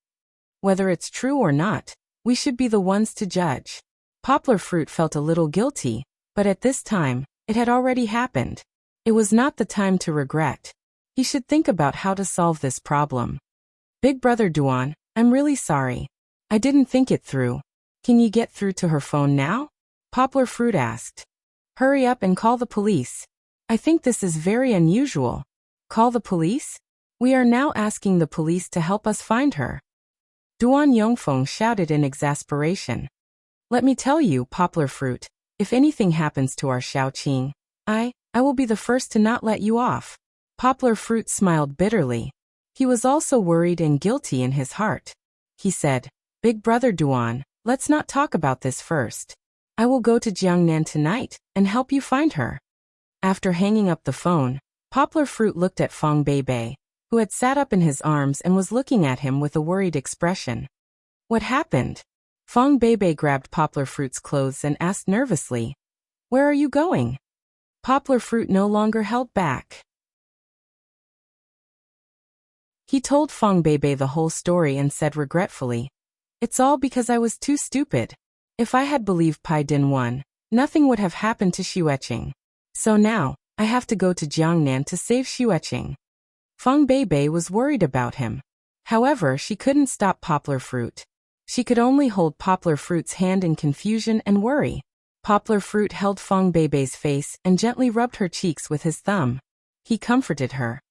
Whether it's true or not, we should be the ones to judge. Poplar Fruit felt a little guilty, but at this time, it had already happened. It was not the time to regret. He should think about how to solve this problem. Big brother Duan, I'm really sorry. I didn't think it through. Can you get through to her phone now? Poplar Fruit asked. Hurry up and call the police. I think this is very unusual. Call the police? We are now asking the police to help us find her. Duan Yongfeng shouted in exasperation. Let me tell you, Poplar Fruit, if anything happens to our Xiaoqing, I will be the first to not let you off. Poplar Fruit smiled bitterly. He was also worried and guilty in his heart. He said, Big brother Duan, let's not talk about this first. I will go to Jiangnan tonight and help you find her. After hanging up the phone, Poplar Fruit looked at Fong Beibei, who had sat up in his arms and was looking at him with a worried expression. What happened? Fong Beibei grabbed Poplar Fruit's clothes and asked nervously, "Where are you going?" Poplar Fruit no longer held back. He told Fong Beibei the whole story and said regretfully, "It's all because I was too stupid. If I had believed Pai Din won, nothing would have happened to Xueqing. So now, I have to go to Jiangnan to save Xueqing." Fong Beibei was worried about him. However, she couldn't stop Poplar Fruit. She could only hold Poplar Fruit's hand in confusion and worry. Poplar Fruit held Fong Beibei's face and gently rubbed her cheeks with his thumb. He comforted her.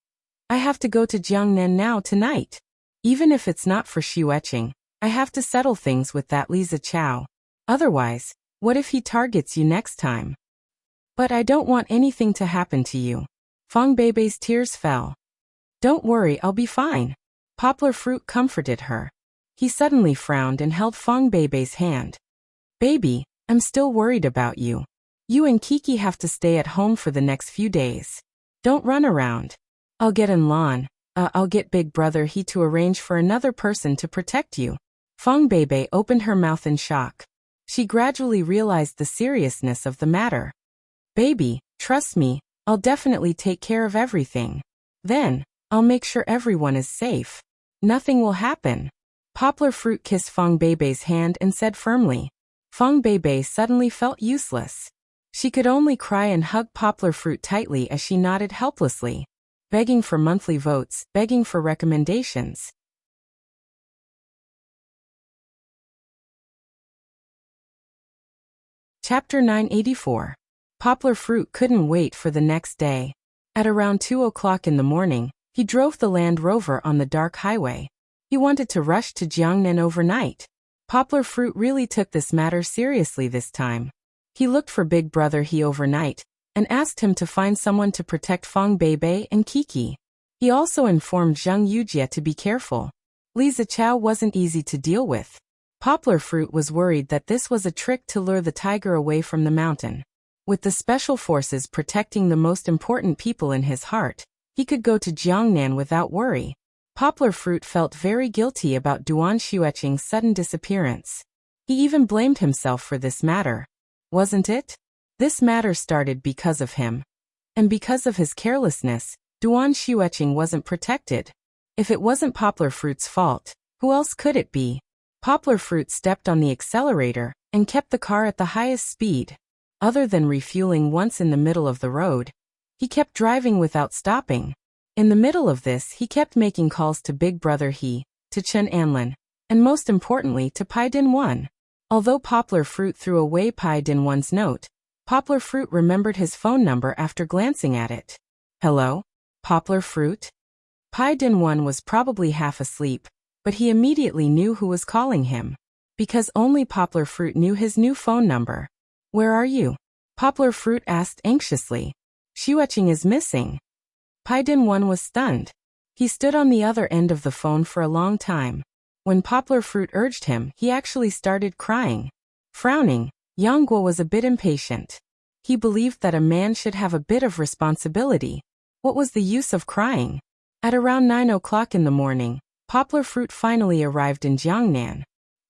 "I have to go to Jiangnan now tonight. Even if it's not for Xueqing, I have to settle things with that Li Zichao. Otherwise, what if he targets you next time? But I don't want anything to happen to you." Fong Beibei's tears fell. "Don't worry, I'll be fine." Poplar Fruit comforted her. He suddenly frowned and held Fong Beibei's hand. "Baby, I'm still worried about you. You and Kiki have to stay at home for the next few days. Don't run around. I'll get I'll get Big Brother He to arrange for another person to protect you." Fong Beibei opened her mouth in shock. She gradually realized the seriousness of the matter. "Baby, trust me, I'll definitely take care of everything. Then, I'll make sure everyone is safe. Nothing will happen." Poplar Fruit kissed Fong Beibei's hand and said firmly. Fong Beibei suddenly felt useless. She could only cry and hug Poplar Fruit tightly as she nodded helplessly, begging for monthly votes, begging for recommendations. Chapter 984. Poplar Fruit couldn't wait for the next day. At around 2 o'clock in the morning, he drove the Land Rover on the dark highway. He wanted to rush to Jiangnan overnight. Poplar Fruit really took this matter seriously this time. He looked for Big Brother He overnight, and asked him to find someone to protect Fong Beibei and Kiki. He also informed Zhang Yujie to be careful. Li Zichao wasn't easy to deal with. Poplar Fruit was worried that this was a trick to lure the tiger away from the mountain. With the special forces protecting the most important people in his heart, he could go to Jiangnan without worry. Poplar Fruit felt very guilty about Duan Xueqing's sudden disappearance. He even blamed himself for this matter. Wasn't it? This matter started because of him. And because of his carelessness, Duan Xueqing wasn't protected. If it wasn't Poplar Fruit's fault, who else could it be? Poplar Fruit stepped on the accelerator and kept the car at the highest speed. Other than refueling once in the middle of the road, he kept driving without stopping. In the middle of this, he kept making calls to Big Brother He, to Chen Anlin, and most importantly to Pai Din Wan. Although Poplar Fruit threw away Pai Din Wan's note, Poplar Fruit remembered his phone number after glancing at it. "Hello? Poplar Fruit?" Pai Din Wan was probably half asleep, but he immediately knew who was calling him. Because only Poplar Fruit knew his new phone number. "Where are you?" Poplar Fruit asked anxiously. "Xueqing is missing." Pai Din Wan was stunned. He stood on the other end of the phone for a long time. When Poplar Fruit urged him, he actually started crying. Frowning, Yang Guo was a bit impatient. He believed that a man should have a bit of responsibility. What was the use of crying? At around 9 o'clock in the morning, Poplar Fruit finally arrived in Jiangnan.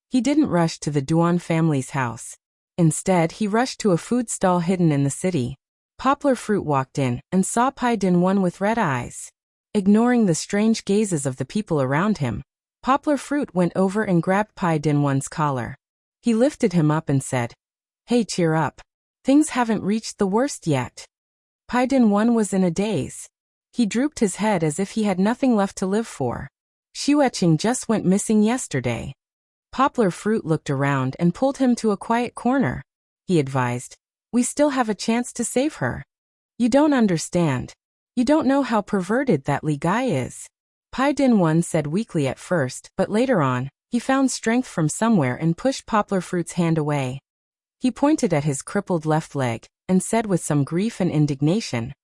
He didn't rush to the Duan family's house. Instead, he rushed to a food stall hidden in the city. Poplar Fruit walked in and saw Pai Din Wan with red eyes. Ignoring the strange gazes of the people around him, Poplar Fruit went over and grabbed Pai Din Wan's collar. He lifted him up and said, "Hey, cheer up. Things haven't reached the worst yet." Pai Din Wan was in a daze. He drooped his head as if he had nothing left to live for. "Xueqing just went missing yesterday." Poplar Fruit looked around and pulled him to a quiet corner. He advised, "We still have a chance to save her. You don't understand. You don't know how perverted that Li guy is." Pai Din Wan said weakly at first, but later on, he found strength from somewhere and pushed Poplar Fruit's hand away. He pointed at his crippled left leg and said with some grief and indignation,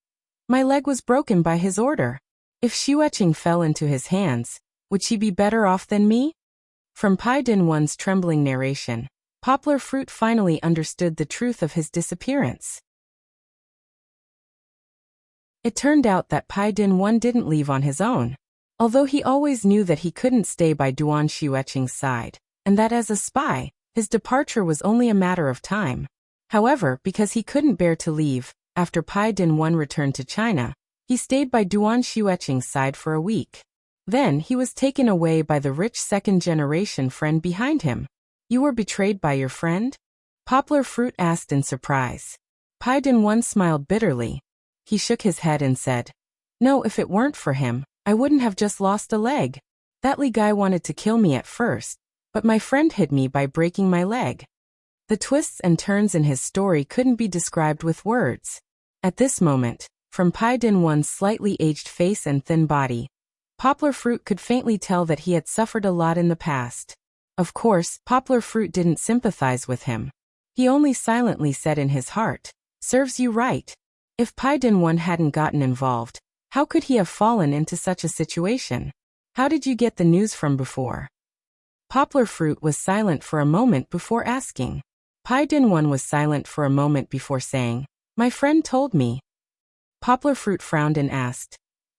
"My leg was broken by his order. If Xueqing fell into his hands, would she be better off than me?" From Pai Din Wan's trembling narration, Poplar Fruit finally understood the truth of his disappearance. It turned out that Pai Din 1 didn't leave on his own. Although he always knew that he couldn't stay by Duan Xueqing's side, and that as a spy, his departure was only a matter of time. However, because he couldn't bear to leave, after Pai Din 1 returned to China, he stayed by Duan Xueqing's side for a week. Then he was taken away by the rich second-generation friend behind him. You were betrayed by your friend? Poplar Fruit asked in surprise. Pai Din 1 smiled bitterly. He shook his head and said, No, if it weren't for him, I wouldn't have just lost a leg. That Li guy wanted to kill me at first, but my friend hid me by breaking my leg. The twists and turns in his story couldn't be described with words. At this moment, from Pai Din 1's slightly aged face and thin body, Poplar Fruit could faintly tell that he had suffered a lot in the past. Of course, Poplar Fruit didn't sympathize with him. He only silently said in his heart, Serves you right. If Pai Din 1 hadn't gotten involved, how could he have fallen into such a situation? How did you get the news from before? Poplar Fruit was silent for a moment before asking. Pai Din 1 was silent for a moment before saying, My friend told me. Poplar Fruit frowned and asked,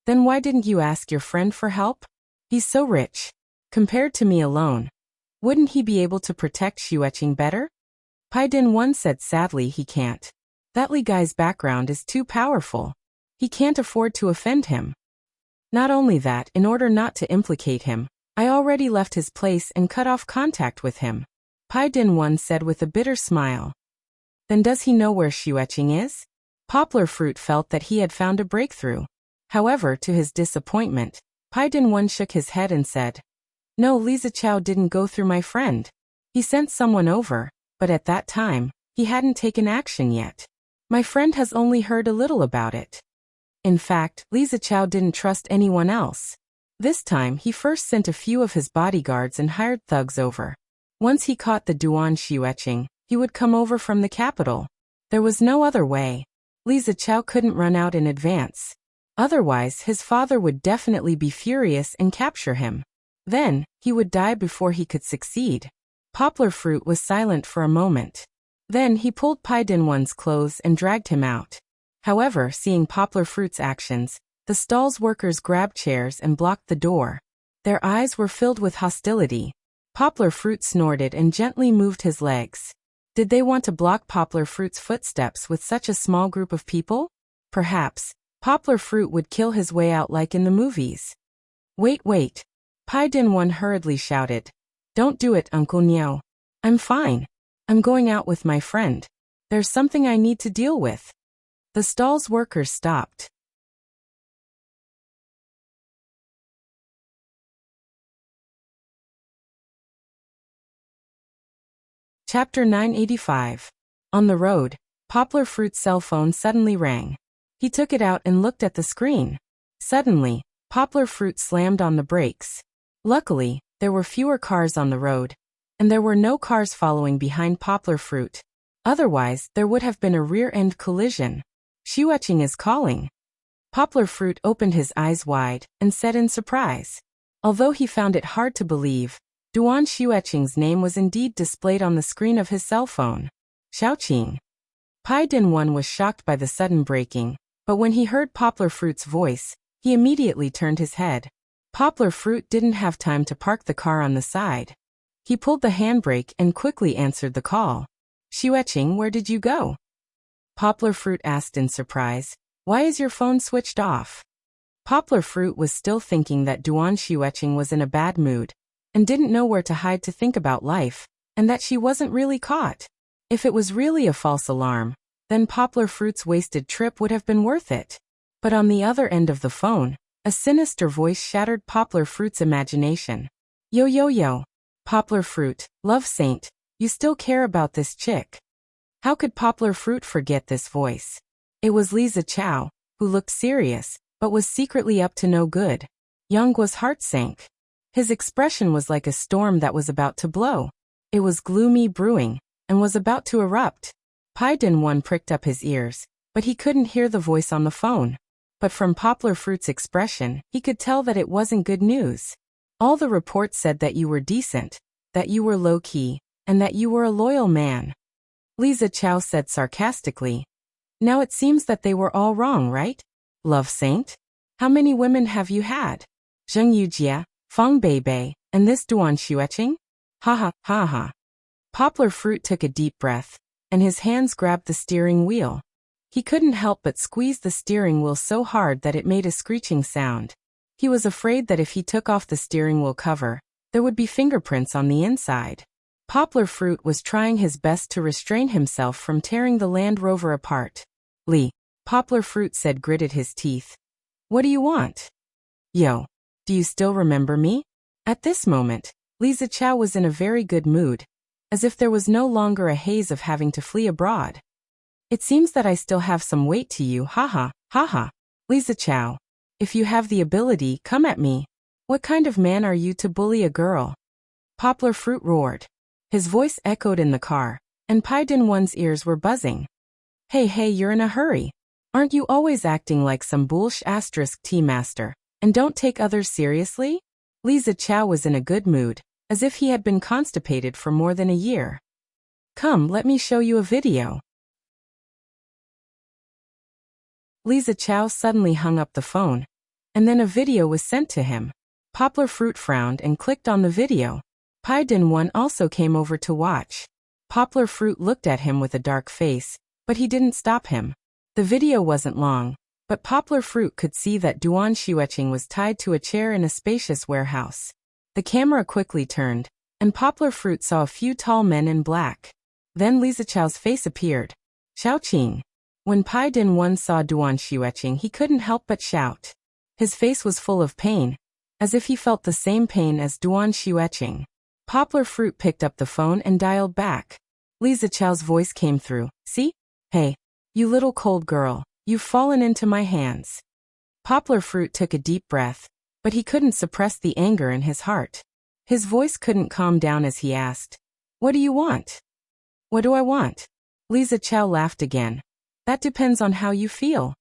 Then why didn't you ask your friend for help? He's so rich. Compared to me alone. Wouldn't he be able to protect Xueqing better? Pai Din 1 said sadly he can't. That Li guy's background is too powerful. He can't afford to offend him. Not only that, in order not to implicate him, I already left his place and cut off contact with him. Pai Din 1 said with a bitter smile. Then does he know where Xueqing is? Poplar Fruit felt that he had found a breakthrough. However, to his disappointment, Pai Din 1 shook his head and said, No, Li Zichao didn't go through my friend. He sent someone over, but at that time, he hadn't taken action yet. My friend has only heard a little about it. In fact, Li Zichao didn't trust anyone else. This time he first sent a few of his bodyguards and hired thugs over. Once he caught the Duan Xueqing, he would come over from the capital. There was no other way. Li Zichao couldn't run out in advance. Otherwise, his father would definitely be furious and capture him. Then, he would die before he could succeed. Poplar Fruit was silent for a moment. Then he pulled Pai Din 1's clothes and dragged him out. However, seeing Poplar Fruit's actions, the stall's workers grabbed chairs and blocked the door. Their eyes were filled with hostility. Poplar Fruit snorted and gently moved his legs. Did they want to block Poplar Fruit's footsteps with such a small group of people? Perhaps, Poplar Fruit would kill his way out like in the movies. Wait. Pai Din 1 hurriedly shouted. Don't do it, Uncle Niao. I'm fine. I'm going out with my friend. There's something I need to deal with. The stall's workers stopped. Chapter 985. On the road, Poplar Fruit's cell phone suddenly rang. He took it out and looked at the screen. Suddenly, Poplar Fruit slammed on the brakes. Luckily, there were fewer cars on the road, and there were no cars following behind Poplar Fruit. Otherwise, there would have been a rear-end collision. Xueqing is calling. Poplar Fruit opened his eyes wide and said in surprise. Although he found it hard to believe, Duan Xueqing's name was indeed displayed on the screen of his cell phone. Xiaoqing. Pai Din 1 was shocked by the sudden braking, but when he heard Poplar Fruit's voice, he immediately turned his head. Poplar Fruit didn't have time to park the car on the side. He pulled the handbrake and quickly answered the call. Xueqing, where did you go? Poplar Fruit asked in surprise. Why is your phone switched off? Poplar Fruit was still thinking that Duan Xueqing was in a bad mood, and didn't know where to hide to think about life, and that she wasn't really caught. If it was really a false alarm, then Poplar Fruit's wasted trip would have been worth it. But on the other end of the phone, a sinister voice shattered Poplar Fruit's imagination. Yo. Poplar Fruit, love saint, you still care about this chick. How could Poplar Fruit forget this voice? It was Li Zichao, who looked serious, but was secretly up to no good. Yangguo's heart sank. His expression was like a storm that was about to blow. It was gloomy brewing, and was about to erupt. Pai Din 1 pricked up his ears, but he couldn't hear the voice on the phone. But from Poplar Fruit's expression, he could tell that it wasn't good news. All the reports said that you were decent, that you were low-key, and that you were a loyal man. Li Zichao said sarcastically. Now it seems that they were all wrong, right? Love saint? How many women have you had? Zheng Yujie, Fang Beibei, and this Duan Xueqing? Ha ha, ha ha. Poplar Fruit took a deep breath, and his hands grabbed the steering wheel. He couldn't help but squeeze the steering wheel so hard that it made a screeching sound. He was afraid that if he took off the steering wheel cover, there would be fingerprints on the inside. Poplar Fruit was trying his best to restrain himself from tearing the Land Rover apart. Lee, Poplar Fruit said, gritted his teeth. What do you want? Yo, do you still remember me? At this moment, Li Zichao was in a very good mood, as if there was no longer a haze of having to flee abroad. It seems that I still have some weight to you, haha, haha. Li Zichao, if you have the ability, come at me. What kind of man are you to bully a girl? Poplar Fruit roared. His voice echoed in the car, and Pai Dinwan's ears were buzzing. Hey, you're in a hurry. Aren't you always acting like some bullsh** tea master, and don't take others seriously? Li Zichao was in a good mood, as if he had been constipated for more than a year. Come, let me show you a video. Li Zichao suddenly hung up the phone, and then a video was sent to him. Poplar Fruit frowned and clicked on the video. Pai Dinwan also came over to watch. Poplar Fruit looked at him with a dark face, but he didn't stop him. The video wasn't long, but Poplar Fruit could see that Duan Xueqing was tied to a chair in a spacious warehouse. The camera quickly turned, and Poplar Fruit saw a few tall men in black. Then Li Zichao's face appeared. Xiaoqing. When Pai Dinwan saw Duan Xueqing, he couldn't help but shout. His face was full of pain, as if he felt the same pain as Duan Xueqing. Poplar Fruit picked up the phone and dialed back. Li Zichao's voice came through. See? Hey, you little cold girl, you've fallen into my hands. Poplar Fruit took a deep breath, but he couldn't suppress the anger in his heart. His voice couldn't calm down as he asked, What do you want? What do I want? Li Zichao laughed again. That depends on how you feel.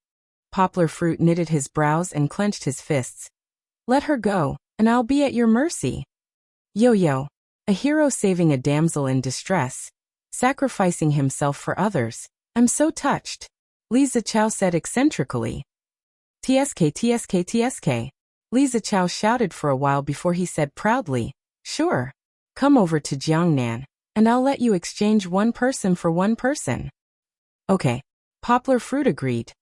Poplar Fruit knitted his brows and clenched his fists. Let her go, and I'll be at your mercy. Yo, a hero saving a damsel in distress, sacrificing himself for others. I'm so touched. Li Zichao said eccentrically. TSK. Li Zichao shouted for a while before he said proudly, Sure. Come over to Jiangnan, and I'll let you exchange one person for one person. Okay. Poplar Fruit agreed.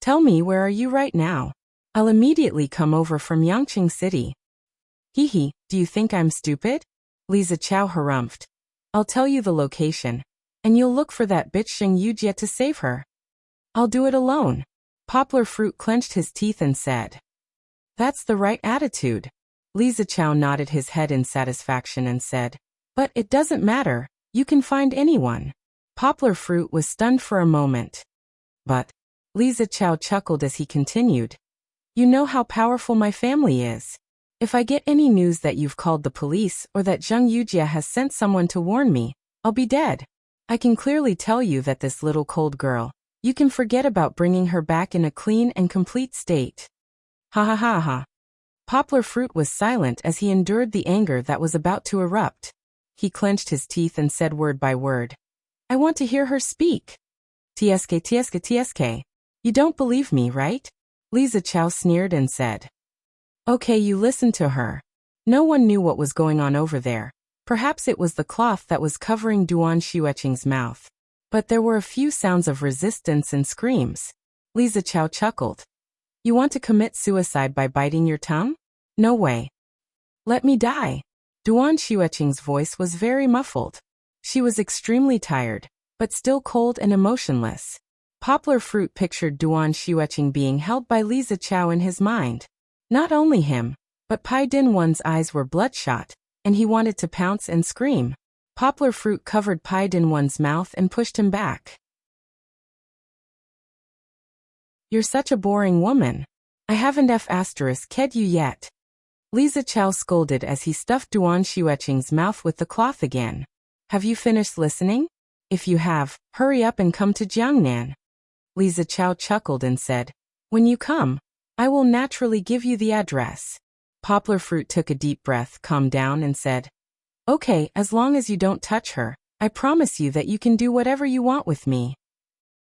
Tell me, where are you right now? I'll immediately come over from Yangqing City. Hee, do you think I'm stupid? Li Zichao harumphed. I'll tell you the location, and you'll look for that bitch Zheng Yujie to save her. I'll do it alone. Poplar Fruit clenched his teeth and said. That's the right attitude. Li Zichao nodded his head in satisfaction and said, But it doesn't matter, you can find anyone. Poplar Fruit was stunned for a moment. But, Li Zichao chuckled as he continued. You know how powerful my family is. If I get any news that you've called the police or that Zheng Yujie has sent someone to warn me, I'll be dead. I can clearly tell you that this little cold girl, you can forget about bringing her back in a clean and complete state. Ha. Poplar Fruit was silent as he endured the anger that was about to erupt. He clenched his teeth and said word by word. I want to hear her speak. TSK. You don't believe me, right? Li Zichao sneered and said. Okay, you listen to her. No one knew what was going on over there. Perhaps it was the cloth that was covering Duan Xueqing's mouth. But there were a few sounds of resistance and screams. Li Zichao chuckled. You want to commit suicide by biting your tongue? No way. Let me die. Duan Xueqing's voice was very muffled. She was extremely tired, but still cold and emotionless. Poplar Fruit pictured Duan Xueqing being held by Li Zichao in his mind. Not only him, but Pai Dinwan's eyes were bloodshot, and he wanted to pounce and scream. Poplar Fruit covered Pai Dinwan's mouth and pushed him back. You're such a boring woman. I haven't ked you yet. Li Zichao scolded as he stuffed Duan Xueqing's mouth with the cloth again. Have you finished listening? If you have, hurry up and come to Jiangnan. Li Zichao chuckled and said, When you come, I will naturally give you the address. Poplar Fruit took a deep breath, calmed down and said, Okay, as long as you don't touch her, I promise you that you can do whatever you want with me.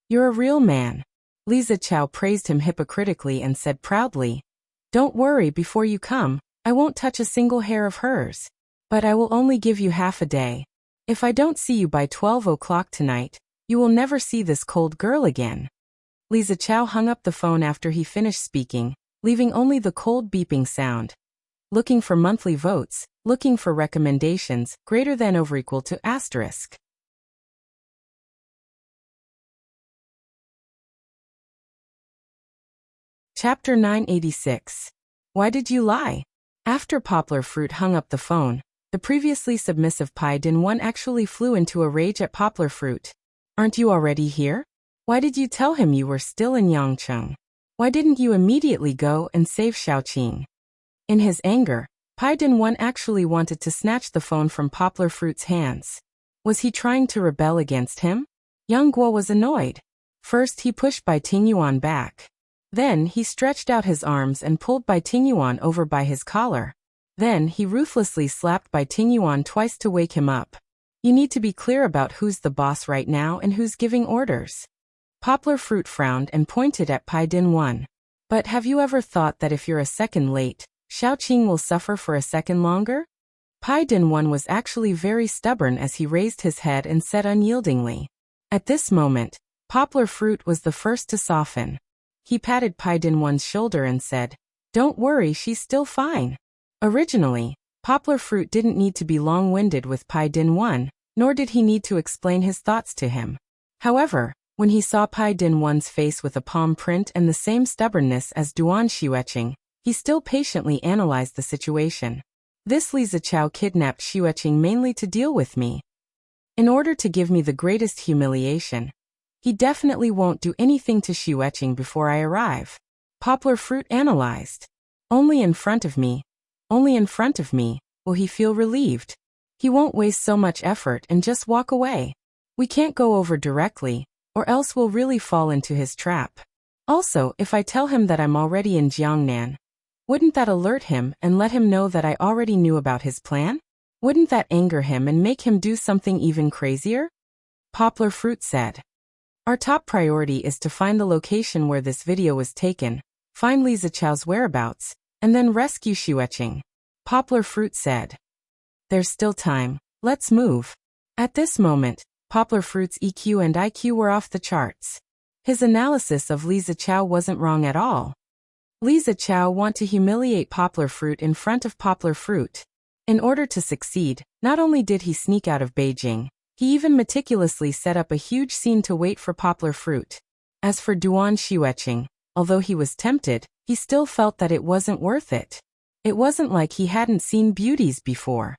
You're a real man. Li Zichao praised him hypocritically and said proudly, "Don't worry before you come, I won't touch a single hair of hers. But I will only give you half a day. If I don't see you by 12 o'clock tonight, you will never see this cold girl again." Li Zichao hung up the phone after he finished speaking, leaving only the cold beeping sound. Looking for monthly votes, looking for recommendations, greater than over equal to asterisk. Chapter 986. Why did you lie? After Poplar Fruit hung up the phone, the previously submissive Pai Din-1 actually flew into a rage at Poplar Fruit. "Aren't you already here? Why did you tell him you were still in Yangcheng? Why didn't you immediately go and save Xiaoqing?" In his anger, Pai Din-1 actually wanted to snatch the phone from Poplar Fruit's hands. Was he trying to rebel against him? Yang Guo was annoyed. First he pushed Bai Tingyuan back. Then he stretched out his arms and pulled Bai Tingyuan over by his collar. Then he ruthlessly slapped Bai Tingyuan twice to wake him up. "You need to be clear about who's the boss right now and who's giving orders." Poplar Fruit frowned and pointed at Pai Din-1. "But have you ever thought that if you're a second late, Xiaoqing will suffer for a second longer?" Pai Din-1 was actually very stubborn as he raised his head and said unyieldingly. At this moment, Poplar Fruit was the first to soften. He patted Pai Din-1's shoulder and said, "Don't worry, she's still fine." Originally, Poplar Fruit didn't need to be long-winded with Pai Din-1, nor did he need to explain his thoughts to him. However, when he saw Pai Din-1's face with a palm print and the same stubbornness as Duan Xueqing, he still patiently analyzed the situation. "This Li Zichao kidnapped Xueqing mainly to deal with me. In order to give me the greatest humiliation. He definitely won't do anything to Xueqing before I arrive." Poplar Fruit analyzed. Only in front of me, will he feel relieved. He won't waste so much effort and just walk away. We can't go over directly, or else we'll really fall into his trap. Also, if I tell him that I'm already in Jiangnan, wouldn't that alert him and let him know that I already knew about his plan? Wouldn't that anger him and make him do something even crazier? Poplar Fruit said. "Our top priority is to find the location where this video was taken, find Li Zichao's whereabouts, and then rescue Xueqing." Poplar Fruit said. "There's still time, let's move." At this moment, Poplar Fruit's EQ and IQ were off the charts. His analysis of Li Zichao wasn't wrong at all. Li Zichao wanted to humiliate Poplar Fruit in front of Poplar Fruit. In order to succeed, not only did he sneak out of Beijing, he even meticulously set up a huge scene to wait for Poplar Fruit. As for Duan Xueqing, although he was tempted, he still felt that it wasn't worth it. It wasn't like he hadn't seen beauties before.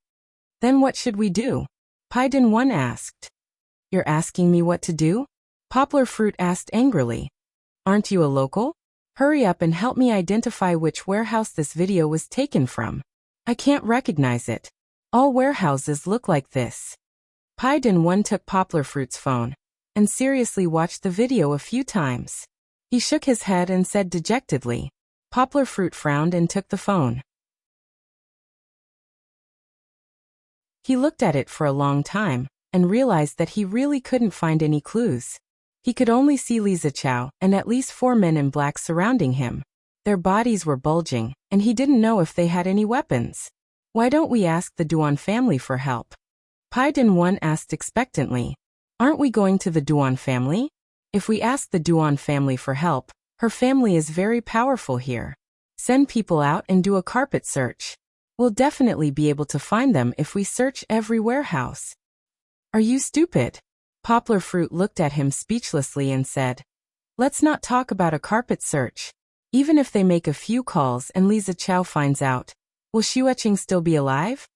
"Then what should we do?" Pai Din-1 asked. "You're asking me what to do?" Poplar Fruit asked angrily. "Aren't you a local? Hurry up and help me identify which warehouse this video was taken from. I can't recognize it. All warehouses look like this." Pai Din-1 took Poplar Fruit's phone and seriously watched the video a few times. He shook his head and said dejectedly. Poplar Fruit frowned and took the phone. He looked at it for a long time and realized that he really couldn't find any clues. He could only see Li Zichao and at least 4 men in black surrounding him. Their bodies were bulging, and he didn't know if they had any weapons. "Why don't we ask the Duan family for help?" Pai Din-1 asked expectantly. "Aren't we going to the Duan family? If we ask the Duan family for help, her family is very powerful here. Send people out and do a carpet search. We'll definitely be able to find them if we search every warehouse." "Are you stupid?" Poplar Fruit looked at him speechlessly and said. "Let's not talk about a carpet search. Even if they make a few calls and Li Zichao finds out, will Xueqing still be alive?"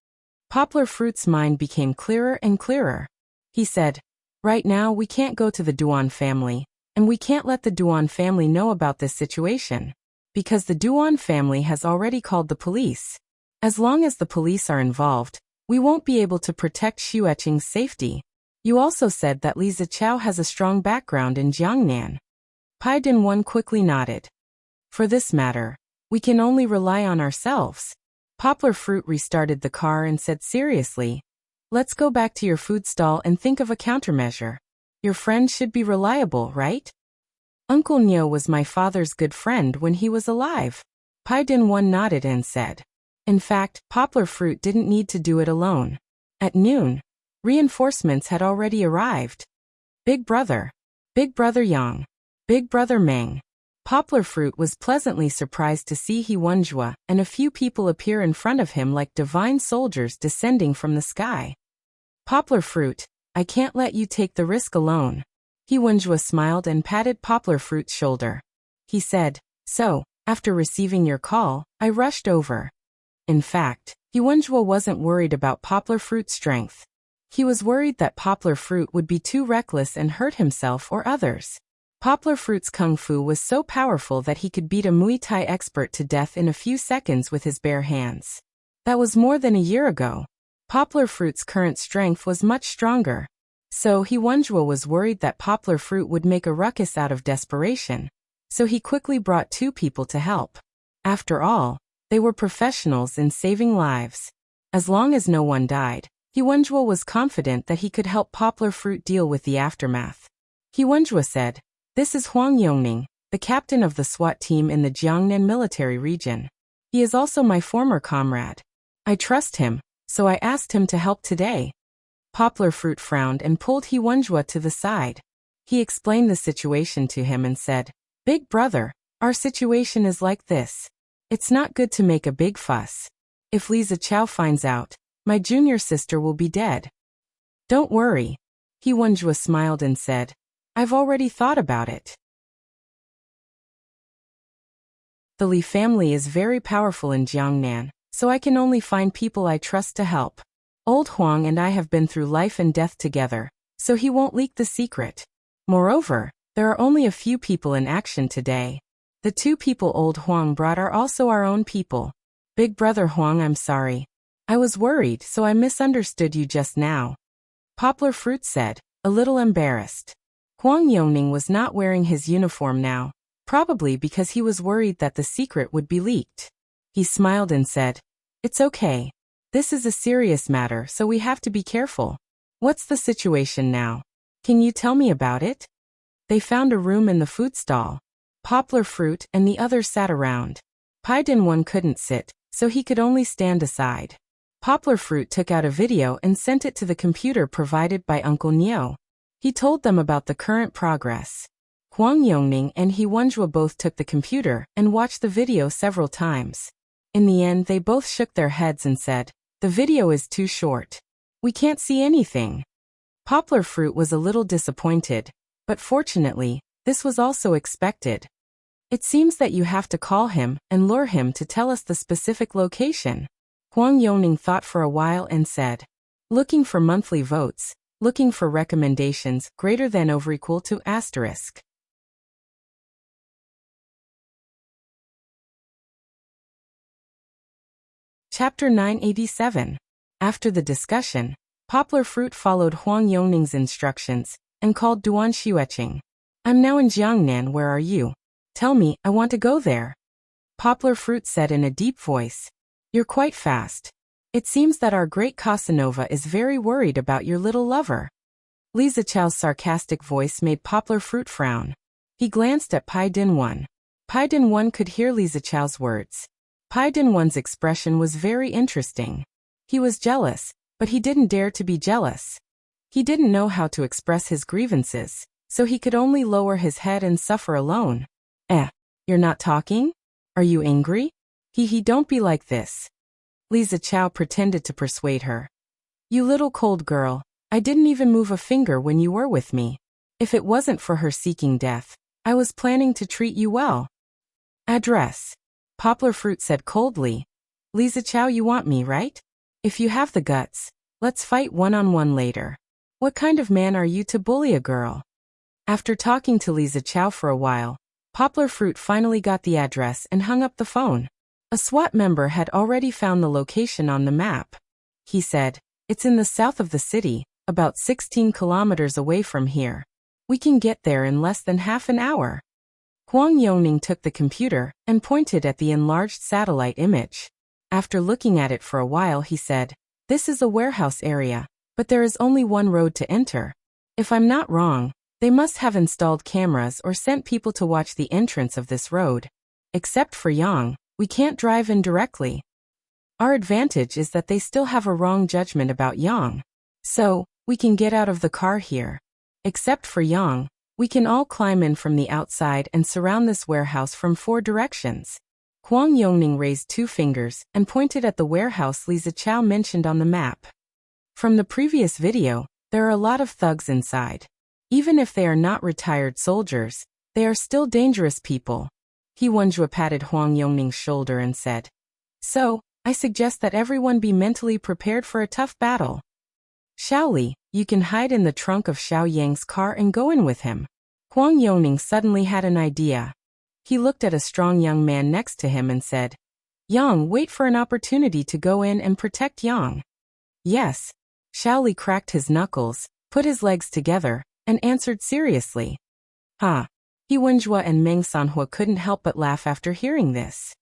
Poplar Fruit's mind became clearer and clearer. He said, "Right now we can't go to the Duan family, and we can't let the Duan family know about this situation, because the Duan family has already called the police. As long as the police are involved, we won't be able to protect Xueqing's safety. You also said that Li Zichao has a strong background in Jiangnan." Pai Din-1 quickly nodded. "For this matter, we can only rely on ourselves." Poplar Fruit restarted the car and said seriously, "Let's go back to your food stall and think of a countermeasure. Your friend should be reliable, right?" Uncle Nyo was my father's good friend when he was alive. Pai Din-won nodded and said. In fact, Poplar Fruit didn't need to do it alone. At noon, reinforcements had already arrived. Big Brother Yang, Big Brother Meng. Poplar Fruit was pleasantly surprised to see He Wenjue and a few people appear in front of him like divine soldiers descending from the sky. Poplar Fruit, I can't let you take the risk alone. He Wenjue smiled and patted Poplar Fruit's shoulder. He said, so, after receiving your call, I rushed over. In fact, He Wenjue wasn't worried about Poplar Fruit's strength. He was worried that Poplar Fruit would be too reckless and hurt himself or others. Poplar Fruit's kung fu was so powerful that he could beat a Muay Thai expert to death in a few seconds with his bare hands. That was more than a year ago. Poplar Fruit's current strength was much stronger. So He Wenjue was worried that Poplar Fruit would make a ruckus out of desperation. So he quickly brought 2 people to help. After all, they were professionals in saving lives. As long as no one died, He Wenjue was confident that he could help Poplar Fruit deal with the aftermath. He Wenjue said, this is Huang Yongning, the captain of the SWAT team in the Jiangnan military region. He is also my former comrade. I trust him, so I asked him to help today. Poplar Fruit frowned and pulled He Wenjue to the side. He explained the situation to him and said, Big Brother, our situation is like this. It's not good to make a big fuss. If Li Zichao finds out, my junior sister will be dead. Don't worry. He Wenjue smiled and said, I've already thought about it. The Li family is very powerful in Jiangnan, so I can only find people I trust to help. Old Huang and I have been through life and death together, so he won't leak the secret. Moreover, there are only a few people in action today. The 2 people Old Huang brought are also our own people. Big Brother Huang, I'm sorry. I was worried, so I misunderstood you just now. Poplar Fruit said, a little embarrassed. Huang Yongning was not wearing his uniform now, probably because he was worried that the secret would be leaked. He smiled and said, it's okay. This is a serious matter, so we have to be careful. What's the situation now? Can you tell me about it? They found a room in the food stall. Poplar Fruit and the others sat around. Pai Din-won couldn't sit, so he could only stand aside. Poplar Fruit took out a video and sent it to the computer provided by Uncle Nyo. He told them about the current progress. Huang Yongning and He Wenjue both took the computer and watched the video several times. In the end, they both shook their heads and said, the video is too short. We can't see anything. Poplar Fruit was a little disappointed, but fortunately, this was also expected. It seems that you have to call him and lure him to tell us the specific location. Huang Yongning thought for a while and said, looking for monthly votes, looking for recommendations greater than or equal to asterisk. Chapter 987. After the discussion, Poplar Fruit followed Huang Yongning's instructions and called Duan Xueqing. I'm now in Jiangnan, where are you? Tell me, I want to go there. Poplar Fruit said in a deep voice. You're quite fast. It seems that our great Casanova is very worried about your little lover. Li Zichao's sarcastic voice made Poplar Fruit frown. He glanced at Pai Din-won. Pai Din-won could hear Li Zichao's words. Pai Din-won's expression was very interesting. He was jealous, but he didn't dare to be jealous. He didn't know how to express his grievances, so he could only lower his head and suffer alone. You're not talking? Are you angry? Don't be like this. Li Zichao pretended to persuade her. You little cold girl, I didn't even move a finger when you were with me. If it wasn't for her seeking death, I was planning to treat you well. Address. Poplar Fruit said coldly. Li Zichao, you want me, right? If you have the guts, let's fight one-on-one later. What kind of man are you to bully a girl? After talking to Li Zichao for a while, Poplar Fruit finally got the address and hung up the phone. A SWAT member had already found the location on the map. He said, it's in the south of the city, about 16 kilometers away from here. We can get there in less than half an hour. Huang Yongning took the computer and pointed at the enlarged satellite image. After looking at it for a while, he said, this is a warehouse area, but there is only one road to enter. If I'm not wrong, They must have installed cameras or sent people to watch the entrance of this road. Except for Yang, we can't drive in directly. Our advantage is that they still have a wrong judgment about Yang. So, we can get out of the car here. Except for Yang, we can all climb in from the outside and surround this warehouse from 4 directions. Huang Yongning raised 2 fingers and pointed at the warehouse Li Zichao mentioned on the map. From the previous video, there are a lot of thugs inside. Even if they are not retired soldiers, they are still dangerous people. He Wenjue patted Huang Yongning's shoulder and said, "So, I suggest that everyone be mentally prepared for a tough battle. Xiaoli, you can hide in the trunk of Xiao Yang's car and go in with him." Huang Yongning suddenly had an idea. He looked at a strong young man next to him and said, "Yang, wait for an opportunity to go in and protect Yang." "Yes." Xiaoli cracked his knuckles, put his legs together, and answered seriously. "Huh." He Wenjue and Meng Sanhua couldn't help but laugh after hearing this.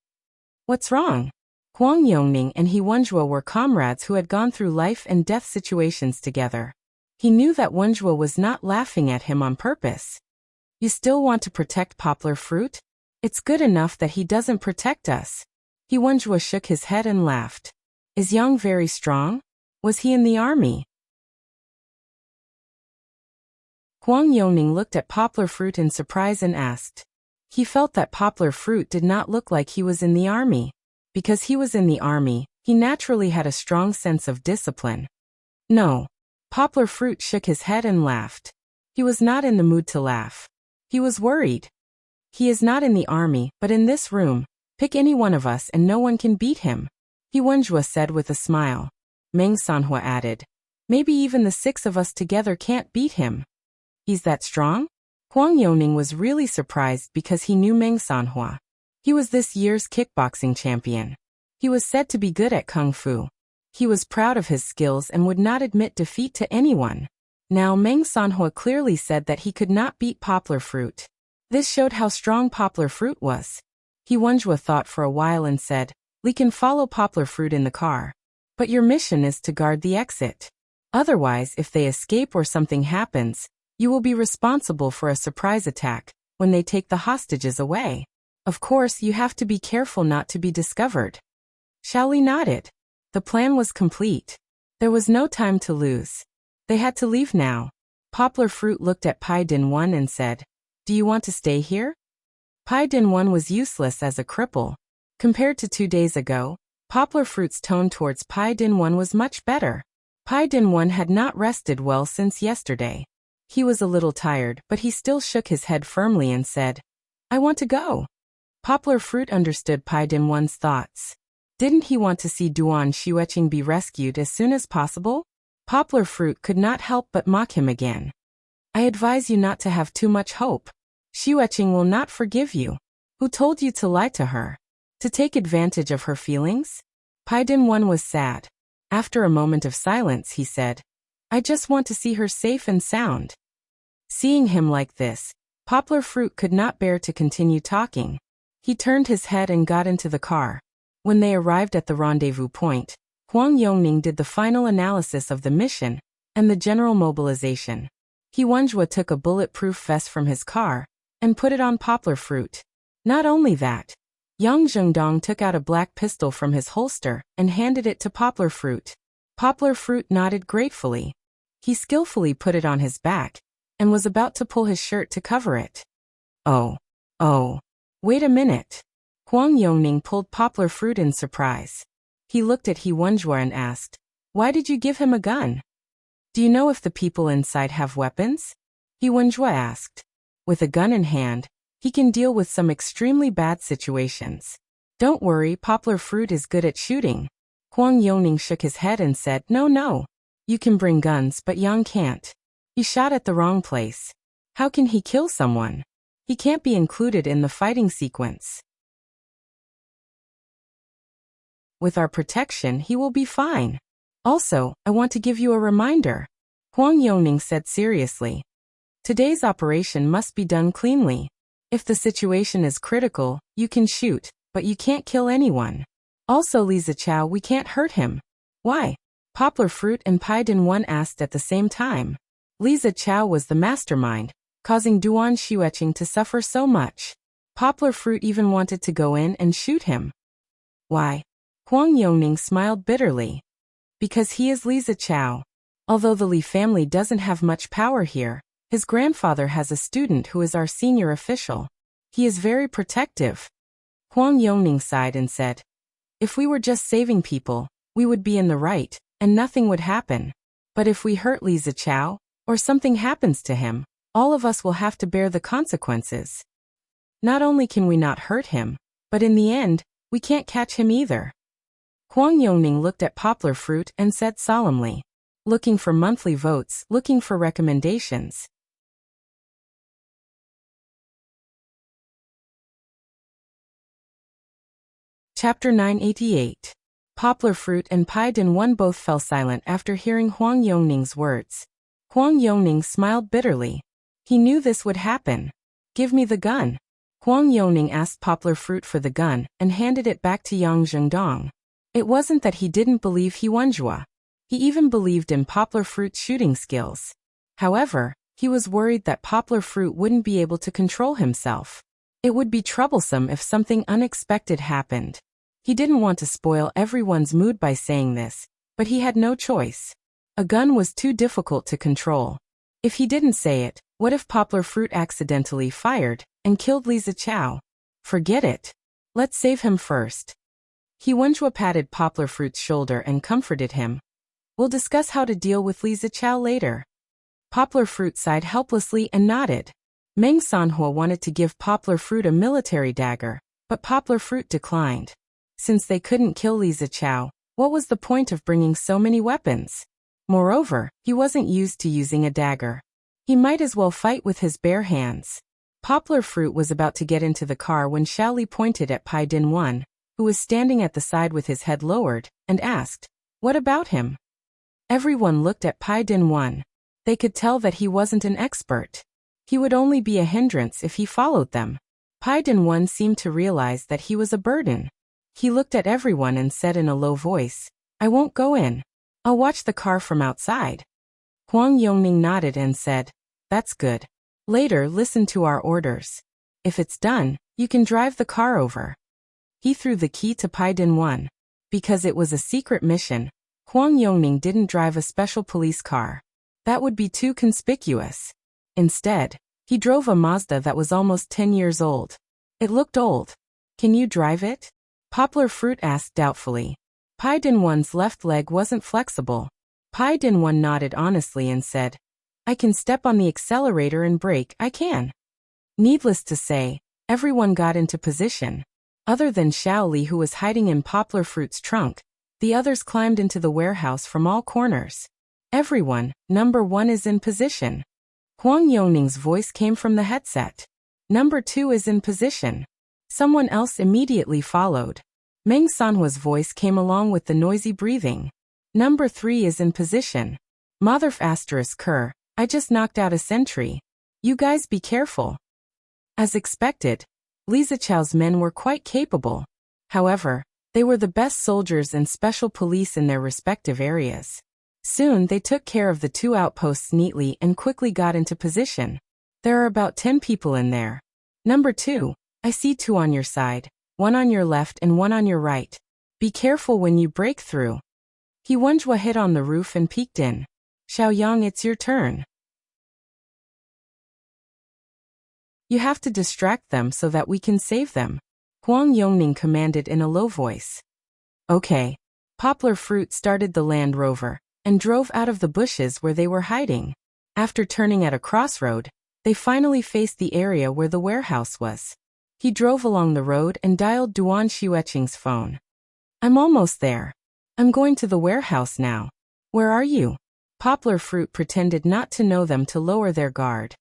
"What's wrong?" Huang Yongning and He Wenjue were comrades who had gone through life and death situations together. He knew that Wenjue was not laughing at him on purpose. "You still want to protect Poplar Fruit? It's good enough that he doesn't protect us." He Wenjue shook his head and laughed. "Is Yang very strong? Was he in the army?" Huang Yongning looked at Poplar Fruit in surprise and asked. He felt that Poplar Fruit did not look like he was in the army. Because he was in the army, he naturally had a strong sense of discipline. "No." Poplar Fruit shook his head and laughed. He was not in the mood to laugh. He was worried. "He is not in the army, but in this room. Pick any one of us and no one can beat him," He Wenjue said with a smile. Meng Sanhua added, "Maybe even the 6 of us together can't beat him." "He's that strong?" Huang Yongning was really surprised because he knew Meng Sanhua. He was this year's kickboxing champion. He was said to be good at kung fu. He was proud of his skills and would not admit defeat to anyone. Now Meng Sanhua clearly said that he could not beat Poplar Fruit. This showed how strong Poplar Fruit was. He Wenjue thought for a while and said, "We can follow Poplar Fruit in the car. But your mission is to guard the exit. Otherwise, if they escape or something happens, you will be responsible for a surprise attack when they take the hostages away. Of course, you have to be careful not to be discovered." Xiaoli nodded. The plan was complete. There was no time to lose. They had to leave now. Poplar Fruit looked at Pai Dinwan and said, "Do you want to stay here?" Pai Dinwan was useless as a cripple. Compared to 2 days ago, Poplar Fruit's tone towards Pai Dinwan was much better. Pai Dinwan had not rested well since yesterday. He was a little tired, but he still shook his head firmly and said, "I want to go." Poplar Fruit understood Pai Dinwan's thoughts. Didn't he want to see Duan Xueqing be rescued as soon as possible? Poplar Fruit could not help but mock him again. "I advise you not to have too much hope. Xueqing will not forgive you. Who told you to lie to her? To take advantage of her feelings?" Pai Dinwan was sad. After a moment of silence, he said, "I just want to see her safe and sound." Seeing him like this, Poplar Fruit could not bear to continue talking. He turned his head and got into the car. When they arrived at the rendezvous point, Huang Yongning did the final analysis of the mission and the general mobilization. He Wenjue took a bulletproof vest from his car and put it on Poplar Fruit. Not only that, Yang Zhengdong took out a black pistol from his holster and handed it to Poplar Fruit. Poplar Fruit nodded gratefully. He skillfully put it on his back and was about to pull his shirt to cover it. Oh, wait a minute. Huang Yongning pulled Poplar Fruit in surprise. He looked at He Wenjue and asked, "Why did you give him a gun?" "Do you know if the people inside have weapons?" He Wenjue asked. "With a gun in hand, he can deal with some extremely bad situations. Don't worry, Poplar Fruit is good at shooting." Huang Yongning shook his head and said, No. You can bring guns, but Yang can't. He shot at the wrong place. How can he kill someone? He can't be included in the fighting sequence. With our protection, he will be fine. Also, I want to give you a reminder," Huang Yongning said seriously. "Today's operation must be done cleanly. If the situation is critical, you can shoot, but you can't kill anyone. Also, Li Zichao, we can't hurt him." "Why?" Poplar Fruit and Pai Dinwan asked at the same time. Li Zichao was the mastermind, causing Duan Xueqing to suffer so much. Poplar Fruit even wanted to go in and shoot him. Why? Huang Yongning smiled bitterly. Because he is Li Zichao. Although the Li family doesn't have much power here, his grandfather has a student who is our senior official. He is very protective. Huang Yongning sighed and said, if we were just saving people, we would be in the right, and nothing would happen. But if we hurt Li Zichao, or something happens to him, all of us will have to bear the consequences. Not only can we not hurt him, but in the end, we can't catch him either. Huang Yongning looked at Poplar Fruit and said solemnly, looking for monthly votes, looking for recommendations. Chapter 988. Poplar Fruit and Pai Dinwan both fell silent after hearing Huang Yongning's words. Huang Yongning smiled bitterly. He knew this would happen. Give me the gun. Huang Yongning asked Poplar Fruit for the gun and handed it back to Yang Zhengdong. It wasn't that he didn't believe Huanjua. He even believed in Poplar Fruit's shooting skills. However, he was worried that Poplar Fruit wouldn't be able to control himself. It would be troublesome if something unexpected happened. He didn't want to spoil everyone's mood by saying this, but he had no choice. A gun was too difficult to control. If he didn't say it, what if Poplar Fruit accidentally fired and killed Li Zichao? Forget it. Let's save him first. Huanjua patted Poplar Fruit's shoulder and comforted him. We'll discuss how to deal with Li Zichao later. Poplar Fruit sighed helplessly and nodded. Meng Sanhua wanted to give Poplar Fruit a military dagger, but Poplar Fruit declined. Since they couldn't kill Li Zichao, what was the point of bringing so many weapons? Moreover, he wasn't used to using a dagger. He might as well fight with his bare hands. Poplar Fruit was about to get into the car when Xiaoli pointed at Pai Dinwan, who was standing at the side with his head lowered, and asked, what about him? Everyone looked at Pai Dinwan. They could tell that he wasn't an expert. He would only be a hindrance if he followed them. Pai Dinwan seemed to realize that he was a burden. He looked at everyone and said in a low voice, I won't go in. I'll watch the car from outside. Huang Yongning nodded and said, that's good. Later, listen to our orders. If it's done, you can drive the car over. He threw the key to Pai Dinwan. Because it was a secret mission, Huang Yongning didn't drive a special police car. That would be too conspicuous. Instead, he drove a Mazda that was almost 10 years old. It looked old. Can you drive it? Poplar Fruit asked doubtfully. Pai Dinwan's left leg wasn't flexible. Pai Dinwan nodded honestly and said, I can step on the accelerator and brake, I can. Needless to say, everyone got into position. Other than Xiaoli, who was hiding in Poplar Fruit's trunk, the others climbed into the warehouse from all corners. Everyone, number 1 is in position. Huang Yongning's voice came from the headset. Number 2 is in position. Someone else immediately followed. Meng Sanhua's voice came along with the noisy breathing. Number 3 is in position. Mother **Ker, I just knocked out a sentry. You guys be careful. As expected, Li Zichao's men were quite capable. However, they were the best soldiers and special police in their respective areas. Soon they took care of the 2 outposts neatly and quickly got into position. There are about 10 people in there. Number 2, I see 2 on your side, 1 on your left and 1 on your right. Be careful when you break through. Huanjua hid on the roof and peeked in. Xiaoyang, it's your turn. You have to distract them so that we can save them. Huang Yongning commanded in a low voice. Okay. Poplar Fruit started the Land Rover and drove out of the bushes where they were hiding. After turning at a crossroad, they finally faced the area where the warehouse was. He drove along the road and dialed Duan Xueqing's phone. I'm almost there. I'm going to the warehouse now. Where are you? Poplar Fruit pretended not to know them to lower their guard.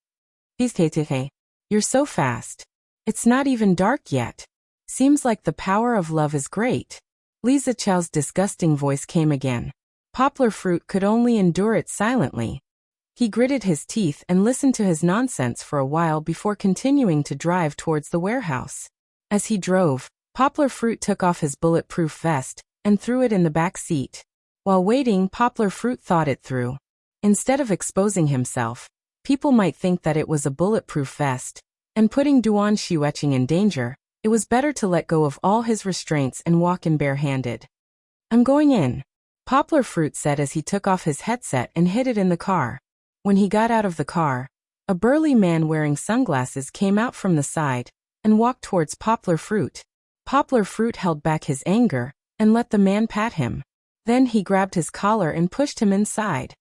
You're so fast. It's not even dark yet. Seems like the power of love is great. Li Zichao's disgusting voice came again. Poplar Fruit could only endure it silently. He gritted his teeth and listened to his nonsense for a while before continuing to drive towards the warehouse. As he drove, Poplar Fruit took off his bulletproof vest and threw it in the back seat. While waiting, Poplar Fruit thought it through. Instead of exposing himself, People might think that it was a bulletproof vest, and putting Duan Xueqing in danger, it was better to let go of all his restraints and walk in barehanded. I'm going in, Poplar Fruit said as he took off his headset and hid it in the car. When he got out of the car, a burly man wearing sunglasses came out from the side and walked towards Poplar Fruit. Poplar Fruit held back his anger and let the man pat him. Then he grabbed his collar and pushed him inside.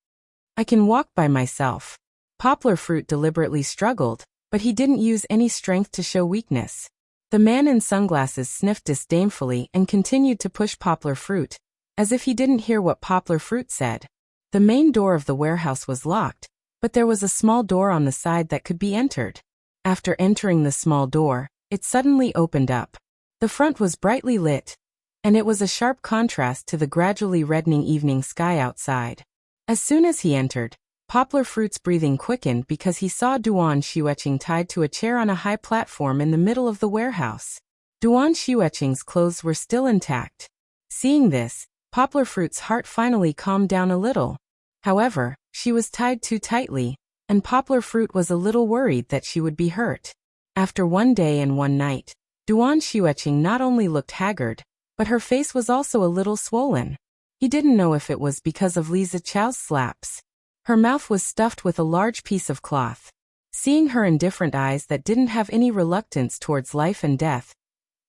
I can walk by myself. Poplar Fruit deliberately struggled, but he didn't use any strength to show weakness. The man in sunglasses sniffed disdainfully and continued to push Poplar Fruit, as if he didn't hear what Poplar Fruit said. The main door of the warehouse was locked, but there was a small door on the side that could be entered. After entering the small door, it suddenly opened up. The front was brightly lit, and it was a sharp contrast to the gradually reddening evening sky outside. As soon as he entered, Poplar Fruit's breathing quickened because he saw Duan Xueqing tied to a chair on a high platform in the middle of the warehouse. Duan Xueqing's clothes were still intact. Seeing this, Poplar Fruit's heart finally calmed down a little. However, she was tied too tightly, and Poplar Fruit was a little worried that she would be hurt. After one day and one night, Duan Xueqing not only looked haggard, but her face was also a little swollen. He didn't know if it was because of Li Zichao's slaps. Her mouth was stuffed with a large piece of cloth. Seeing her indifferent eyes that didn't have any reluctance towards life and death,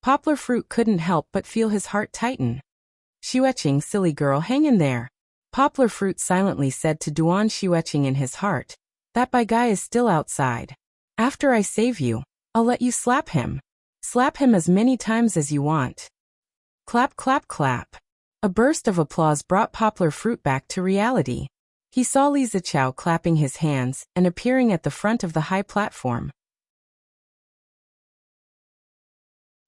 Poplar Fruit couldn't help but feel his heart tighten. Xueqing, silly girl, hang in there. Poplar Fruit silently said to Duan Xueqing in his heart, that bad guy is still outside. After I save you, I'll let you slap him. Slap him as many times as you want. Clap, clap, clap. A burst of applause brought Poplar Fruit back to reality. He saw Li Zichao clapping his hands and appearing at the front of the high platform.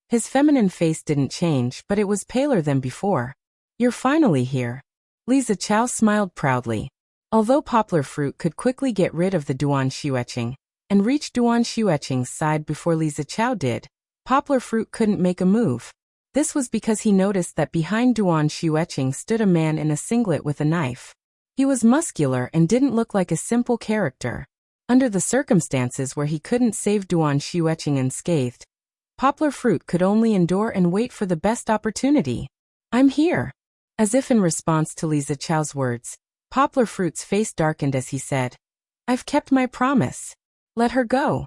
His feminine face didn't change, but it was paler than before. You're finally here. Li Zichao smiled proudly. Although Poplar Fruit could quickly get rid of the Duan Xueqing and reach Duan Xueqing's side before Li Zichao did, Poplar Fruit couldn't make a move. This was because he noticed that behind Duan Xueqing stood a man in a singlet with a knife. He was muscular and didn't look like a simple character. Under the circumstances where he couldn't save Duan Xueqing unscathed, Poplar Fruit could only endure and wait for the best opportunity. I'm here. As if in response to Li Zichao's words, Poplar Fruit's face darkened as he said, I've kept my promise. Let her go.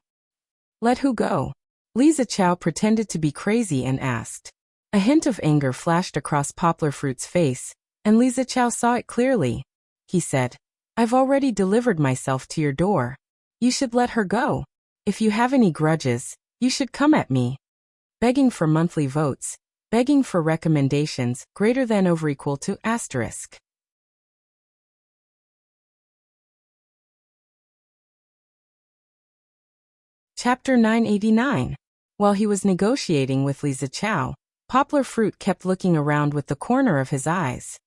Let who go? Li Zichao pretended to be crazy and asked. A hint of anger flashed across Poplar Fruit's face, and Li Zichao saw it clearly. He said, I've already delivered myself to your door. You should let her go. If you have any grudges, you should come at me. Begging for monthly votes, begging for recommendations greater than or equal to asterisk. Chapter 989. While he was negotiating with Li Zichao, Poplar Fruit kept looking around with the corner of his eyes.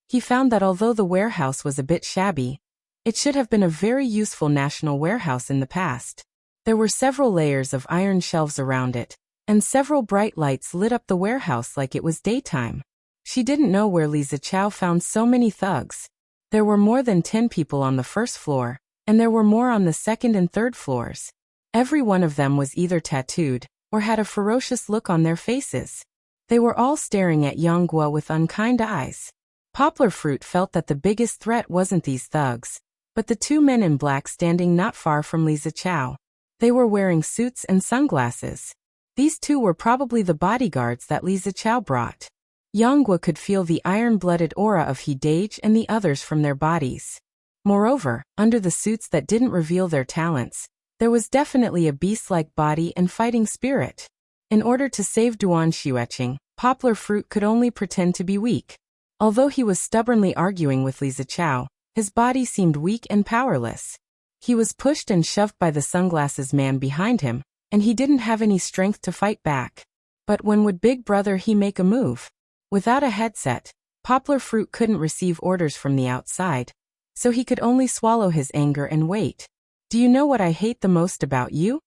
He found that although the warehouse was a bit shabby, it should have been a very useful national warehouse in the past. There were several layers of iron shelves around it, and several bright lights lit up the warehouse like it was daytime. She didn't know where Li Zichao found so many thugs. There were more than 10 people on the first floor, and there were more on the second and third floors. Every one of them was either tattooed or had a ferocious look on their faces. They were all staring at Yang Guo with unkind eyes. Poplar Fruit felt that the biggest threat wasn't these thugs, but the two men in black standing not far from Li Zichao. They were wearing suits and sunglasses. These two were probably the bodyguards that Li Zichao brought. Yang Guo could feel the iron-blooded aura of He Dage and the others from their bodies. Moreover, under the suits that didn't reveal their talents, there was definitely a beast-like body and fighting spirit. In order to save Duan Xueqing, Poplar Fruit could only pretend to be weak. Although he was stubbornly arguing with Li Zichao, his body seemed weak and powerless. He was pushed and shoved by the sunglasses man behind him, and he didn't have any strength to fight back. But when would Big Brother he make a move? Without a headset, Poplar Fruit couldn't receive orders from the outside, so he could only swallow his anger and wait. Do you know what I hate the most about you?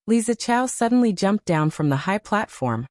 Li Zichao suddenly jumped down from the high platform,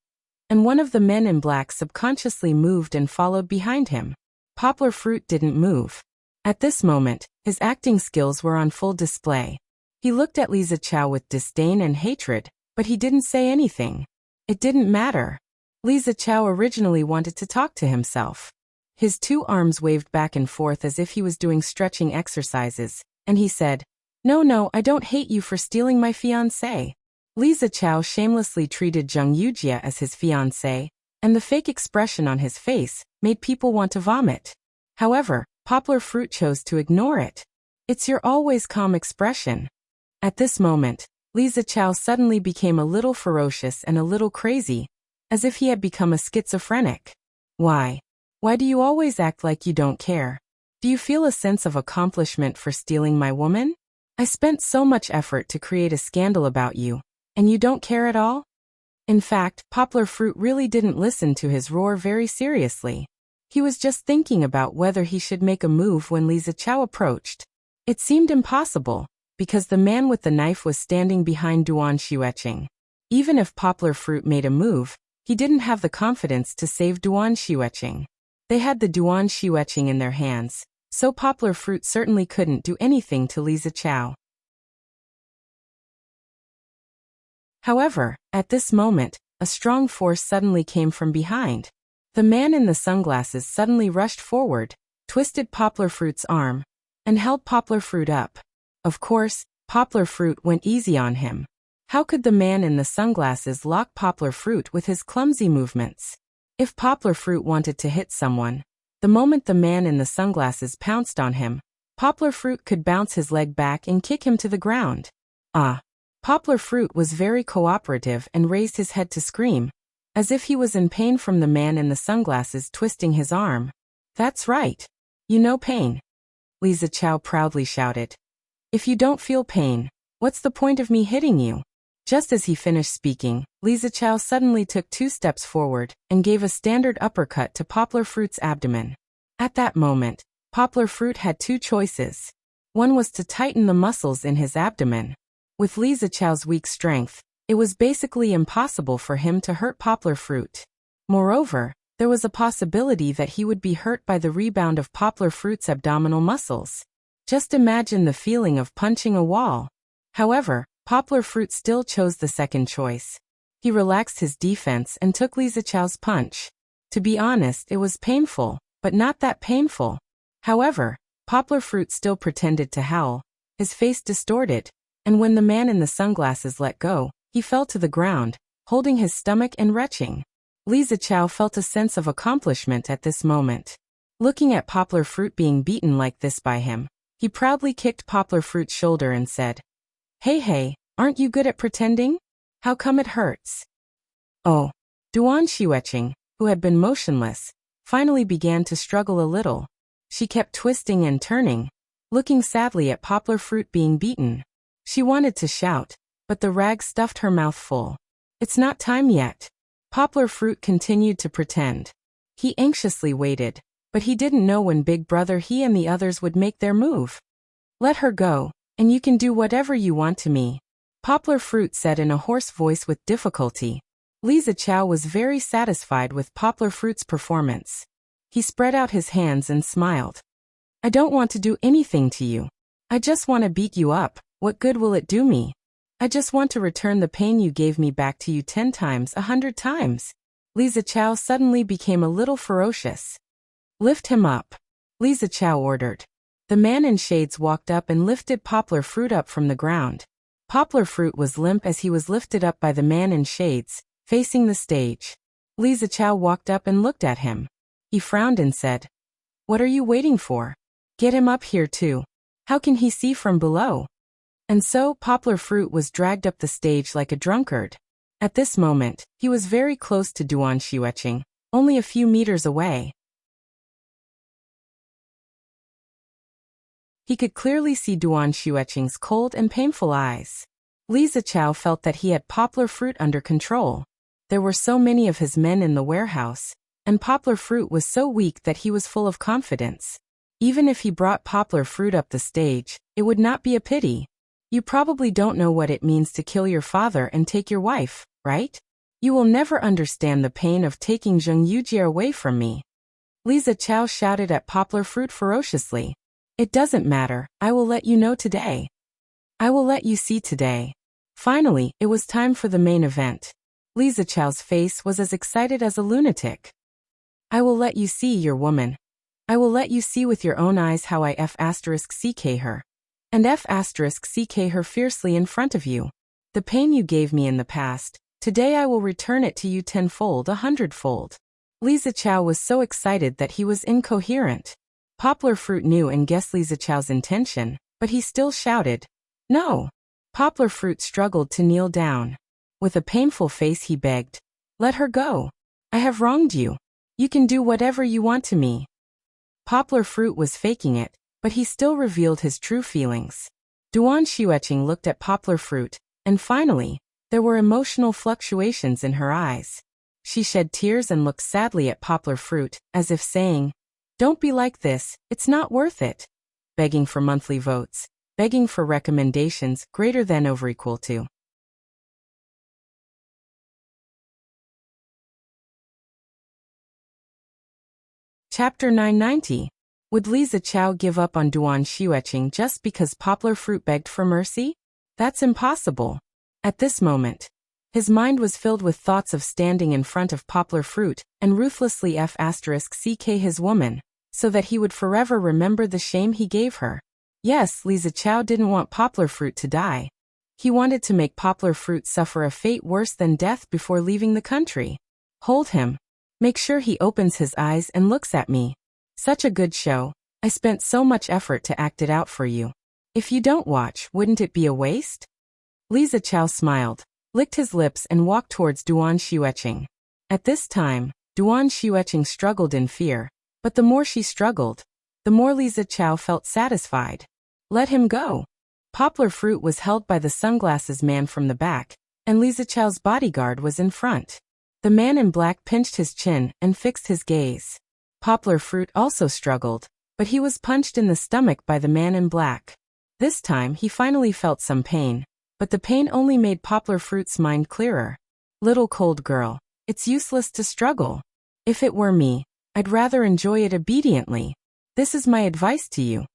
and one of the men in black subconsciously moved and followed behind him. Poplar Fruit didn't move. At this moment, his acting skills were on full display. He looked at Li Zichao with disdain and hatred, but he didn't say anything. It didn't matter. Li Zichao originally wanted to talk to himself. His two arms waved back and forth as if he was doing stretching exercises, and he said, No, I don't hate you for stealing my fiancé. Li Zichao shamelessly treated Zheng Yujie as his fiancé, and the fake expression on his face made people want to vomit. However, Poplar Fruit chose to ignore it. It's your always calm expression. At this moment, Li Zichao suddenly became a little ferocious and a little crazy, as if he had become a schizophrenic. Why? Why do you always act like you don't care? Do you feel a sense of accomplishment for stealing my woman? I spent so much effort to create a scandal about you, and you don't care at all? In fact, Poplar Fruit really didn't listen to his roar very seriously. He was just thinking about whether he should make a move when Li Zichao approached. It seemed impossible, because the man with the knife was standing behind Duan Xueqing. Even if Poplar Fruit made a move, he didn't have the confidence to save Duan Xueqing. They had the Duan Xueqing in their hands, so Poplar Fruit certainly couldn't do anything to Li Zichao. However, at this moment, a strong force suddenly came from behind. The man in the sunglasses suddenly rushed forward, twisted Poplar Fruit's arm, and held Poplar Fruit up. Of course, Poplar Fruit went easy on him. How could the man in the sunglasses lock Poplar Fruit with his clumsy movements? If Poplar Fruit wanted to hit someone, the moment the man in the sunglasses pounced on him, Poplar Fruit could bounce his leg back and kick him to the ground. Poplar Fruit was very cooperative and raised his head to scream, as if he was in pain from the man in the sunglasses twisting his arm. That's right. You know pain. Li Zichao proudly shouted. If you don't feel pain, what's the point of me hitting you? Just as he finished speaking, Li Zichao suddenly took 2 steps forward and gave a standard uppercut to Poplar Fruit's abdomen. At that moment, Poplar Fruit had 2 choices. One was to tighten the muscles in his abdomen. With Li Zichao's weak strength, it was basically impossible for him to hurt Poplar Fruit. Moreover, there was a possibility that he would be hurt by the rebound of Poplar Fruit's abdominal muscles. Just imagine the feeling of punching a wall. However, Poplar Fruit still chose the second choice. He relaxed his defense and took Li Zichao's punch. To be honest, it was painful, but not that painful. However, Poplar Fruit still pretended to howl, his face distorted, and when the man in the sunglasses let go, he fell to the ground, holding his stomach and retching. Li Zichao felt a sense of accomplishment at this moment. Looking at Poplar Fruit being beaten like this by him, he proudly kicked Poplar Fruit's shoulder and said, Hey, aren't you good at pretending? How come it hurts? Oh. Duan Xueqing, who had been motionless, finally began to struggle a little. She kept twisting and turning, looking sadly at Poplar Fruit being beaten. She wanted to shout, but the rag stuffed her mouth full. It's not time yet. Poplar Fruit continued to pretend. He anxiously waited, but he didn't know when Big Brother he and the others would make their move. Let her go, and you can do whatever you want to me, Poplar Fruit said in a hoarse voice with difficulty. Li Zichao was very satisfied with Poplar Fruit's performance. He spread out his hands and smiled. I don't want to do anything to you. I just want to beat you up. What good will it do me? I just want to return the pain you gave me back to you 10 times, 100 times. Li Zichao suddenly became a little ferocious. Lift him up, Li Zichao ordered. The man in shades walked up and lifted Poplar Fruit up from the ground. Poplar Fruit was limp as he was lifted up by the man in shades, facing the stage. Li Zichao walked up and looked at him. He frowned and said, What are you waiting for? Get him up here too. How can he see from below? And so Poplar Fruit was dragged up the stage like a drunkard. At this moment, he was very close to Duan Xueqing, only a few meters away. He could clearly see Duan Xueqing's cold and painful eyes. Li Zichao felt that he had Poplar Fruit under control. There were so many of his men in the warehouse, and Poplar Fruit was so weak that he was full of confidence. Even if he brought Poplar Fruit up the stage, it would not be a pity. You probably don't know what it means to kill your father and take your wife, right? You will never understand the pain of taking Zheng Yujie away from me. Li Zichao shouted at Poplar Fruit ferociously. It doesn't matter, I will let you know today. I will let you see today. Finally, it was time for the main event. Lisa Chow's face was as excited as a lunatic. I will let you see your woman. I will let you see with your own eyes how I F***ck her. And F***ck her fiercely in front of you. The pain you gave me in the past, today I will return it to you tenfold, 100-fold. Lisa Chow was so excited that he was incoherent. Poplar Fruit knew and guessed Lisa Chow's intention, but he still shouted, "No!" Poplar Fruit struggled to kneel down. With a painful face he begged, "Let her go. I have wronged you. You can do whatever you want to me." Poplar Fruit was faking it, but he still revealed his true feelings. Duan Xueqing looked at Poplar Fruit, and finally, there were emotional fluctuations in her eyes. She shed tears and looked sadly at Poplar Fruit, as if saying, "Don't be like this, it's not worth it." Begging for monthly votes, begging for recommendations greater than or equal to. Chapter 990. Would Lisa Chow give up on Duan Xueqing just because Poplar Fruit begged for mercy? That's impossible. At this moment, his mind was filled with thoughts of standing in front of Poplar Fruit and ruthlessly F***ck his woman, so that he would forever remember the shame he gave her. Yes, Lisa Chow didn't want Poplar Fruit to die. He wanted to make Poplar Fruit suffer a fate worse than death before leaving the country. Hold him. Make sure he opens his eyes and looks at me. Such a good show. I spent so much effort to act it out for you. If you don't watch, wouldn't it be a waste? Lisa Chow smiled, licked his lips and walked towards Duan Xueqing. At this time, Duan Xueqing struggled in fear, but the more she struggled, the more Lisa Chow felt satisfied. Let him go. Poplar Fruit was held by the sunglasses man from the back, and Lisa Chow's bodyguard was in front. The man in black pinched his chin and fixed his gaze. Poplar Fruit also struggled, but he was punched in the stomach by the man in black. This time he finally felt some pain, but the pain only made Poplar Fruit's mind clearer. Little cold girl, it's useless to struggle. If it were me, I'd rather enjoy it obediently. This is my advice to you.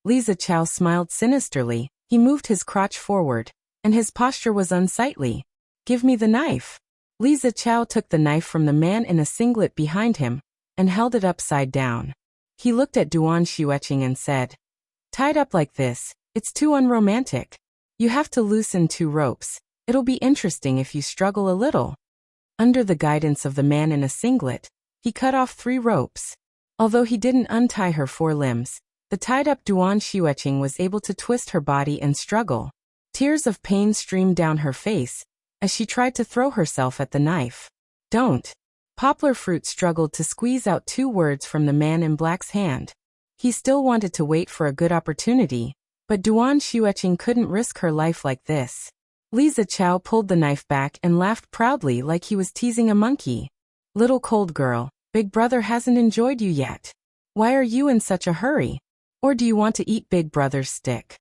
Lisa Chow smiled sinisterly. He moved his crotch forward, and his posture was unsightly. Give me the knife. Lisa Chow took the knife from the man in a singlet behind him and held it upside down. He looked at Duan Xueqing and said, "Tied up like this, it's too unromantic. You have to loosen 2 ropes. It'll be interesting if you struggle a little." Under the guidance of the man in a singlet, he cut off 3 ropes. Although he didn't untie her 4 limbs, the tied-up Duan Xueqing was able to twist her body and struggle. Tears of pain streamed down her face as she tried to throw herself at the knife. "Don't." Poplar Fruit struggled to squeeze out 2 words from the man in black's hand. He still wanted to wait for a good opportunity, but Duan Xueqing couldn't risk her life like this. Lisa Chow pulled the knife back and laughed proudly like he was teasing a monkey. "Little cold girl, Big Brother hasn't enjoyed you yet. Why are you in such a hurry? Or do you want to eat Big Brother's stick?"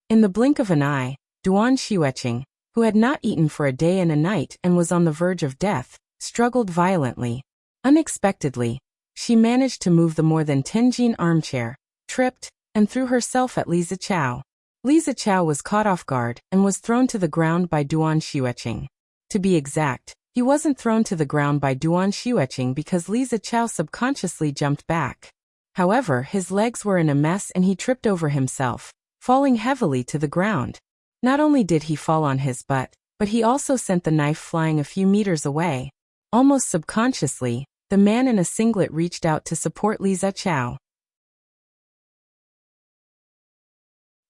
In the blink of an eye, Duan Xueqing, who had not eaten for a day and a night and was on the verge of death, struggled violently. Unexpectedly, she managed to move the more than 10 armchair, tripped, and threw herself at Lisa Chow. Lisa Chow was caught off guard and was thrown to the ground by Duan Xueqing. To be exact, he wasn't thrown to the ground by Duan Xueqing because Lisa Chow subconsciously jumped back. However, his legs were in a mess and he tripped over himself, falling heavily to the ground. Not only did he fall on his butt, but he also sent the knife flying a few meters away. Almost subconsciously, the man in a singlet reached out to support Lisa Chow.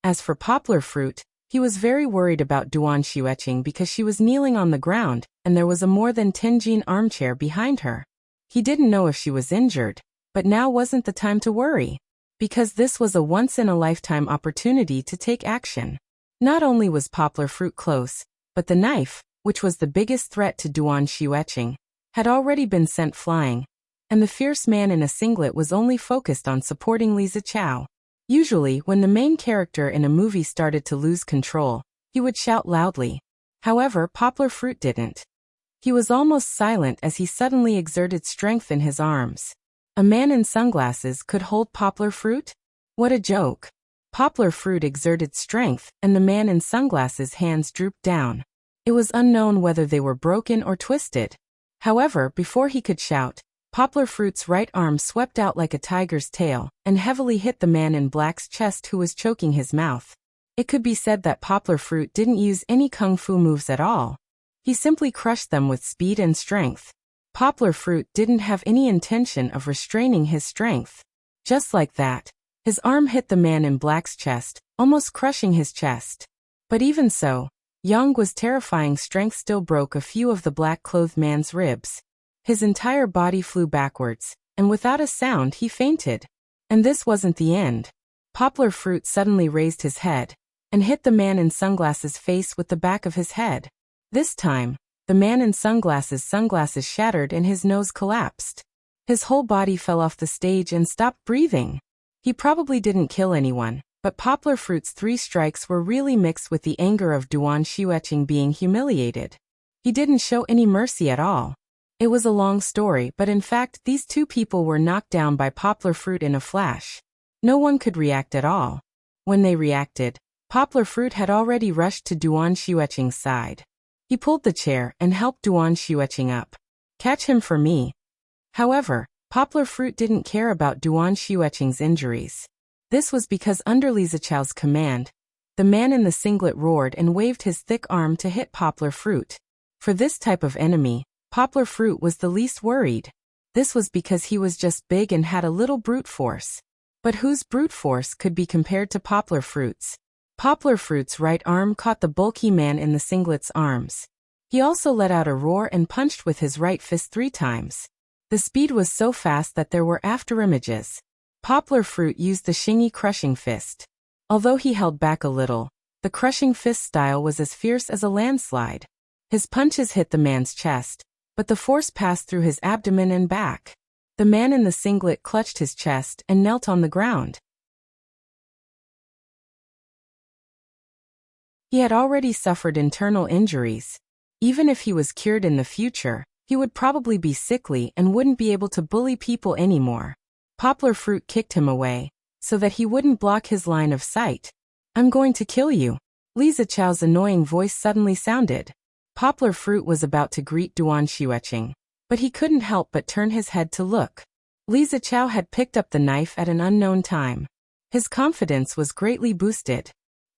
As for Poplar Fruit, he was very worried about Duan Xueqing because she was kneeling on the ground and there was a more than 10 armchair behind her. He didn't know if she was injured, but now wasn't the time to worry, because this was a once-in-a-lifetime opportunity to take action. Not only was Poplar Fruit close, but the knife, which was the biggest threat to Duan Xueqing, had already been sent flying, and the fierce man in a singlet was only focused on supporting Lisa Chow. Usually, when the main character in a movie started to lose control, he would shout loudly. However, Poplar Fruit didn't. He was almost silent as he suddenly exerted strength in his arms. A man in sunglasses could hold Poplar Fruit? What a joke. Poplar Fruit exerted strength, and the man in sunglasses' hands drooped down. It was unknown whether they were broken or twisted. However, before he could shout, Poplar Fruit's right arm swept out like a tiger's tail and heavily hit the man in black's chest who was choking his mouth. It could be said that Poplar Fruit didn't use any kung fu moves at all. He simply crushed them with speed and strength. Poplar Fruit didn't have any intention of restraining his strength. Just like that, his arm hit the man in black's chest, almost crushing his chest. But even so, Yang's terrifying strength still broke a few of the black-clothed man's ribs. His entire body flew backwards, and without a sound he fainted. And this wasn't the end. Poplar Fruit suddenly raised his head and hit the man in sunglasses' face with the back of his head. This time, the man in sunglasses' shattered and his nose collapsed. His whole body fell off the stage and stopped breathing. He probably didn't kill anyone, but Poplar Fruit's 3 strikes were really mixed with the anger of Duan Xueqing being humiliated. He didn't show any mercy at all. It was a long story, but in fact these 2 people were knocked down by Poplar Fruit in a flash. No one could react at all. When they reacted, Poplar Fruit had already rushed to Duan Xueqing's side. He pulled the chair and helped Duan Xueqing up. "Catch him for me." However, Poplar Fruit didn't care about Duan Xueqing's injuries. This was because under Li Zichao's command, the man in the singlet roared and waved his thick arm to hit Poplar Fruit. For this type of enemy, Poplar Fruit was the least worried. This was because he was just big and had a little brute force. But whose brute force could be compared to Poplar Fruit's? Poplar Fruit's right arm caught the bulky man in the singlet's arms. He also let out a roar and punched with his right fist 3 times. The speed was so fast that there were afterimages. Poplar Fruit used the Xingyi crushing fist. Although he held back a little, the crushing fist style was as fierce as a landslide. His punches hit the man's chest, but the force passed through his abdomen and back. The man in the singlet clutched his chest and knelt on the ground. He had already suffered internal injuries. Even if he was cured in the future, he would probably be sickly and wouldn't be able to bully people anymore. Poplar Fruit kicked him away, so that he wouldn't block his line of sight. "I'm going to kill you," Li Zichao's annoying voice suddenly sounded. Poplar Fruit was about to greet Duan Xueqing, but he couldn't help but turn his head to look. Li Zichao had picked up the knife at an unknown time. His confidence was greatly boosted.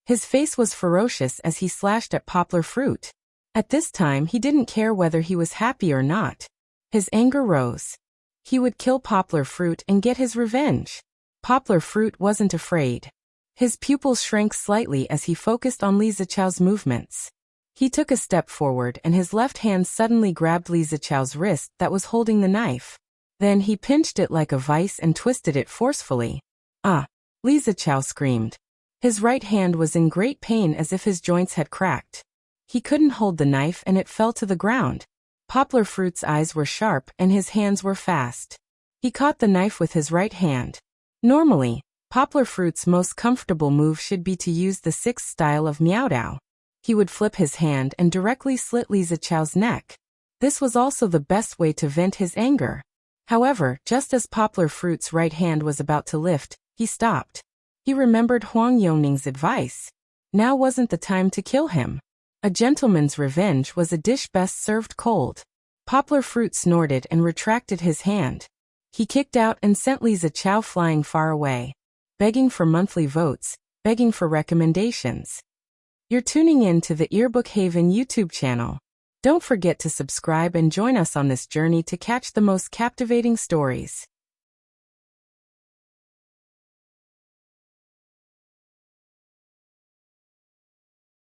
His face was ferocious as he slashed at Poplar Fruit. At this time he didn't care whether he was happy or not. His anger rose. He would kill Poplar Fruit and get his revenge. Poplar Fruit wasn't afraid. His pupils shrank slightly as he focused on Li Zichao's movements. He took a step forward and his left hand suddenly grabbed Li Zichao's wrist that was holding the knife. Then he pinched it like a vice and twisted it forcefully. "Ah!" Li Zichao screamed. His right hand was in great pain as if his joints had cracked. He couldn't hold the knife and it fell to the ground. Poplar Fruit's eyes were sharp and his hands were fast. He caught the knife with his right hand. Normally, Poplar Fruit's most comfortable move should be to use the 6th style of Miaodao. He would flip his hand and directly slit Li Zichao's neck. This was also the best way to vent his anger. However, just as Poplar Fruit's right hand was about to lift, he stopped. He remembered Huang Yongning's advice. Now wasn't the time to kill him. A gentleman's revenge was a dish best served cold. Poplar Fruit snorted and retracted his hand. He kicked out and sent Li Zichao flying far away. Begging for monthly votes, begging for recommendations. You're tuning in to the Earbook Haven YouTube channel. Don't forget to subscribe and join us on this journey to catch the most captivating stories.